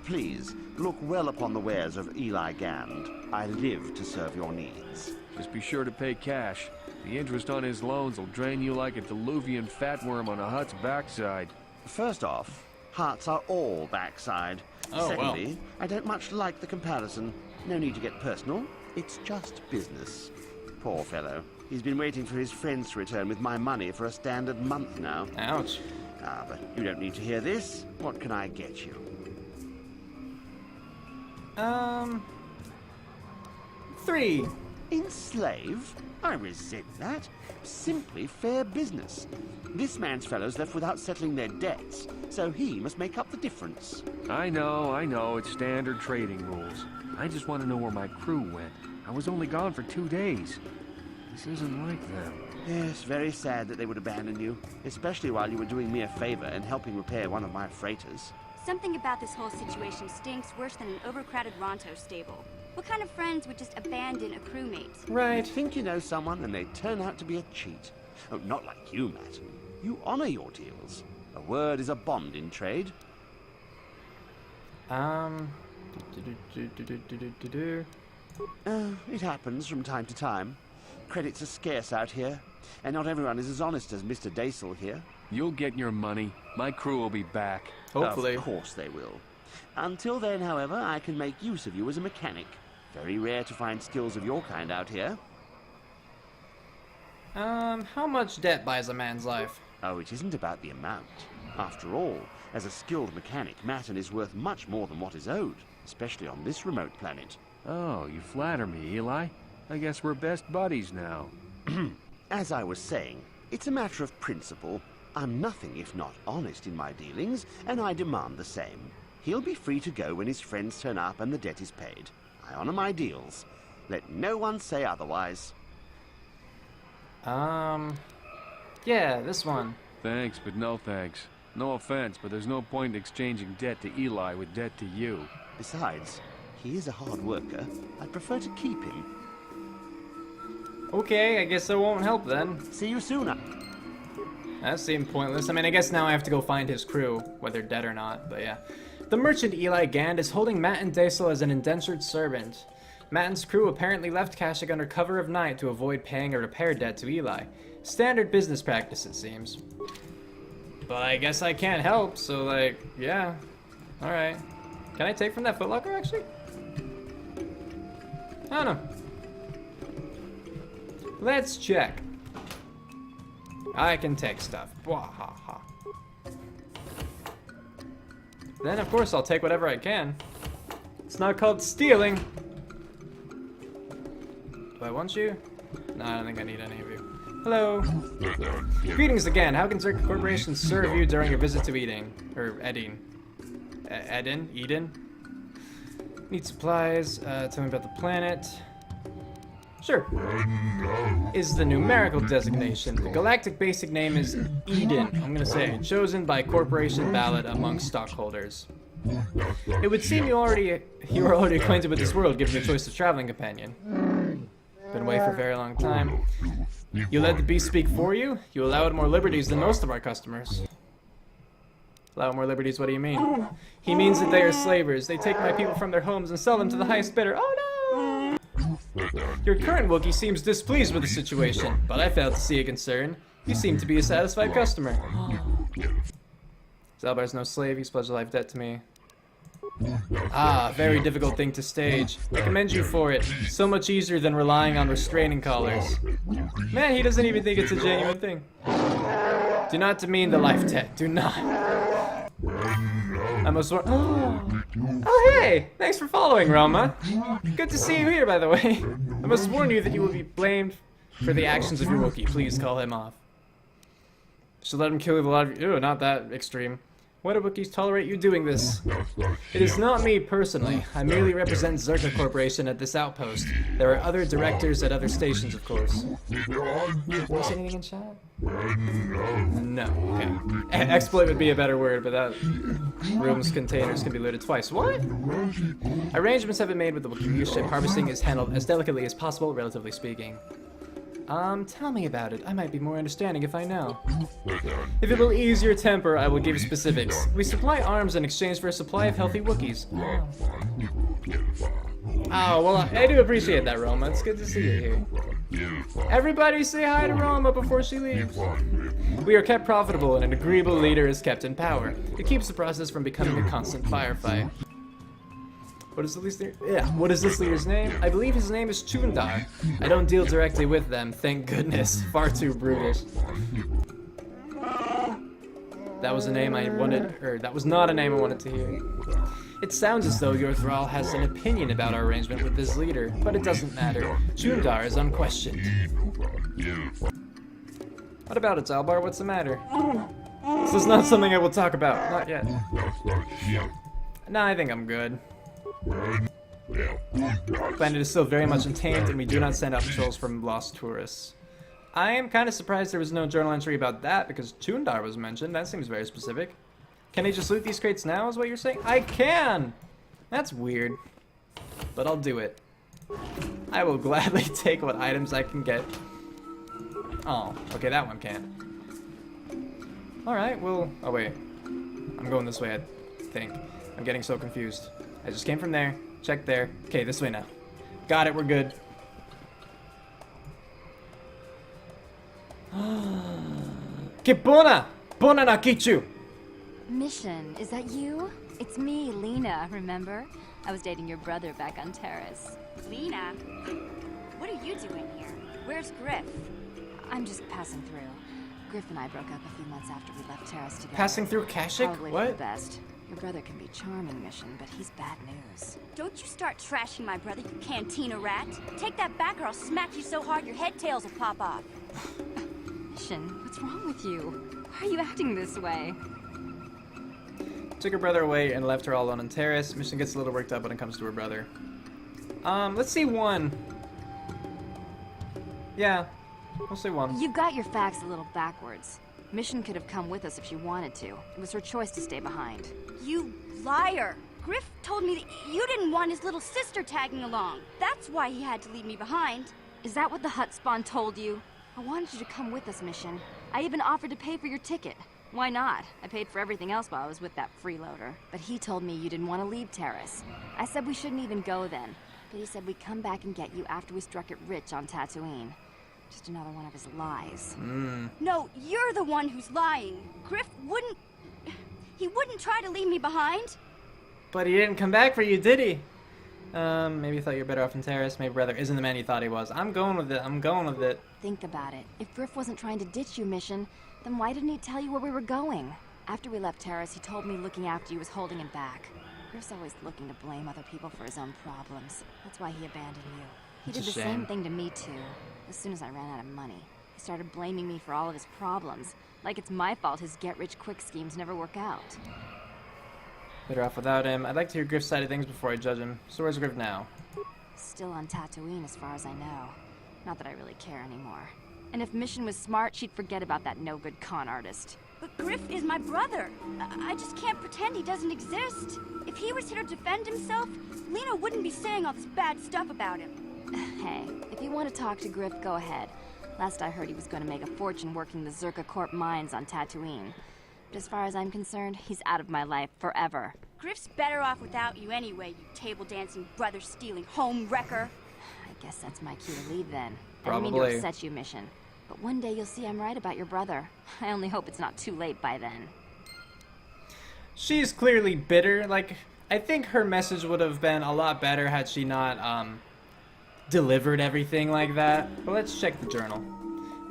Please, look well upon the wares of Eli Gand. I live to serve your needs. Just be sure to pay cash. The interest on his loans will drain you like a diluvian fatworm on a hut's backside. First off, huts are all backside. Oh, Secondly, well. I don't much like the comparison. No need to get personal. It's just business. Poor fellow. He's been waiting for his friends to return with my money for a standard month now. Ouch. Ah, but you don't need to hear this. What can I get you? 3. Enslave? I resent that. Simply fair business. This man's fellows left without settling their debts, so he must make up the difference. I know, it's standard trading rules. I just want to know where my crew went. I was only gone for 2 days. This isn't like them. Yes, very sad that they would abandon you, especially while you were doing me a favor and helping repair one of my freighters. Something about this whole situation stinks worse than an overcrowded Ronto stable. What kind of friends would just abandon a crewmate? Right. Think you know someone and they turn out to be a cheat. Oh, not like you, Matt. You honor your deals. A word is a bond in trade. It happens from time to time. Credits are scarce out here, and not everyone is as honest as Mr. Daisel here. You'll get your money. My crew will be back. Hopefully. Of course they will. Until then, however, I can make use of you as a mechanic. Very rare to find skills of your kind out here. How much debt buys a man's life? Oh, it isn't about the amount. After all, as a skilled mechanic, Matten is worth much more than what is owed, especially on this remote planet. Oh, you flatter me, Eli. I guess we're best buddies now. As I was saying, it's a matter of principle. I'm nothing if not honest in my dealings, and I demand the same. He'll be free to go when his friends turn up and the debt is paid. I honor my deals. Let no one say otherwise. Yeah, this one. Thanks, but no thanks. No offense, but there's no point in exchanging debt to Eli with debt to you. Besides, he is a hard worker. I'd prefer to keep him. Okay, I guess it won't help then. See you soon. That seemed pointless. I mean, I guess now I have to go find his crew, whether dead or not, but yeah. The merchant Eli Gand is holding Matt and Daisel as an indentured servant. Matten's crew apparently left Kashyyyk under cover of night to avoid paying a repair debt to Eli. Standard business practice, it seems. But I guess I can't help, so like, yeah. Alright. Can I take from that footlocker, actually? I don't know. Let's check. I can take stuff. Bwahaha. Then, of course, I'll take whatever I can. It's not called stealing. Do I want you? No, I don't think I need any of you. Hello. Greetings again. How can Zerka Corporation serve you during your visit to Eden? Or Eden? Eden? Need supplies. Tell me about the planet. Sure. Is the numerical designation. The galactic basic name is Eden. I'm gonna say chosen by corporation ballot among stockholders. It would seem you were already acquainted with this world, given the choice of traveling companion. Been away for a very long time. You let the beast speak for you? You allow it more liberties than most of our customers. Allow more liberties, what do you mean? He means that they are slavers. They take my people from their homes and sell them to the highest bidder. Oh no! Your current Wookiee seems displeased with the situation, but I failed to see a concern. You seem to be a satisfied customer. Zalbar's no slave, he's pledged a life debt to me. Ah, very difficult thing to stage. I commend you for it. So much easier than relying on restraining collars. Man, he doesn't even think it's a genuine thing. Do not demean the life debt. Do not. I must warn— Oh, hey! Thanks for following, Roma. Good to see you here, by the way. I must warn you that you will be blamed for the actions of your Wookiee. Please call him off. Should let him kill a lot of you. Ew, not that extreme. Why do Wookiees tolerate you doing this? It is not me personally. I merely represent Zerka Corporation at this outpost. There are other directors at other stations, of course. Did you say anything in chat? No. Okay. Exploit would be a better word, but that room's containers can be looted twice. What? Arrangements have been made with the Wookiee ship. Harvesting is handled as delicately as possible, relatively speaking. Tell me about it. I might be more understanding if I know. If it will ease your temper, I will give specifics. We supply arms in exchange for a supply of healthy Wookiees. Oh, well, I do appreciate that, Roma. It's good to see you here. Everybody say hi to Roma before she leaves. We are kept profitable, and an agreeable leader is kept in power. It keeps the process from becoming a constant firefight. What is this leader's name? I believe his name is Chundar. I don't deal directly with them, thank goodness. Far too brutish. That was a name I wanted, or that was not a name I wanted to hear. It sounds as though your thrall has an opinion about our arrangement with this leader, but it doesn't matter. Chundar is unquestioned. What about it, Zalbar? What's the matter? This is not something I will talk about. Not yet. Nah, I think I'm good. The planet is still very much untamed, and we do not send out patrols from lost tourists. I am kind of surprised there was no journal entry about that, because Chundar was mentioned. That seems very specific. Can I just loot these crates now, is what you're saying? I can! That's weird. But I'll do it. I will gladly take what items I can get. Oh, okay, that one can't. Alright, well... Oh, wait. I'm going this way, I think. I'm getting so confused. I just came from there, checked there. Okay, this way now. Got it, we're good. Que bona! Bona na kichu! Mission, is that you? It's me, Lena, remember? I was dating your brother back on Terrace. Lena? What are you doing here? Where's Griff? I'm just passing through. Griff and I broke up a few months after we left Terrace together. Passing through Kashyyyk? Probably What? for the best. Your brother can be charming, Mission, but he's bad news. Don't you start trashing my brother, you cantina rat. Take that back or I'll smack you so hard your head tails will pop off. Mission, what's wrong with you? Why are you acting this way? Took her brother away and left her all alone on Terrace. Mission gets a little worked up when it comes to her brother. Let's see one. Yeah, we'll see one. You've got your facts a little backwards. Mission could have come with us if she wanted to. It was her choice to stay behind. You liar! Griff told me that you didn't want his little sister tagging along. That's why he had to leave me behind. Is that what the Hutt spawn told you? I wanted you to come with us, Mission. I even offered to pay for your ticket. Why not? I paid for everything else while I was with that freeloader. But he told me you didn't want to leave Terrace. I said we shouldn't even go then. But he said we'd come back and get you after we struck it rich on Tatooine. Just another one of his lies. No, you're the one who's lying. Griff wouldn't... He wouldn't try to leave me behind. But he didn't come back for you, did he? Maybe you thought you were better off in Terrace. Maybe brother isn't the man you thought he was. I'm going with it. I'm going with it. Think about it. If Griff wasn't trying to ditch you, Mission, then why didn't he tell you where we were going? After we left Terrace, he told me looking after you was holding him back. Griff's always looking to blame other people for his own problems. That's why he abandoned you. He did the same thing to me, too. As soon as I ran out of money, he started blaming me for all of his problems. Like it's my fault his get-rich-quick schemes never work out. Better off without him. I'd like to hear Griff's side of things before I judge him. So where's Griff now? Still on Tatooine, as far as I know. Not that I really care anymore. And if Mission was smart, she'd forget about that no-good con artist. But Griff is my brother. I just can't pretend he doesn't exist. If he was here to defend himself, Lena wouldn't be saying all this bad stuff about him. Hey, if you want to talk to Griff, go ahead. Last I heard, he was going to make a fortune working the Zerka Corp mines on Tatooine. But as far as I'm concerned, he's out of my life forever. Griff's better off without you anyway, you table-dancing, brother-stealing home wrecker. I guess that's my cue to leave then. Probably. I didn't mean to upset you, Mission. But one day you'll see I'm right about your brother. I only hope it's not too late by then. She's clearly bitter. Like, I think her message would have been a lot better had she not, delivered everything like that. But let's check the journal.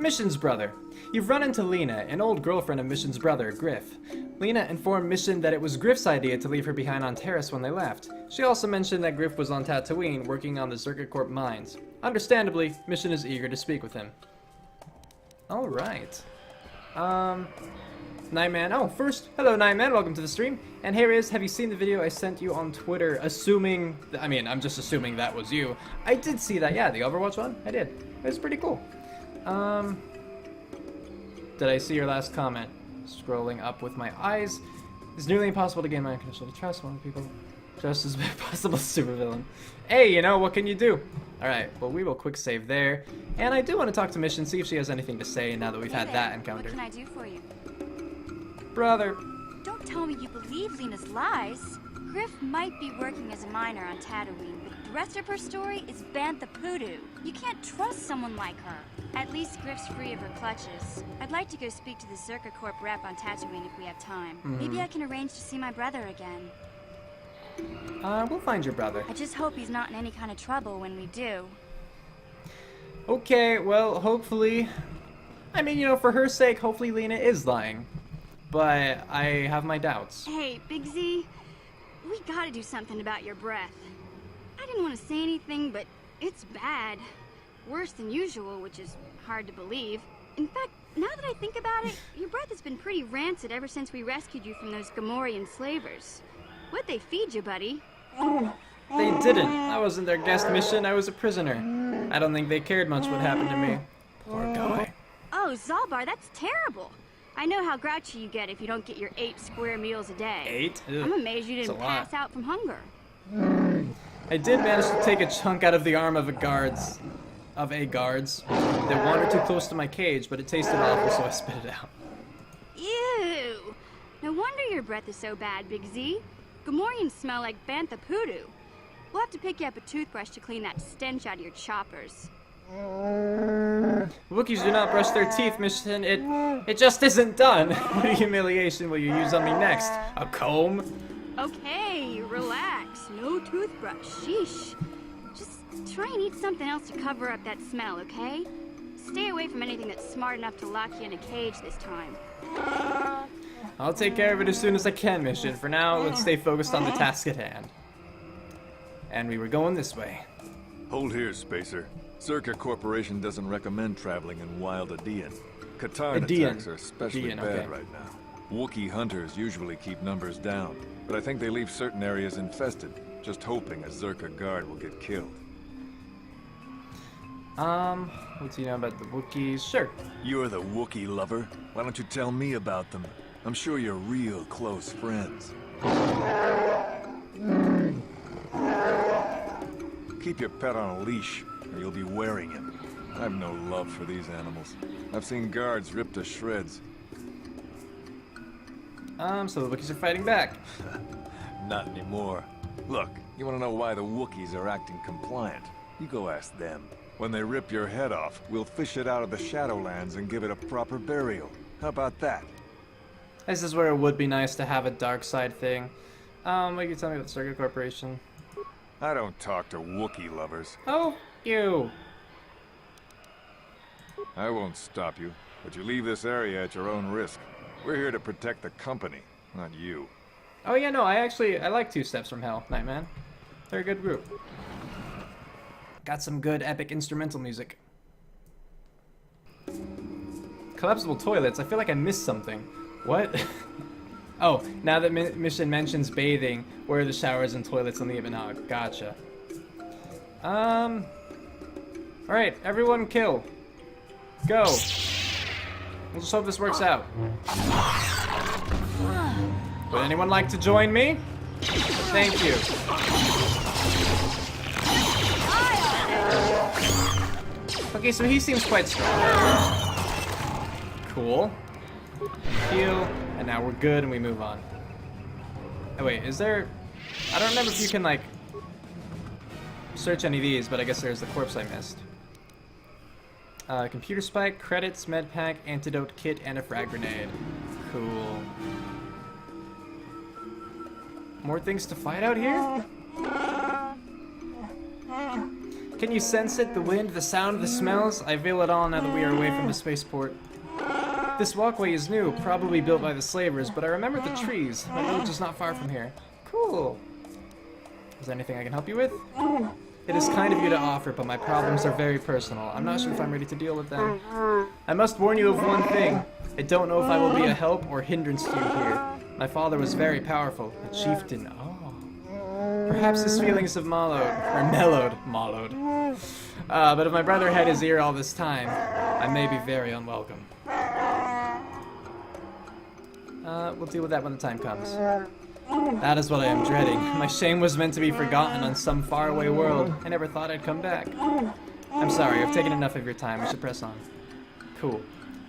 Mission's brother. You've run into Lena, an old girlfriend of Mission's brother, Griff. Lena informed Mission that it was Griff's idea to leave her behind on Terrace when they left. She also mentioned that Griff was on Tatooine working on the Zerka Corp mines. Understandably, Mission is eager to speak with him. Alright. Nightman. Oh, first, hello Nightman, welcome to the stream. And here is, have you seen the video I sent you on Twitter, assuming, I'm just assuming that was you. I did see that, yeah, the Overwatch one, I did. It was pretty cool. Did I see your last comment? Scrolling up with my eyes. It's nearly impossible to gain my unconditional trust when people just as possible supervillain. Hey, you know, what can you do? Alright, well, we will quick save there. And I do want to talk to Mission, see if she has anything to say now that we've had that encounter. What can I do for you? Brother. Don't tell me you believe Lena's lies. Griff might be working as a miner on Tatooine, but the rest of her story is Bantha Poodoo. You can't trust someone like her. At least Griff's free of her clutches. I'd like to go speak to the Zerka Corp rep on Tatooine if we have time. Maybe I can arrange to see my brother again. We'll find your brother. I just hope he's not in any kind of trouble when we do. Okay, well, hopefully... I mean, you know, for her sake, hopefully Lena is lying. But I have my doubts. Hey, Big Z, we gotta do something about your breath. I didn't want to say anything, but it's bad. Worse than usual, which is hard to believe. In fact, now that I think about it, your breath has been pretty rancid ever since we rescued you from those Gamorrean slavers. What'd they feed you, buddy? They didn't. I wasn't their guest Mission, I was a prisoner. I don't think they cared much what happened to me. Poor guy. Oh, Zalbar, that's terrible. I know how grouchy you get if you don't get your 8 square meals a day. 8? Ugh, I'm amazed you didn't pass out from hunger. I did manage to take a chunk out of the arm of a guard's. They wandered too close to my cage, but it tasted awful, so I spit it out. Ew! No wonder your breath is so bad, Big Z. Gamorreans smell like Bantha Poodoo. We'll have to pick you up a toothbrush to clean that stench out of your choppers. Wookiees do not brush their teeth, Mission. It just isn't done. What humiliation will you use on me next? A comb? Okay, relax. No toothbrush. Sheesh. Just try and eat something else to cover up that smell, okay? Stay away from anything that's smart enough to lock you in a cage this time. I'll take care of it as soon as I can, Mission. For now, let's stay focused on the task at hand. And we were going this way. Hold here, Spacer. Zerka Corporation doesn't recommend traveling in wild Adean. Katarn attacks are especially bad right now. Wookiee hunters usually keep numbers down, but I think they leave certain areas infested, just hoping a Zerka guard will get killed. What do you know about the Wookiees? Sure. You're the Wookiee lover. Why don't you tell me about them? I'm sure you're real close friends. Keep your pet on a leash, or you'll be wearing him. I've no love for these animals. I've seen guards ripped to shreds. So the Wookiees are fighting back. Not anymore. Look, You want to know why the Wookiees are acting compliant? You go ask them. When they rip your head off, we'll fish it out of the Shadowlands and give it a proper burial. How about that? This is where it would be nice to have a dark side thing. What can you tell me about the Circuit Corporation? I don't talk to Wookiee lovers. Oh, you. I won't stop you, but you leave this area at your own risk. We're here to protect the company, not you. Oh yeah, no, I like Two Steps from Hell, Nightman. They're a good group. Got some good epic instrumental music. Collapsible toilets, I feel like I missed something. What? Oh, now that mission mentions bathing, where are the showers and toilets on the Ibn Gotcha. Alright, everyone kill. Go. We'll just hope this works out. Would anyone like to join me? Thank you. Okay, so he seems quite strong. Cool. Heal, and now we're good and we move on. Oh wait, is there... I don't remember if you can, like, search any of these, but I guess there's the corpse I missed. Computer spike, credits, medpack, antidote kit, and a frag grenade. Cool. More things to fight out here? Can you sense it? The wind, the sound, the smells? I feel it all now that we are away from the spaceport. This walkway is new, probably built by the slavers, but I remember the trees. My village is not far from here. Cool. Is there anything I can help you with? It is kind of you to offer, but my problems are very personal. I'm not sure if I'm ready to deal with them. I must warn you of one thing. I don't know if I will be a help or hindrance to you here. My father was very powerful, a chieftain. Oh. Perhaps his feelings have mellowed. But if my brother had his ear all this time, I may be very unwelcome. We'll deal with that when the time comes. That is what I am dreading. My shame was meant to be forgotten on some faraway world. I never thought I'd come back. I'm sorry, I've taken enough of your time. We should press on. Cool.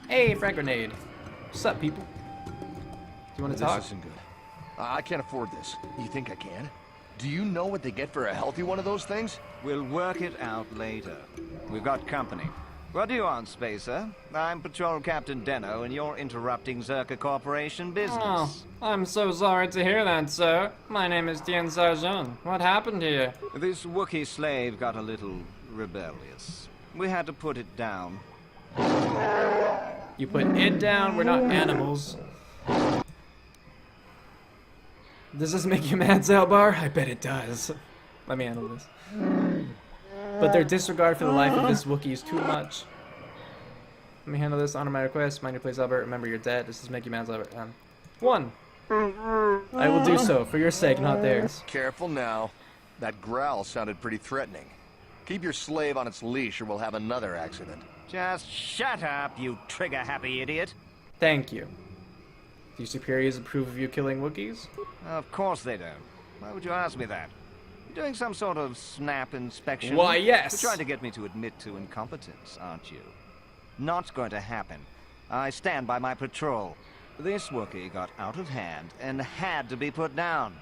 Hey, frag grenade. What's up, people? Do you want to talk? This isn't good. I can't afford this. You think I can? Do you know what they get for a healthy one of those things? We'll work it out later. We've got company. What do you want, Spacer? I'm Patrol Captain Deno, and you're interrupting Zerka Corporation business. Oh, I'm so sorry to hear that, sir. My name is Tien Sarjon. What happened here? This Wookiee slave got a little rebellious. We had to put it down. You put it down? We're not animals. Does this make you mad, Zelbar? I bet it does. Let me handle this. But their disregard for the life of this Wookiee is too much. Let me handle this. Honor my request. Mind your place, Albert. Remember you're dead. This is make you mad, Albert. 1. I will do so, for your sake, not theirs. Careful now. That growl sounded pretty threatening. Keep your slave on its leash or we'll have another accident. Just shut up, you trigger-happy idiot. Thank you. Do your superiors approve of you killing Wookiees? Of course they don't. Why would you ask me that? You're doing some sort of snap inspection? Why, yes! You're trying to get me to admit to incompetence, aren't you? Not going to happen. I stand by my patrol. This Wookiee got out of hand and had to be put down.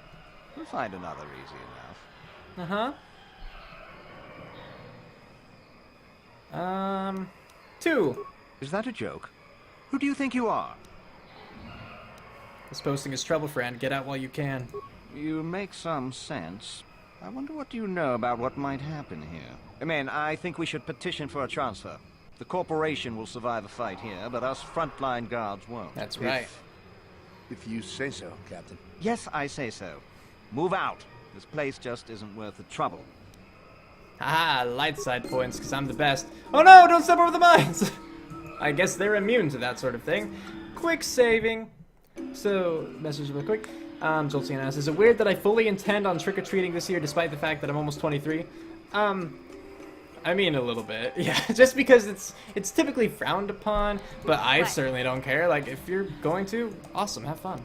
We'll find another easy enough. 2. Is that a joke? Who do you think you are? This posting is trouble, friend. Get out while you can. You make some sense. I wonder what you know about what might happen here. I mean, I think we should petition for a transfer. The corporation will survive a fight here, but us frontline guards won't. That's right. If you say so, Captain. Yes, I say so. Move out. This place just isn't worth the trouble. Ah, light side points, because I'm the best. Oh no, don't step over the mines! I guess they're immune to that sort of thing. Quick saving. So, message real quick. Jolcian asks, is it weird that I fully intend on trick-or-treating this year despite the fact that I'm almost 23? I mean a little bit, yeah. Just because it's typically frowned upon, but I certainly don't care. Like, if you're going to, awesome, have fun.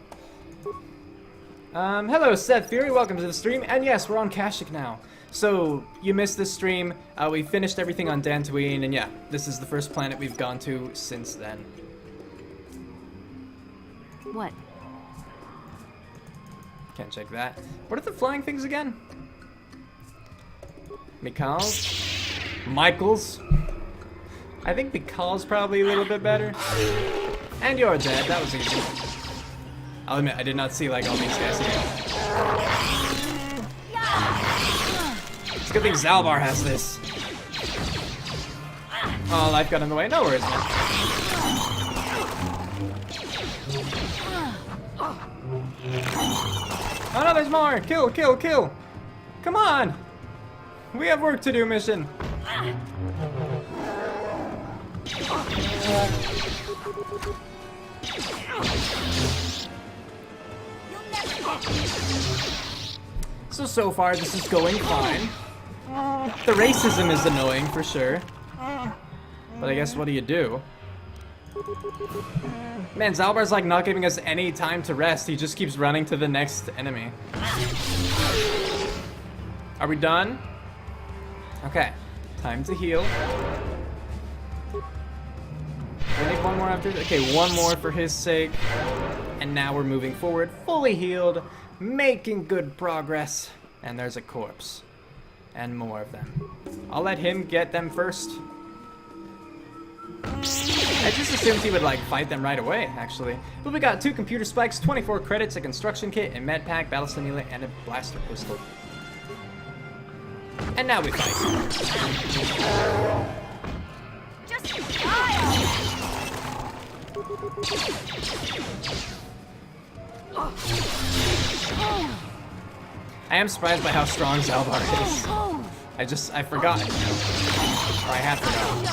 Hello, Seth Fury, welcome to the stream. And yes, we're on Kashyyyk now. So, you missed this stream. We finished everything on Dantooine, and yeah, this is the first planet we've gone to since then. What? Can't check that. What are the flying things again? Mikhail's. Michael's. I think Mikhail's probably a little bit better. And you're dead. That was easy. I'll admit, I did not see like all these guys here. It's a good thing Zalbar has this. Oh, life got in the way. No worries, man. Oh no, there's more! Kill, kill, kill! Come on! We have work to do, mission. So far this is going fine. The racism is annoying for sure. But I guess what do? Man, Zalbar's like not giving us any time to rest. He just keeps running to the next enemy. Are we done? Okay. Time to heal. I think one more after. Okay, one more for his sake. And now we're moving forward, fully healed, making good progress. And there's a corpse. And more of them. I'll let him get them first. I just assumed he would like fight them right away, actually. But we got 2 computer spikes, 24 credits, a construction kit, a med pack, battle stimulant, and a blaster pistol. And now we fight. Just I am surprised by how strong Zalbar is. I forgot. Or I had forgotten.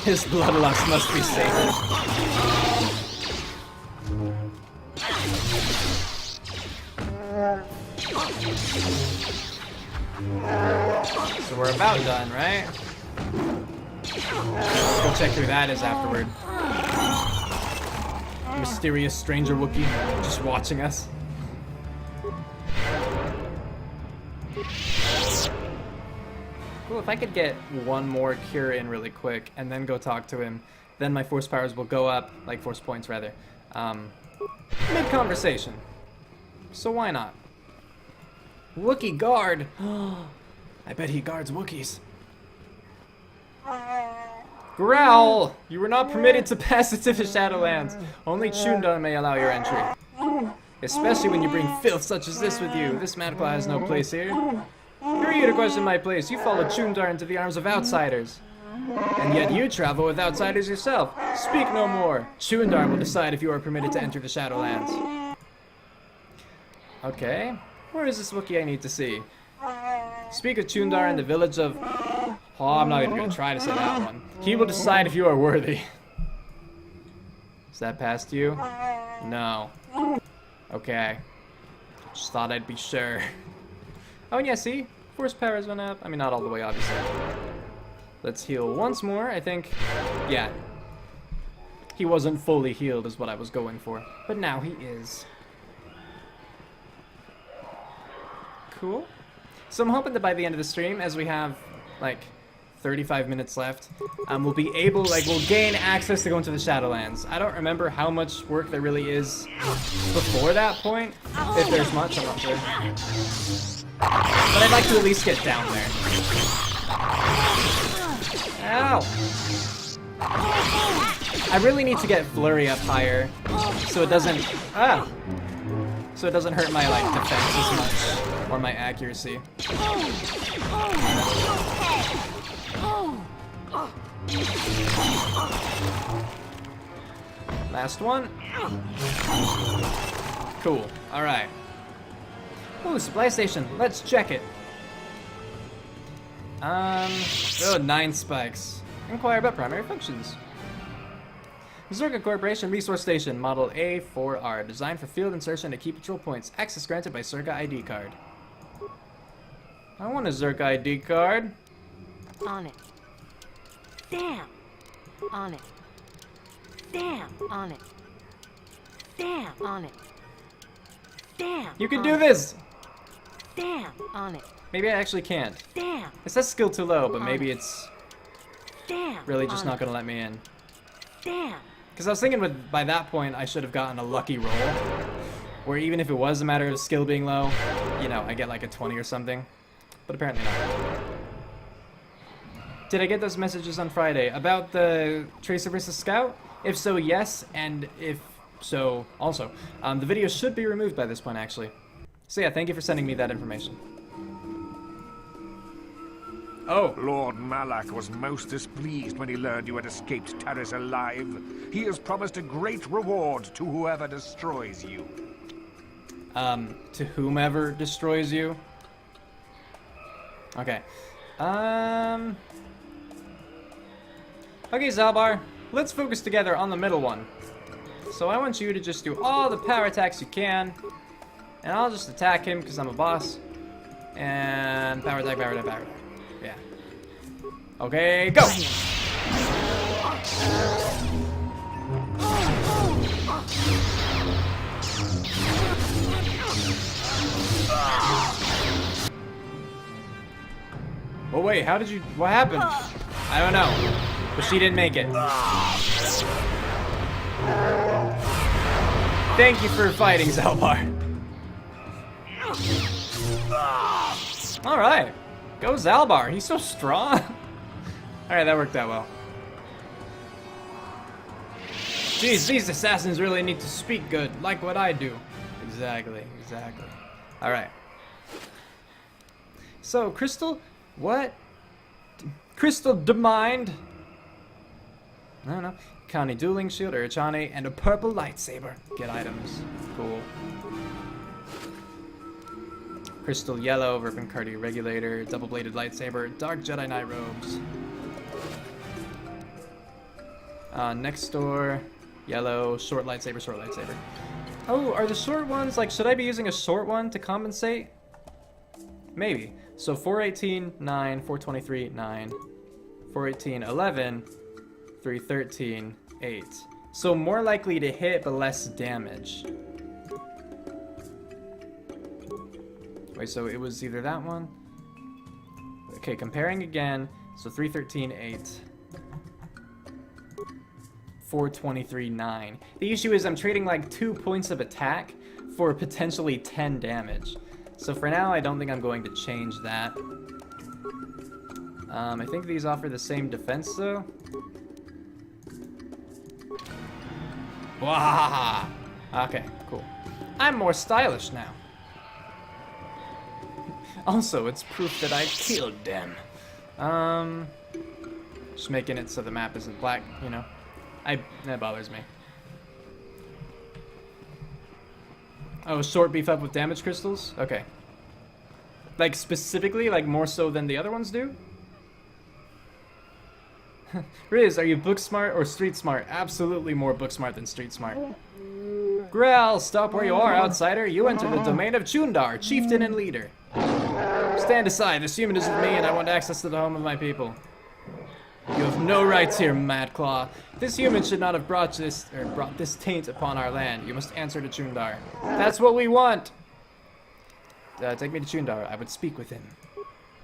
His bloodlust must be sacred. So we're about done, right? Let's go check who that is afterward. Mysterious stranger Wookiee just watching us. Cool, if I could get one more cure in really quick and then go talk to him, then my force powers will go up, like force points rather, mid-conversation. So why not? Wookiee guard! I bet he guards Wookiees. Growl! You were not permitted to pass into the Shadowlands. Only Chundar may allow your entry. Especially when you bring filth such as this with you. This Madclaw has no place here. Who are you to question my place? You followed Chundar into the arms of outsiders. And yet you travel with outsiders yourself. Speak no more. Chundar will decide if you are permitted to enter the Shadowlands. Okay. Where is this Wookiee I need to see? Speak of Chundar in the village of... Oh, I'm not even going to try to say that one. He will decide if you are worthy. Is that past you? No. Okay. Just thought I'd be sure. Oh, and yeah, see? Force powers went up. I mean, not all the way, obviously. Let's heal once more, I think. Yeah. He wasn't fully healed is what I was going for. But now he is. Cool. So I'm hoping that by the end of the stream, as we have, like, 35 minutes left, we'll be able, we'll gain access to go into the Shadowlands. I don't remember how much work there really is before that point. If there's much, I'm not sure. But I'd like to at least get down there. Ow! I really need to get Flurry up higher, so it doesn't, so it doesn't hurt my, defense as much, or my accuracy. Last one. Cool. Alright. Ooh, supply station. Let's check it. Oh, 9 spikes. Inquire about primary functions. Zerka Corporation Resource Station, Model A4R, designed for field insertion to key patrol points. Access granted by Zerka ID card. I want a Zerka ID card. On it. Damn. On it. Damn. On it. Damn. On it. Damn. You can do this! Damn. On it. Maybe I actually can't. Damn. It says skill too low, but maybe it's Damn. really just not gonna let me in. Damn. Because I was thinking by that point I should have gotten a lucky roll, where even if it was a matter of skill being low, you know, I get like a 20 or something. But apparently not. Did I get those messages on Friday about the Tracer versus Scout? If so, yes, and if so, also. The video should be removed by this point, actually. So yeah, thank you for sending me that information. Oh. Lord Malak was most displeased when he learned you had escaped Taris alive. He has promised a great reward to whoever destroys you. To whomever destroys you? Okay. Okay, Zalbar, let's focus together on the middle one. So I want you to just do all the power attacks you can, and I'll just attack him because I'm a boss. And power attack, power attack, power attack. Yeah. Okay, go! Oh wait, how did you... what happened? I don't know. But she didn't make it. Thank you for fighting, Zalbar. Alright. Go Zalbar. He's so strong. Alright, that worked out well. Jeez, these assassins really need to speak good, like what I do. Exactly, exactly. Alright. So, Crystal, what? Crystal Demind? I don't know. Connie Dueling Shield, Urachane, and a purple lightsaber. Get items. Cool. Crystal Yellow, Verpencardi Regulator, Double-Bladed Lightsaber, Dark Jedi Knight Robes. Next door, Yellow, Short Lightsaber, Short Lightsaber. Oh, are the short ones, like, should I be using a short one to compensate? Maybe. So 418, 9, 423, 9, 418, 11, 313, 8. So more likely to hit, but less damage. Wait, so it was either that one? Okay, comparing again. So 313, 8. 423, 9. The issue is I'm trading like 2 points of attack for potentially 10 damage. So for now, I don't think I'm going to change that. I think these offer the same defense, though. Wahaha! Okay, cool. I'm more stylish now. Also, it's proof that I killed them. Just making it so the map isn't black, you know. That bothers me. Oh, short beef up with damage crystals? Okay. Like, specifically? Like, more so than the other ones do? Riz, are you book smart or street smart? Absolutely more book smart than street smart. Grell, stop where you are, outsider. You enter the domain of Chundar, chieftain and leader. Stand aside. This human is with me, and I want access to the home of my people. You have no rights here, Mad Claw. This human should not have brought this taint upon our land. You must answer to Chundar. That's what we want. Take me to Chundar. I would speak with him.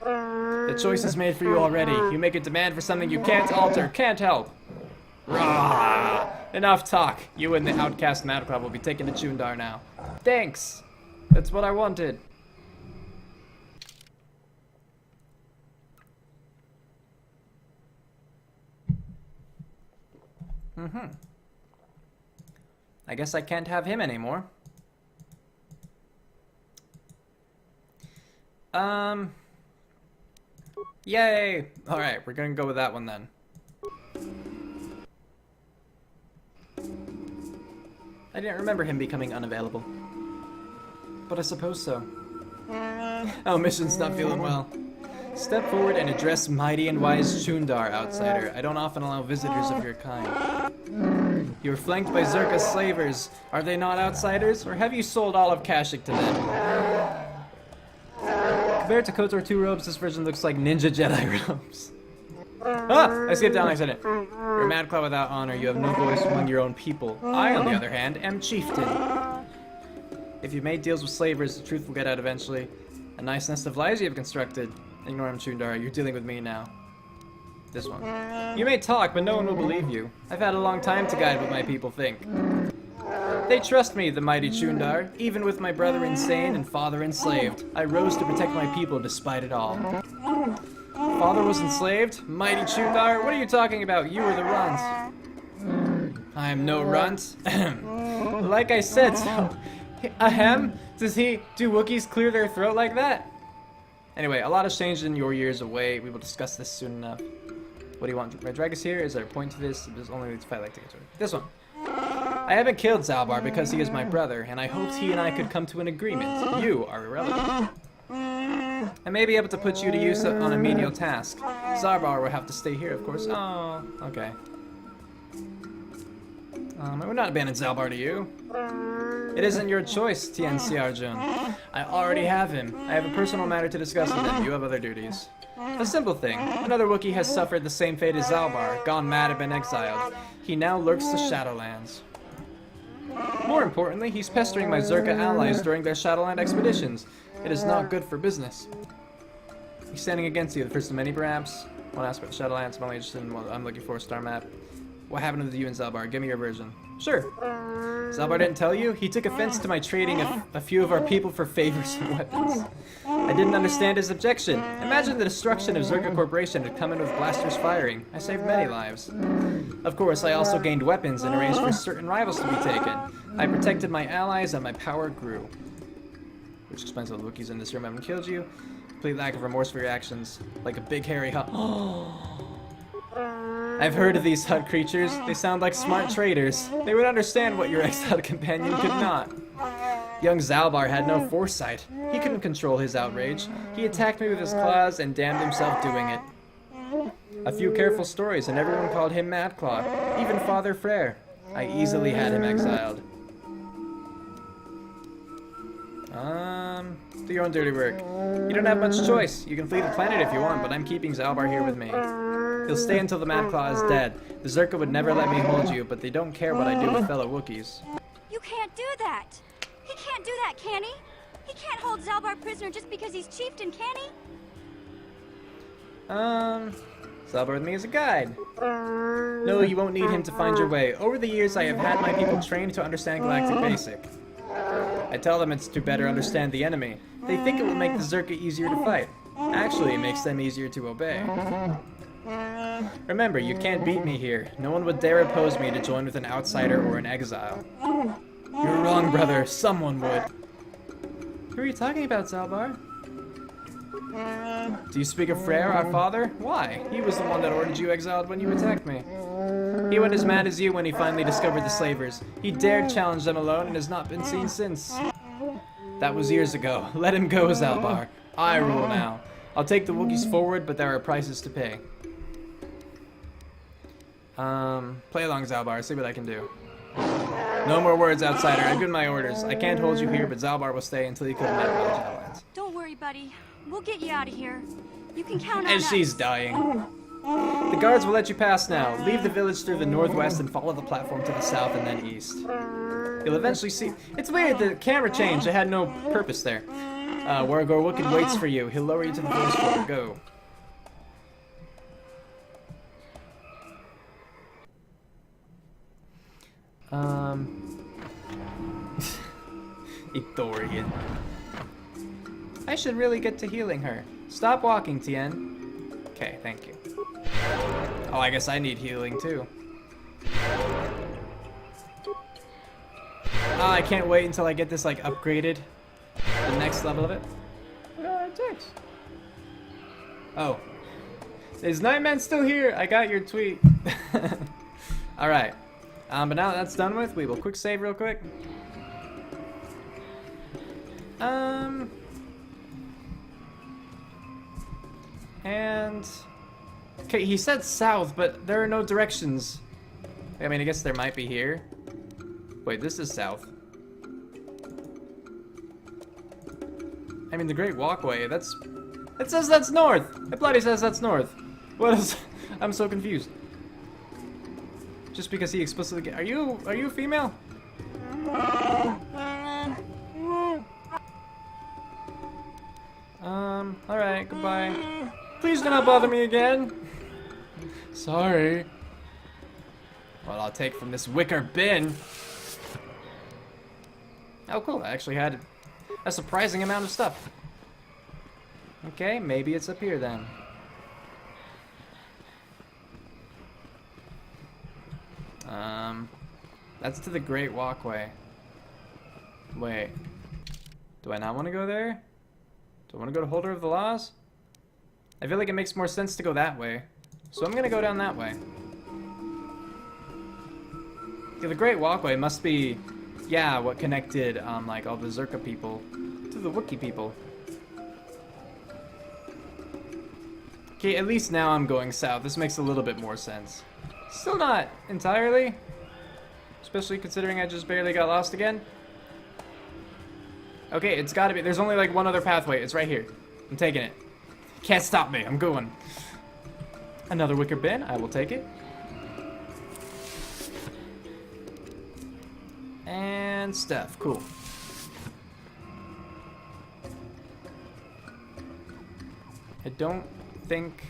The choice is made for you already. You make a demand for something you can't alter, can't help. Rah! Enough talk. You and the outcast Mad Claw will be taken to Chundar now. Thanks. That's what I wanted. I guess I can't have him anymore. Yay! Alright, we're gonna go with that one then. I didn't remember him becoming unavailable. But I suppose so. Oh, mission's not feeling well. Step forward and address mighty and wise Chundar, outsider. I don't often allow visitors of your kind. You are flanked by Zerka's slavers. Are they not outsiders, or have you sold all of Kashyyyk to them? Compared to KotOR 2 robes, this version looks like ninja Jedi robes. Ah! I skipped down an accident. You're a Mad Claw without honor. You have no voice among your own people. I, on the other hand, am chieftain. If you made deals with slavers, the truth will get out eventually. A nice nest of lies you have constructed. Ignore him, Chundar. You're dealing with me now. This one. You may talk, but no one will believe you. I've had a long time to guide what my people think. They trust me, the mighty Chundar. Even with my brother insane and father enslaved, I rose to protect my people despite it all. Father was enslaved? Mighty Chundar? What are you talking about? You were the runt. I am no runt. Like I said, so... Ahem? Do Wookiees clear their throat like that? Anyway, a lot has changed in your years away. We will discuss this soon enough. What do you want? Red Dragon's here? Is there a point to this? There's only these 5 like tickets. This one. I haven't killed Zalbar because he is my brother, and I hoped he and I could come to an agreement. You are irrelevant. I may be able to put you to use on a menial task. Zalbar will have to stay here, of course. Oh, okay. I would not abandon Zalbar to you. It isn't your choice, TNC Arjun. I already have him. I have a personal matter to discuss with him. You have other duties. A simple thing. Another Wookiee has suffered the same fate as Zalbar, gone mad and been exiled. He now lurks the Shadowlands. More importantly, he's pestering my Zerka allies during their Shadowland expeditions. It is not good for business. He's standing against you, the first of many perhaps. One aspect of Shadowlands, I'm only interested in what I'm looking for, a star map. What happened with you and Zalbar? Give me your version. Sure. Zalbar didn't tell you? He took offense to my trading a few of our people for favors and weapons. I didn't understand his objection. Imagine the destruction of Zerka Corporation had come in with blasters firing. I saved many lives. Of course, I also gained weapons and arranged for certain rivals to be taken. I protected my allies and my power grew. Which explains why the Wookiees in this room haven't killed you. Complete lack of remorse for your actions. Like a big hairy I've heard of these Hut creatures. They sound like smart traders. They would understand what your exiled companion could not. Young Zalbar had no foresight. He couldn't control his outrage. He attacked me with his claws and damned himself doing it. A few careful stories and everyone called him Mad Claw. Even Father Frere. I easily had him exiled. Do your own dirty work. You don't have much choice. You can flee the planet if you want, but I'm keeping Zalbar here with me. He'll stay until the Mad Claw is dead. The Zerka would never let me hold you, but they don't care what I do with fellow Wookiees. You can't do that! He can't do that, can he? He can't hold Zalbar prisoner just because he's chieftain, can he? Zalbar with me as a guide. No, you won't need him to find your way. Over the years, I have had my people trained to understand Galactic Basic. I tell them it's to better understand the enemy. They think it will make the Zerka easier to fight. Actually, it makes them easier to obey. Remember, you can't beat me here. No one would dare oppose me to join with an outsider or an exile. You're wrong, brother. Someone would. Who are you talking about, Zalbar? Do you speak of Frere, our father? Why? He was the one that ordered you exiled when you attacked me. He went as mad as you when he finally discovered the slavers. He dared challenge them alone and has not been seen since. That was years ago. Let him go, Zalbar. I rule now. I'll take the Wookiees forward, but there are prices to pay. Play along, Zalbar. See what I can do. No more words, outsider. I've given my orders. I can't hold you here, but Zalbar will stay until you come back to the Shadowlands. Don't worry, buddy. We'll get you out of here. You can count on And us. she's dying. The guards will let you pass now. Leave the village through the northwest and follow the platform to the south and then east. You'll eventually see... It's weird, the camera changed. It had no purpose there. Wargor Wookid waits for you. He'll lower you to the first floor. Go. Ithorian. I should really get to healing her. Stop walking, Tien. Okay, thank you. Oh, I guess I need healing too. Ah, I can't wait until I get this like upgraded. The next level of it. Oh. Is Nightman still here? I got your tweet. Alright. But now that that's done with, we will quick save real quick. And... Okay, he said south, but there are no directions. I mean, I guess there might be here. Wait, this is south. I mean, the Great Walkway, that's... It says that's north! It bloody says that's north. What is... I'm so confused. Just because he explicitly... Are you female? Alright, goodbye. Please do not bother me again. Sorry. Well, I'll take from this wicker bin. Oh, cool. I actually had a surprising amount of stuff. Okay, maybe it's up here then. That's to the Great Walkway. Wait. Do I not want to go there? Do I want to go to Holder of the Laws? I feel like it makes more sense to go that way. So I'm gonna go down that way. Yeah, the Great Walkway must be, yeah, what connected, like, all the Zerka people to the Wookiee people. Okay, at least now I'm going south. This makes a little bit more sense. Still not entirely. Especially considering I just barely got lost again. Okay, it's gotta be. There's only like one other pathway. It's right here. I'm taking it. Can't stop me. I'm going. Another wicker bin. I will take it. And stuff. Cool. I don't think.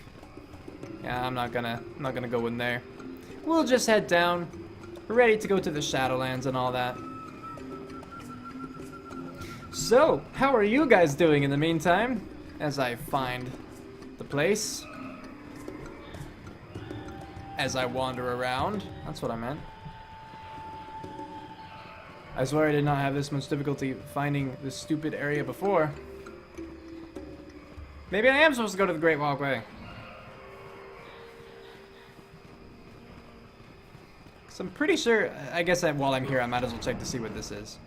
Yeah, I'm not gonna go in there. We'll just head down. We're ready to go to the Shadowlands and all that. So, how are you guys doing in the meantime? As I find the place. As I wander around. That's what I meant. I swear I did not have this much difficulty finding this stupid area before. Maybe I am supposed to go to the Great Walkway. So I'm pretty sure, I guess that while I'm here, I might as well check to see what this is.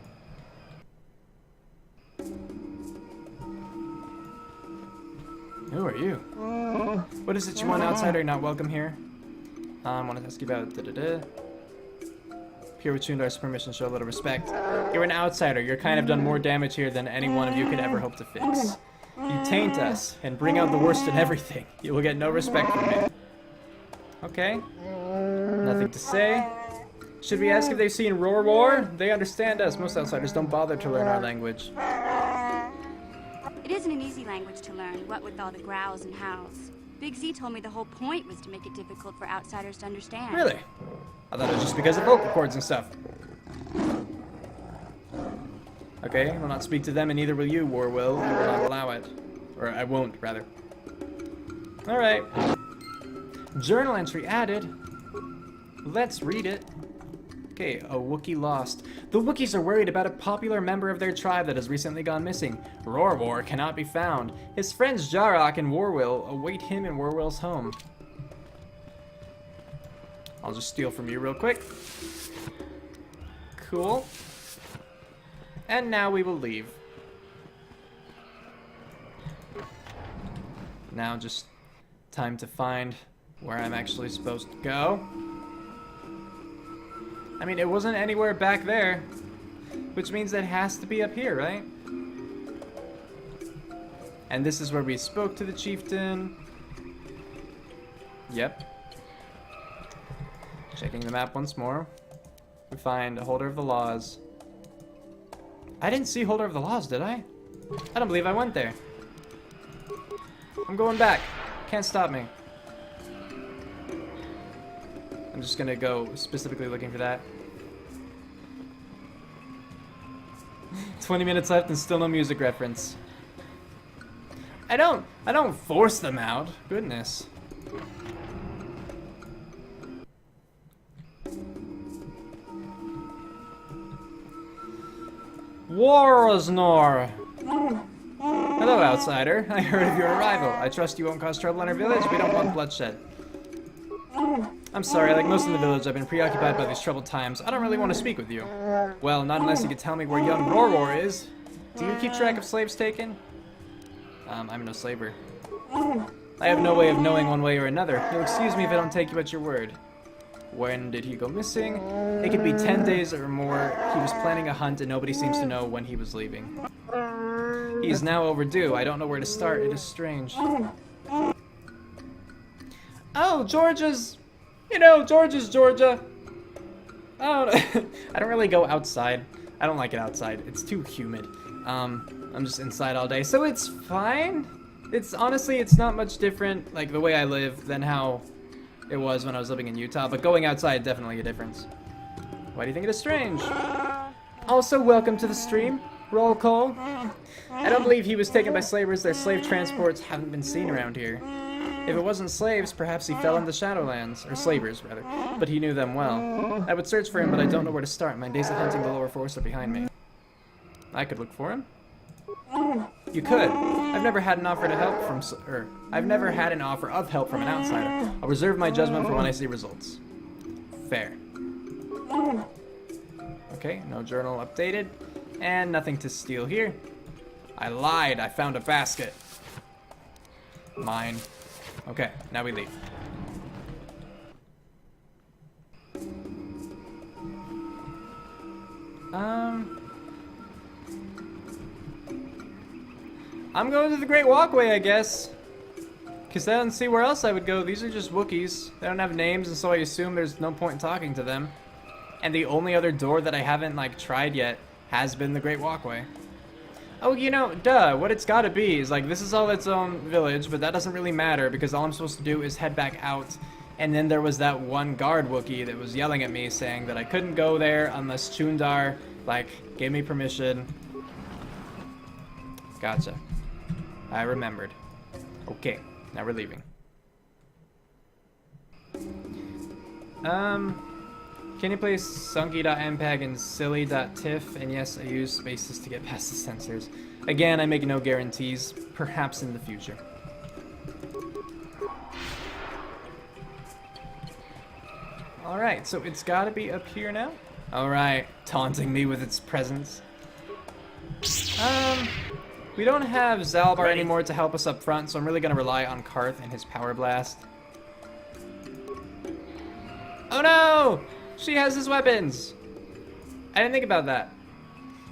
Who are you? What is it you want, outsider? You're not welcome here. I want to ask you about Here with Chundar's permission, show a little respect. You're an outsider. You're kind of done more damage here than any one of you could ever hope to fix. You taint us and bring out the worst in everything. You will get no respect from me. Okay. Nothing to say. Should we ask if they've seen Roar War? They understand us. Most outsiders don't bother to learn our language. It isn't an easy language to learn, what with all the growls and howls. Big Z told me the whole point was to make it difficult for outsiders to understand. Really? I thought it was just because of vocal cords and stuff. Okay, I will not speak to them, and neither will you, War Will. I will not allow it. Or I won't, rather. Alright. Journal entry added. Let's read it. Okay, a Wookiee lost. The Wookiees are worried about a popular member of their tribe that has recently gone missing. Roar War cannot be found. His friends Jarok and Warwill await him in Warwill's home. I'll just steal from you real quick. Cool. And now we will leave. Now just time to find where I'm actually supposed to go. I mean, it wasn't anywhere back there, which means it has to be up here, right? And this is where we spoke to the chieftain. Yep. Checking the map once more. We find a Holder of the Laws. I didn't see Holder of the Laws, did I? I don't believe I went there. I'm going back. Can't stop me. I'm just gonna go specifically looking for that. 20 minutes left and still no music reference. I don't force them out. Goodness. Waraznor. Hello, outsider. I heard of your arrival. I trust you won't cause trouble in our village. We don't want bloodshed. I'm sorry, like most in the village, I've been preoccupied by these troubled times. I don't really want to speak with you. Well, not unless you could tell me where young Roar is. Do you keep track of slaves taken? I'm no slaver. I have no way of knowing one way or another. You'll excuse me if I don't take you at your word. When did he go missing? It could be 10 days or more. He was planning a hunt and nobody seems to know when he was leaving. He is now overdue. I don't know where to start. It is strange. Oh, Georgia's... You know, Georgia's Georgia. I don't really go outside. I don't like it outside. It's too humid. I'm just inside all day, so it's fine. It's honestly, it's not much different, like the way I live, than how it was when I was living in Utah, but going outside, definitely a difference. Why do you think it is strange? Also, welcome to the stream. Roll call. I don't believe he was taken by slavers. Their slave transports haven't been seen around here. If it wasn't slaves, perhaps he fell into Shadowlands, or slavers, rather, but he knew them well. I would search for him, but I don't know where to start. My days of hunting the lower forest are behind me. I could look for him. You could. I've never had an offer to help from, I've never had an offer of help from an outsider. I'll reserve my judgment for when I see results. Fair. Okay, no journal updated, and nothing to steal here. I lied. I found a basket. Mine. Okay, now we leave. I'm going to the Great Walkway, I guess. Because I don't see where else I would go. These are just Wookiees. They don't have names, and so I assume there's no point in talking to them. And the only other door that I haven't, like, tried yet has been the Great Walkway. Oh, you know, duh, what it's gotta be is, like, this is all its own village, but that doesn't really matter, because all I'm supposed to do is head back out. And then there was that one guard Wookiee that was yelling at me, saying that I couldn't go there unless Chundar, like, gave me permission. Gotcha. I remembered. Okay, now we're leaving. Can you play Sunky.mpeg and Silly.tiff? And yes, I use spaces to get past the sensors. Again, I make no guarantees. Perhaps in the future. Alright, so it's gotta be up here now? Alright, taunting me with its presence. We don't have Zalbar anymore to help us up front, so I'm really gonna rely on Karth and his Power Blast. Oh no! She has his weapons! I didn't think about that.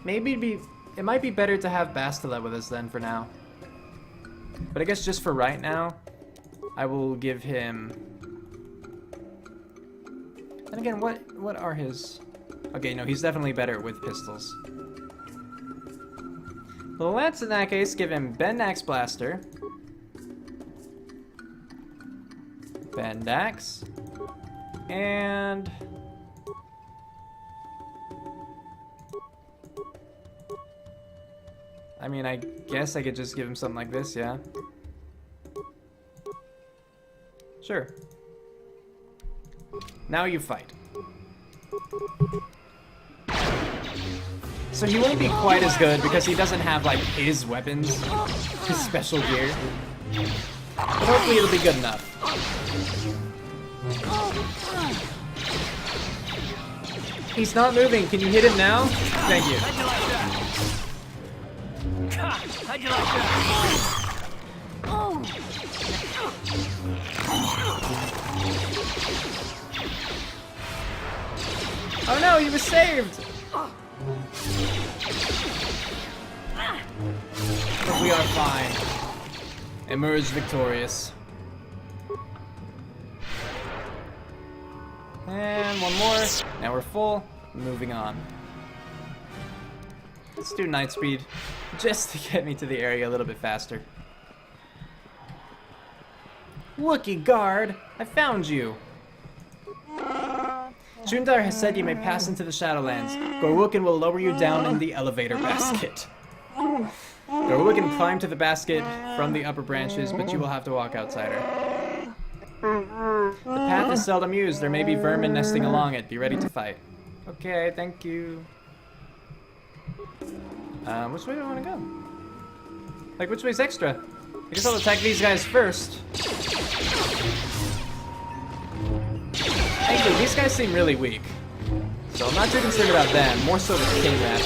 Maybe it might be better to have Bastila with us then for now. But I guess just for right now, I will give him... And again, what are his... Okay, no, he's definitely better with pistols. Well, let's in that case give him Bendax Blaster. Bendax. And... I mean, I guess I could just give him something like this, yeah? Sure. Now you fight. So he won't be quite as good because he doesn't have, like, his weapons, his special gear. But hopefully it'll be good enough. He's not moving. Can you hit him now? Thank you. How'd you like that? Oh no, he was saved! But we are fine. Emerge victorious. And one more. Now we're full. Moving on. Let's do night speed, just to get me to the area a little bit faster. Wookiee guard, I found you. Chundar has said you may pass into the Shadowlands. Gorwookin will lower you down in the elevator basket. Gorwookin climb to the basket from the upper branches, but you will have to walk outside her. The path is seldom used. There may be vermin nesting along it. Be ready to fight. Okay, thank you. Which way do I want to go? Like, which way's extra? I guess I'll attack these guys first. Actually, these guys seem really weak. So I'm not too concerned about them. More so the King Rat.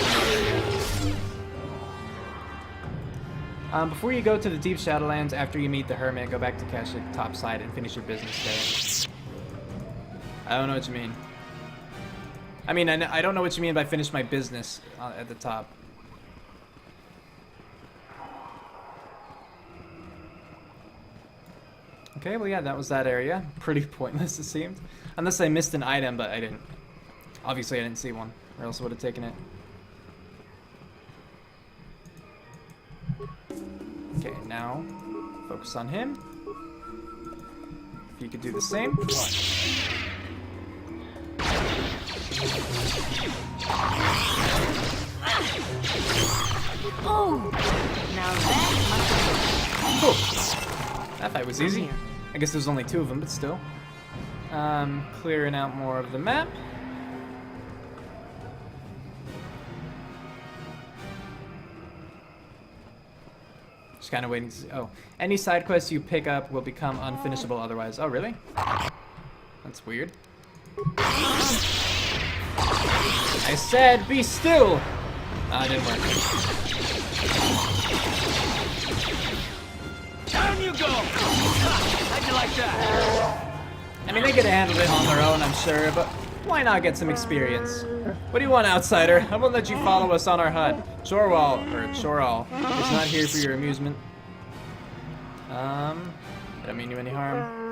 Before you go to the Deep Shadowlands, after you meet the Hermit, go back to Kashyyyk topside and finish your business day. I don't know what you mean. I mean, I don't know what you mean by finish my business at the top. Okay, well yeah, that was that area. Pretty pointless, it seemed. Unless I missed an item, but I didn't. Obviously I didn't see one, or else I would have taken it. Okay, now focus on him. If Wookiee could do the same. Oh! Now that Cool. That fight was easy. I guess there's only 2 of them, but still. Clearing out more of the map. Just kind of waiting to see. Oh, any side quests you pick up will become unfinishable otherwise. Oh, really? That's weird. I said be still! Ah, it didn't work. Down you go! How'd you like that? I mean, they could have handled it on their own, I'm sure, but why not get some experience? What do you want, outsider? I won't let you follow us on our hut. Shorewall, or Shorall, is not here for your amusement. Did I mean you any harm?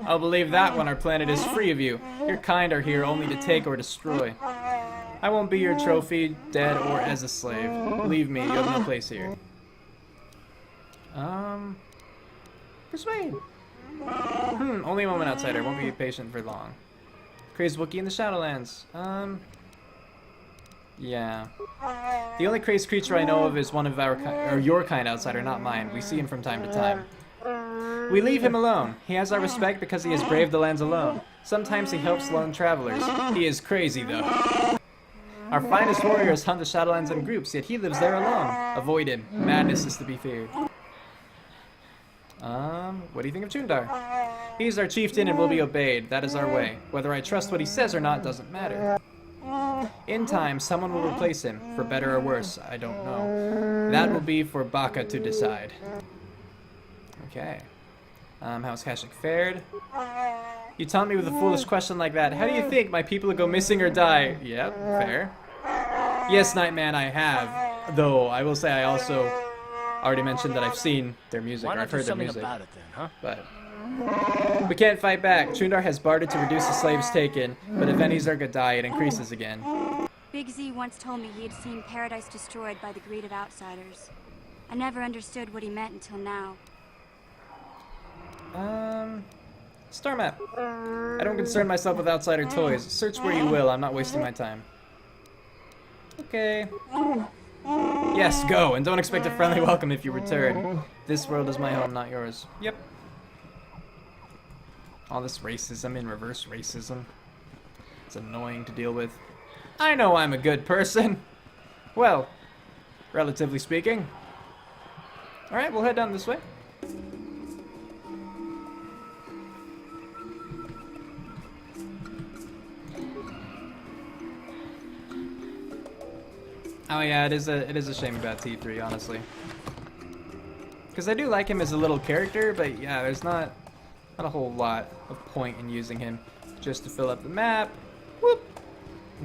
I'll believe that when our planet is free of you. Your kind are here only to take or destroy. I won't be your trophy, dead, or as a slave. Believe me, you have no place here. Persuade. Only a moment, outsider. Won't be patient for long. Crazed Wookiee in the Shadowlands. Yeah. The only crazed creature I know of is one of our or your kind, outsider, not mine. We see him from time to time. We leave him alone. He has our respect because he has braved the lands alone. Sometimes he helps lone travelers. He is crazy, though. Our finest warriors hunt the Shadowlands in groups, yet he lives there alone. Avoid him. Madness is to be feared. What do you think of Chundar? He's our chieftain and will be obeyed. That is our way. Whether I trust what he says or not doesn't matter. In time, someone will replace him, for better or worse, I don't know. That will be for Baka to decide. Okay. How's Kashyyyk fared? You taunt me with a foolish question like that. How do you think my people will go missing or die? Yep, fair. Yes, Nightman, I have. Though, I will say I also already mentioned that I've seen their music, or I've heard their music. About it then, huh? But we can't fight back. Chundar has bartered to reduce the slaves taken, but if any Zerga die, it increases again. Big Z once told me he had seen paradise destroyed by the greed of outsiders. I never understood what he meant until now. Star map. I don't concern myself with outsider toys. Search where you will, I'm not wasting my time. Okay. Yes, go, and don't expect a friendly welcome if you return. This world is my home, not yours. Yep. All this racism and reverse racism. It's annoying to deal with. I know I'm a good person. Well, relatively speaking. Alright, we'll head down this way. Oh yeah, it is a shame about T3, honestly. Because I do like him as a little character, but yeah, there's not a whole lot of point in using him just to fill up the map. Whoop!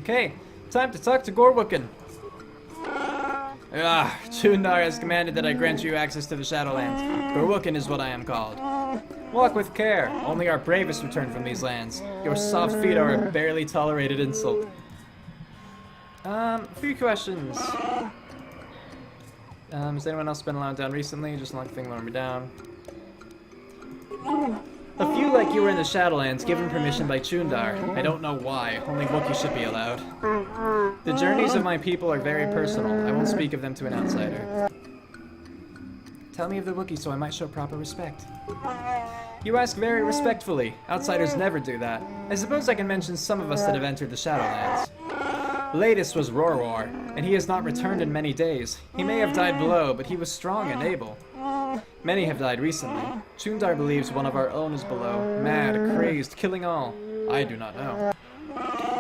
Okay, time to talk to Gorwookin. Chundar has commanded that I grant you access to the Shadowlands. Gorwookin is what I am called. Walk with care. Only our bravest return from these lands. Your soft feet are a barely tolerated insult. A few questions. Has anyone else been allowed down recently? Just not the thing lowering me down. A few like you were in the Shadowlands, given permission by Chundar. I don't know why. Only Wookiee should be allowed. The journeys of my people are very personal. I won't speak of them to an outsider. Tell me of the Wookiee so I might show proper respect. You ask very respectfully. Outsiders never do that. I suppose I can mention some of us that have entered the Shadowlands. Latest was Rorwar, and he has not returned in many days. He may have died below, but he was strong and able. Many have died recently. Chundar believes one of our own is below, mad, crazed, killing all. I do not know.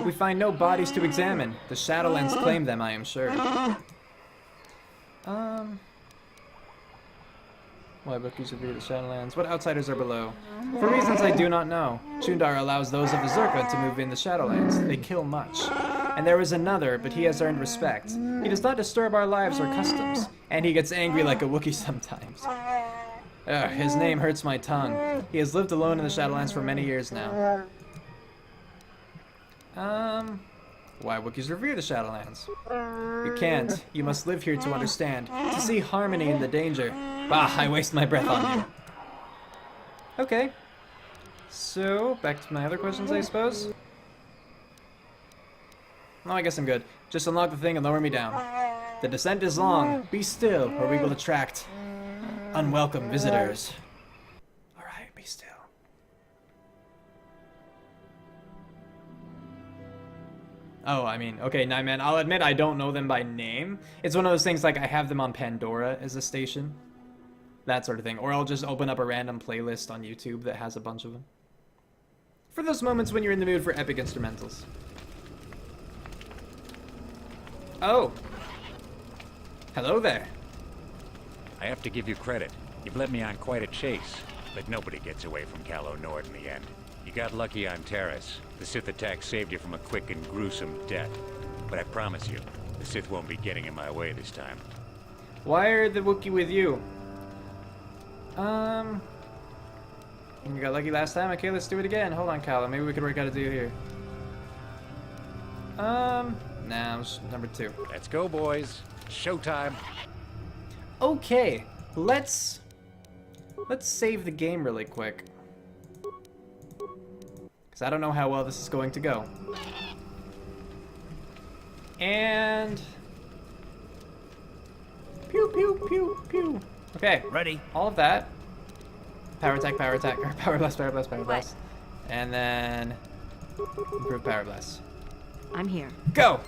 We find no bodies to examine. The Shadowlands claim them, I am sure. Why Wookiees revere the Shadowlands? What outsiders are below? For reasons I do not know, Chundar allows those of the Zerka to move in the Shadowlands. They kill much. And there is another, but he has earned respect. He does not disturb our lives or customs, and he gets angry like a Wookiee sometimes. His name hurts my tongue. He has lived alone in the Shadowlands for many years now. Why Wookiees revere the Shadowlands? You can't. You must live here to understand, to see harmony in the danger. Bah, I waste my breath on you. Okay. So, back to my other questions, I suppose. No, I guess I'm good. Just unlock the thing and lower me down. The descent is long. Be still, or we will attract unwelcome visitors. Alright, be still. Oh, I mean, okay, Nightman, I'll admit I don't know them by name. It's one of those things like I have them on Pandora as a station. That sort of thing. Or I'll just open up a random playlist on YouTube that has a bunch of them. For those moments when you're in the mood for epic instrumentals. Oh. Hello there. I have to give you credit. You've led me on quite a chase, but nobody gets away from Calo Nord in the end. You got lucky on Terrace. The Sith attack saved you from a quick and gruesome death. But I promise you, the Sith won't be getting in my way this time. Why are the Wookiee with you? You got lucky last time? Okay, let's do it again. Hold on, Calo. Maybe we could work out a deal here. Nah, it was number 2. Let's go, boys. Showtime. Okay, let's save the game really quick. Because I don't know how well this is going to go. And... Pew, pew, pew, pew. Okay. Ready. All of that. Power attack, or power blast, power blast, power blast. And then... Improve power blast. I'm here. Go!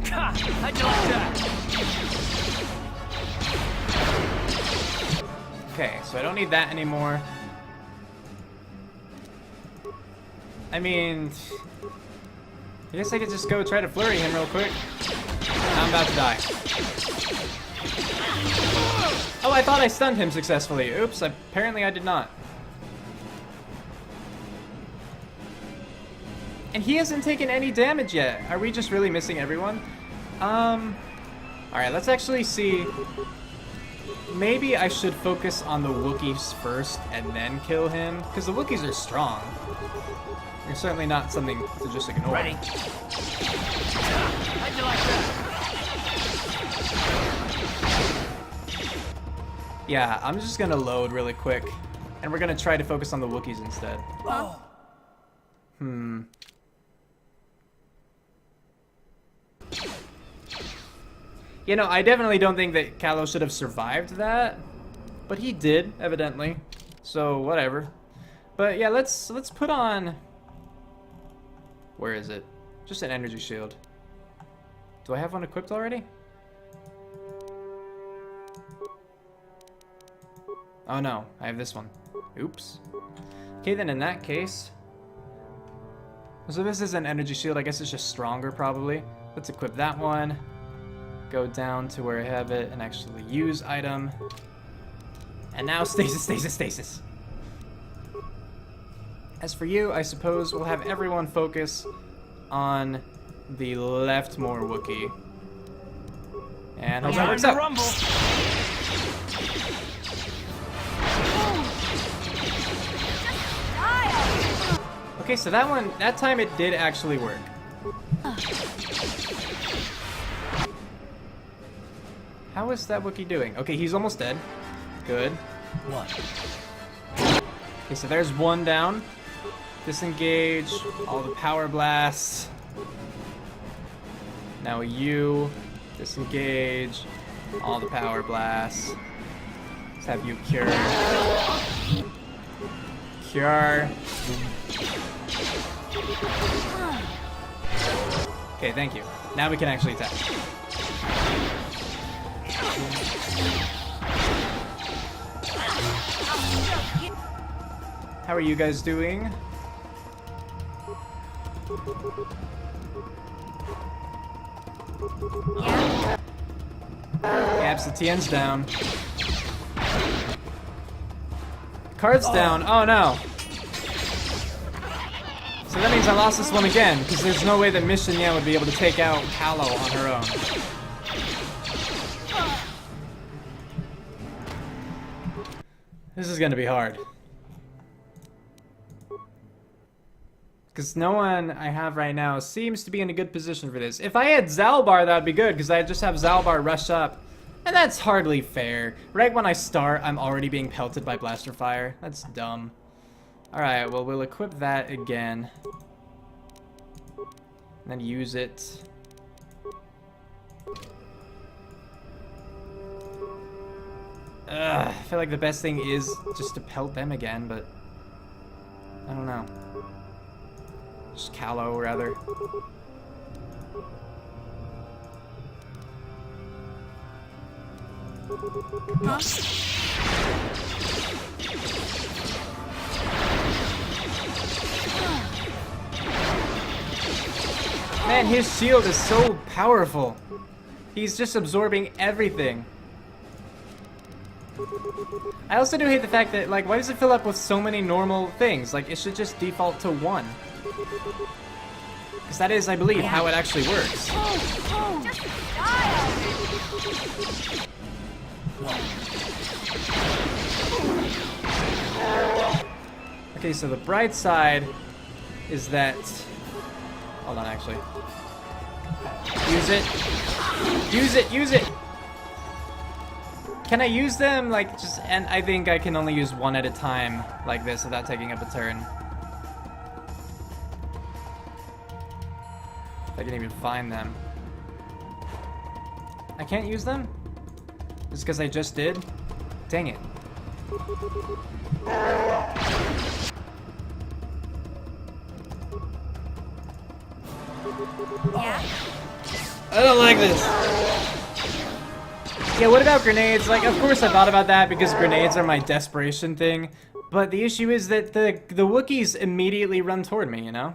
How'd you like that? Okay, so I don't need that anymore. I mean... I guess I could just go try to flurry him real quick. I'm about to die. Oh, I thought I stunned him successfully. Oops, apparently I did not. And he hasn't taken any damage yet. Are we just really missing everyone? Alright, let's actually see. Maybe I should focus on the Wookiees first and then kill him. Because the Wookiees are strong. They're certainly not something to just ignore. Ready. How'd you like that? Yeah, I'm just gonna load really quick. And we're gonna try to focus on the Wookiees instead. Oh. You know, I definitely don't think that Calo should have survived that. But he did, evidently. So, whatever. But yeah, let's put on... Where is it? Just an energy shield. Do I have one equipped already? Oh no, I have this one. Oops. Okay, then in that case... So this is an energy shield. I guess it's just stronger, probably. Let's equip that one. Go down to where I have it and actually use item. And now stasis, stasis, stasis. As for you, I suppose we'll have everyone focus on the leftmore Wookiee. And hope that works out. Rumble. Okay, so that time it did actually work. How is that Wookiee doing? Okay, he's almost dead. Good. What? Okay, so there's one down. Disengage. All the power blasts. Now you. Disengage. All the power blasts. Let's have you cure. Cure. Okay, thank you. Now we can actually attack. How are you guys doing? Yeah, Tien's down. Card's down. Oh no. So that means I lost this one again, because there's no way that Mission Yan would be able to take out Calo on her own. This is gonna be hard. Because no one I have right now seems to be in a good position for this. If I had Zalbar, that would be good, because I just have Zalbar rush up And that's hardly fair. Right when I start, I'm already being pelted by blaster fire. That's dumb. Alright, well, we'll equip that again. And then use it. I feel like the best thing is just to pelt them again, but I don't know. Just Callow, rather. Huh? Man, his shield is so powerful. He's just absorbing everything. I also do hate the fact that, like, why does it fill up with so many normal things? Like, it should just default to 1. Because that is, I believe, how it actually works. Just die Okay, so the bright side is that... Hold on, actually. Use it. Use it, use it! Can I use them, like, just... And I think I can only use 1 at a time, like this, without taking up a turn. If I can even find them. I can't use them? Just because I just did? Dang it. Yeah? I don't like this. Yeah, what about grenades? Like, of course I thought about that because grenades are my desperation thing. But the issue is that the Wookiees immediately run toward me, you know?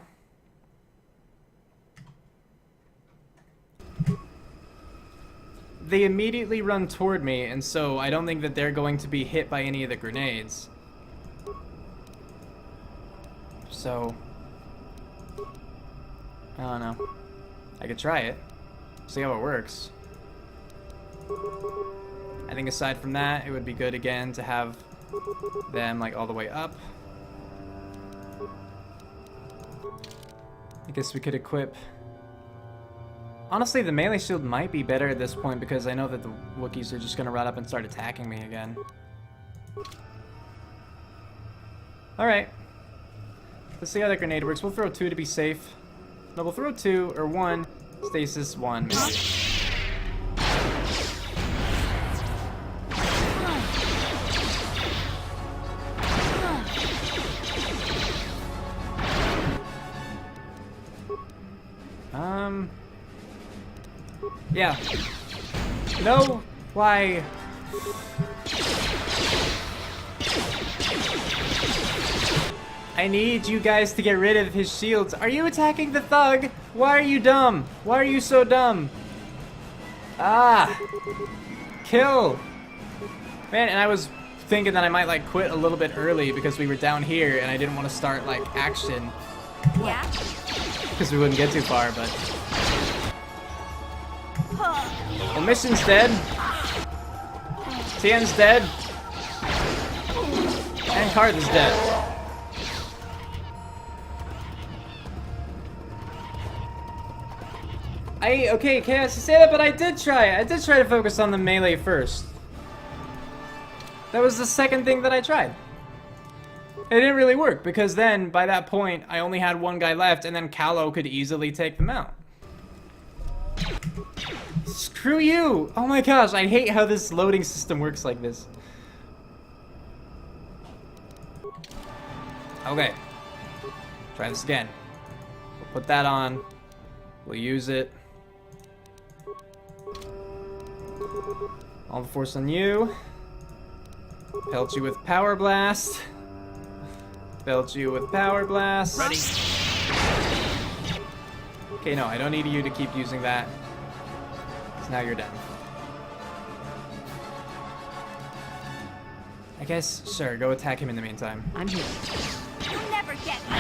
They immediately run toward me, and so I don't think that they're going to be hit by any of the grenades. So... I don't know. I could try it. See how it works. I think aside from that, it would be good again to have them like all the way up. I guess we could equip... Honestly, the melee shield might be better at this point because I know that the Wookiees are just going to run up and start attacking me again. Alright. Let's see how that grenade works. We'll throw 2 to be safe. No, we'll throw 2, or 1. Stasis 1, maybe. Yeah. No! Why? I need you guys to get rid of his shields. Are you attacking the thug? Why are you dumb? Why are you so dumb? Ah! Kill! Man, and I was thinking that I might like quit a little bit early because we were down here and I didn't want to start like action. Yeah? Because we wouldn't get too far, but... Well, Mission's dead. Tien's dead. And Karth is dead. Okay, Chaos, you say that, but I did try it. I did try to focus on the melee first. That was the second thing that I tried. It didn't really work, because then, by that point, I only had 1 guy left, and then Callow could easily take them out. Screw you! Oh my gosh, I hate how this loading system works like this. Okay. Try this again. We'll put that on. We'll use it. All the force on you. Pelt you with Power Blast. Pelt you with Power Blast. Ready? Okay, no, I don't need you to keep using that. So now you're done. I guess, sure, go attack him in the meantime. I'm here. You'll never get me.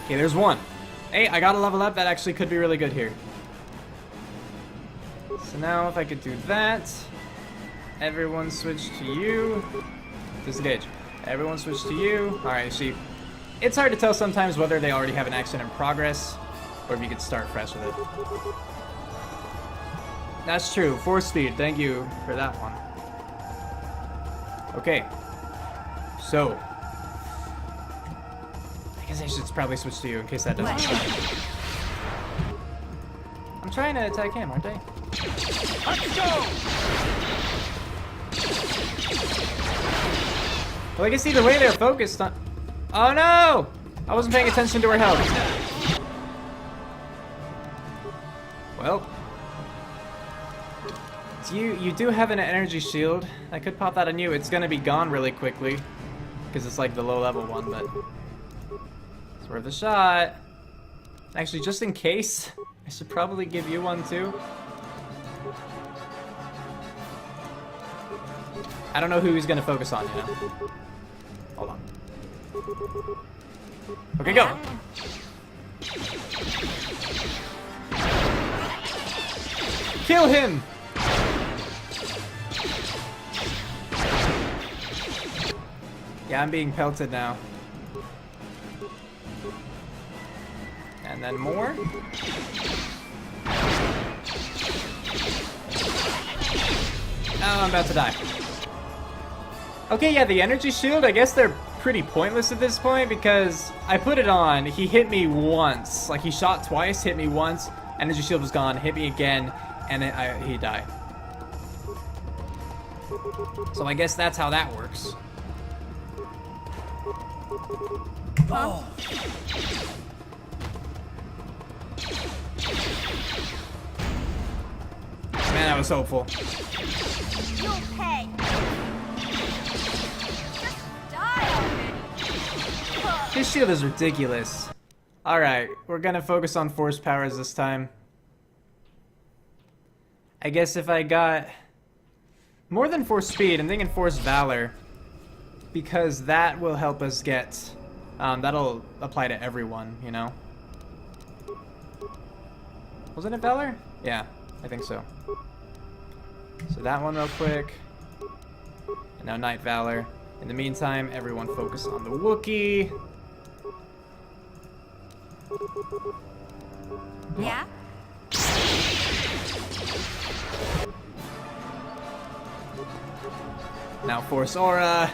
Okay, there's 1. Hey, I got a level up. That actually could be really good here. So now if I could do that. Everyone switch to you. Disengage. Everyone switch to you. Alright, she it's hard to tell sometimes whether they already have an action in progress or if you could start fresh with it. That's true. Force speed. Thank you for that one. Okay. So. I guess I should probably switch to you in case that doesn't happen. I'm trying to attack him, aren't I? Let's go! Well, I guess either way they're focused on... Oh no! I wasn't paying attention to her health. Well. You do have an energy shield. I could pop that on you. It's gonna be gone really quickly. Because it's like the low level one, but... It's worth a shot. Actually, just in case, I should probably give you one too. I don't know who he's gonna focus on, you know? Hold on. Okay, go! Kill him! Yeah, I'm being pelted now. And then more. Oh, I'm about to die. Okay, yeah, the energy shield, I guess they're pretty pointless at this point because I put it on, he hit me once. Like, he shot twice, hit me once, energy shield was gone, hit me again, and he died. So I guess that's how that works. Oh. Man, that was hopeful. You'll pay. Just die already. His shield is ridiculous. Alright, we're gonna focus on force powers this time. I guess if I got more than force speed, I'm thinking force valor. Because that will help us get... that'll apply to everyone, you know? Wasn't it valor? Yeah, I think so. So that one real quick. And now Night Valor. In the meantime, everyone focus on the Wookiee. Yeah? Now Force Aura.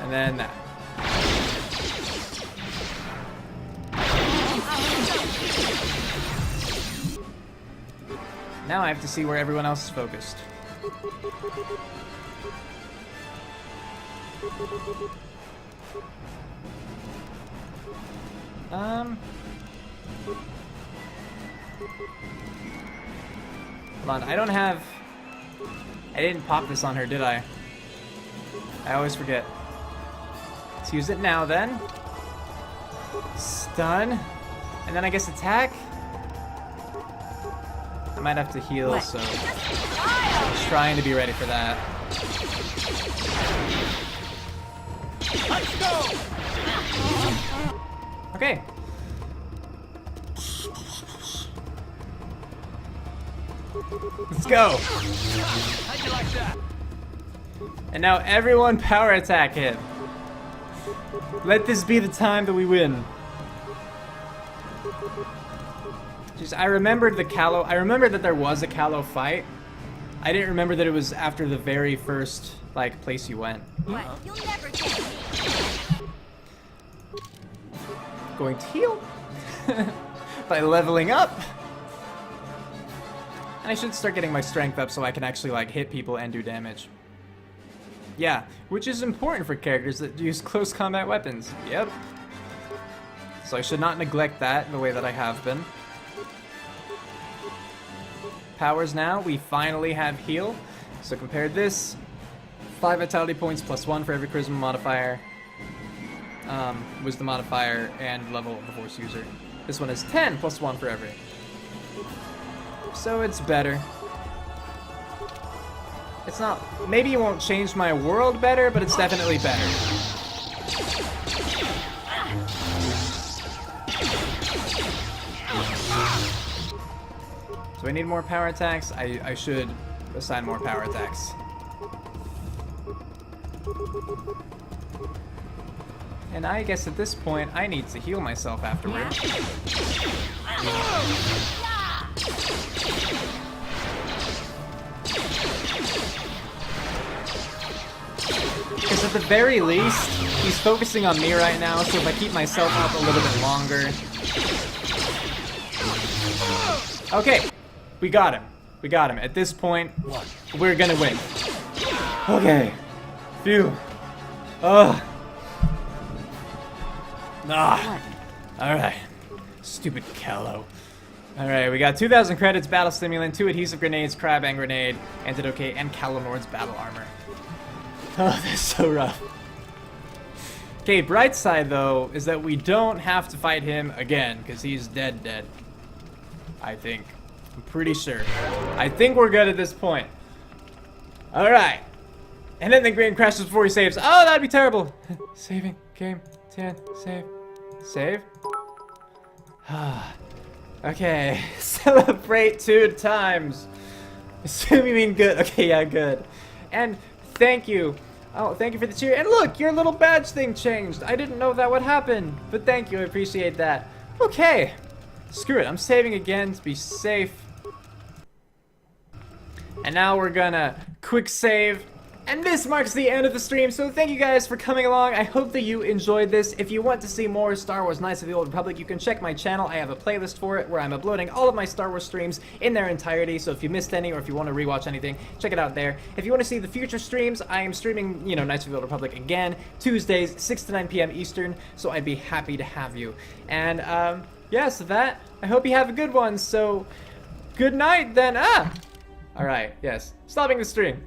And then that. Now I have to see where everyone else is focused. Hold on, I don't have... I didn't pop this on her, did I? I always forget. Let's use it now then. Stun. And then I guess attack? I might have to heal, so... I'm trying to be ready for that. Let's go! Okay. Let's go. How'd you like that? And now everyone power attack him. Let this be the time that we win. Just, I remembered the Callow. I remember that there was a Callow fight. I didn't remember that it was after the very first, like, place you went. What? You'll never get me. Going to heal by leveling up. And I should start getting my strength up so I can actually like hit people and do damage. Yeah, which is important for characters that use close combat weapons. Yep. So I should not neglect that in the way that I have been. Powers now, we finally have heal. So compare this, 5 vitality points plus 1 for every charisma modifier, wisdom modifier, and level of the force user. This one is 10 plus 1 for every. So it's better. It's not, maybe it won't change my world better, but it's definitely better. So I need more power attacks. I should assign more power attacks. And I guess at this point, I need to heal myself afterward. Because at the very least, he's focusing on me right now, so if I keep myself up a little bit longer... Okay, we got him. We got him. At this point, we're gonna win. Okay. Phew. Ugh. Ah. Alright. Stupid Callow. Alright, we got 2,000 credits, battle stimulant, 2 adhesive grenades, crab and grenade, antidote K, and Calonord's battle armor. Oh, that's so rough. Okay, bright side though, is that we don't have to fight him again, because he's dead. I think. I'm pretty sure. I think we're good at this point. Alright. And then the game crashes before he saves. Oh, that'd be terrible. Saving. Game. 10. Save. Save. Okay. Celebrate 2 times. Assume you mean good. Okay, yeah, good. And thank you. Oh, thank you for the cheer. And look, your little badge thing changed. I didn't know that would happen. But thank you. I appreciate that. Okay. Screw it. I'm saving again to be safe. And now we're gonna quick save. And this marks the end of the stream, so thank you guys for coming along. I hope that you enjoyed this. If you want to see more Star Wars Knights of the Old Republic, you can check my channel. I have a playlist for it where I'm uploading all of my Star Wars streams in their entirety, so if you missed any or if you want to rewatch anything, check it out there. If you want to see the future streams, I am streaming, you know, Knights of the Old Republic again, Tuesdays, 6 to 9 p.m. Eastern, so I'd be happy to have you. And, yeah, so that, I hope you have a good one, so good night then. Alright, yes, stopping the stream.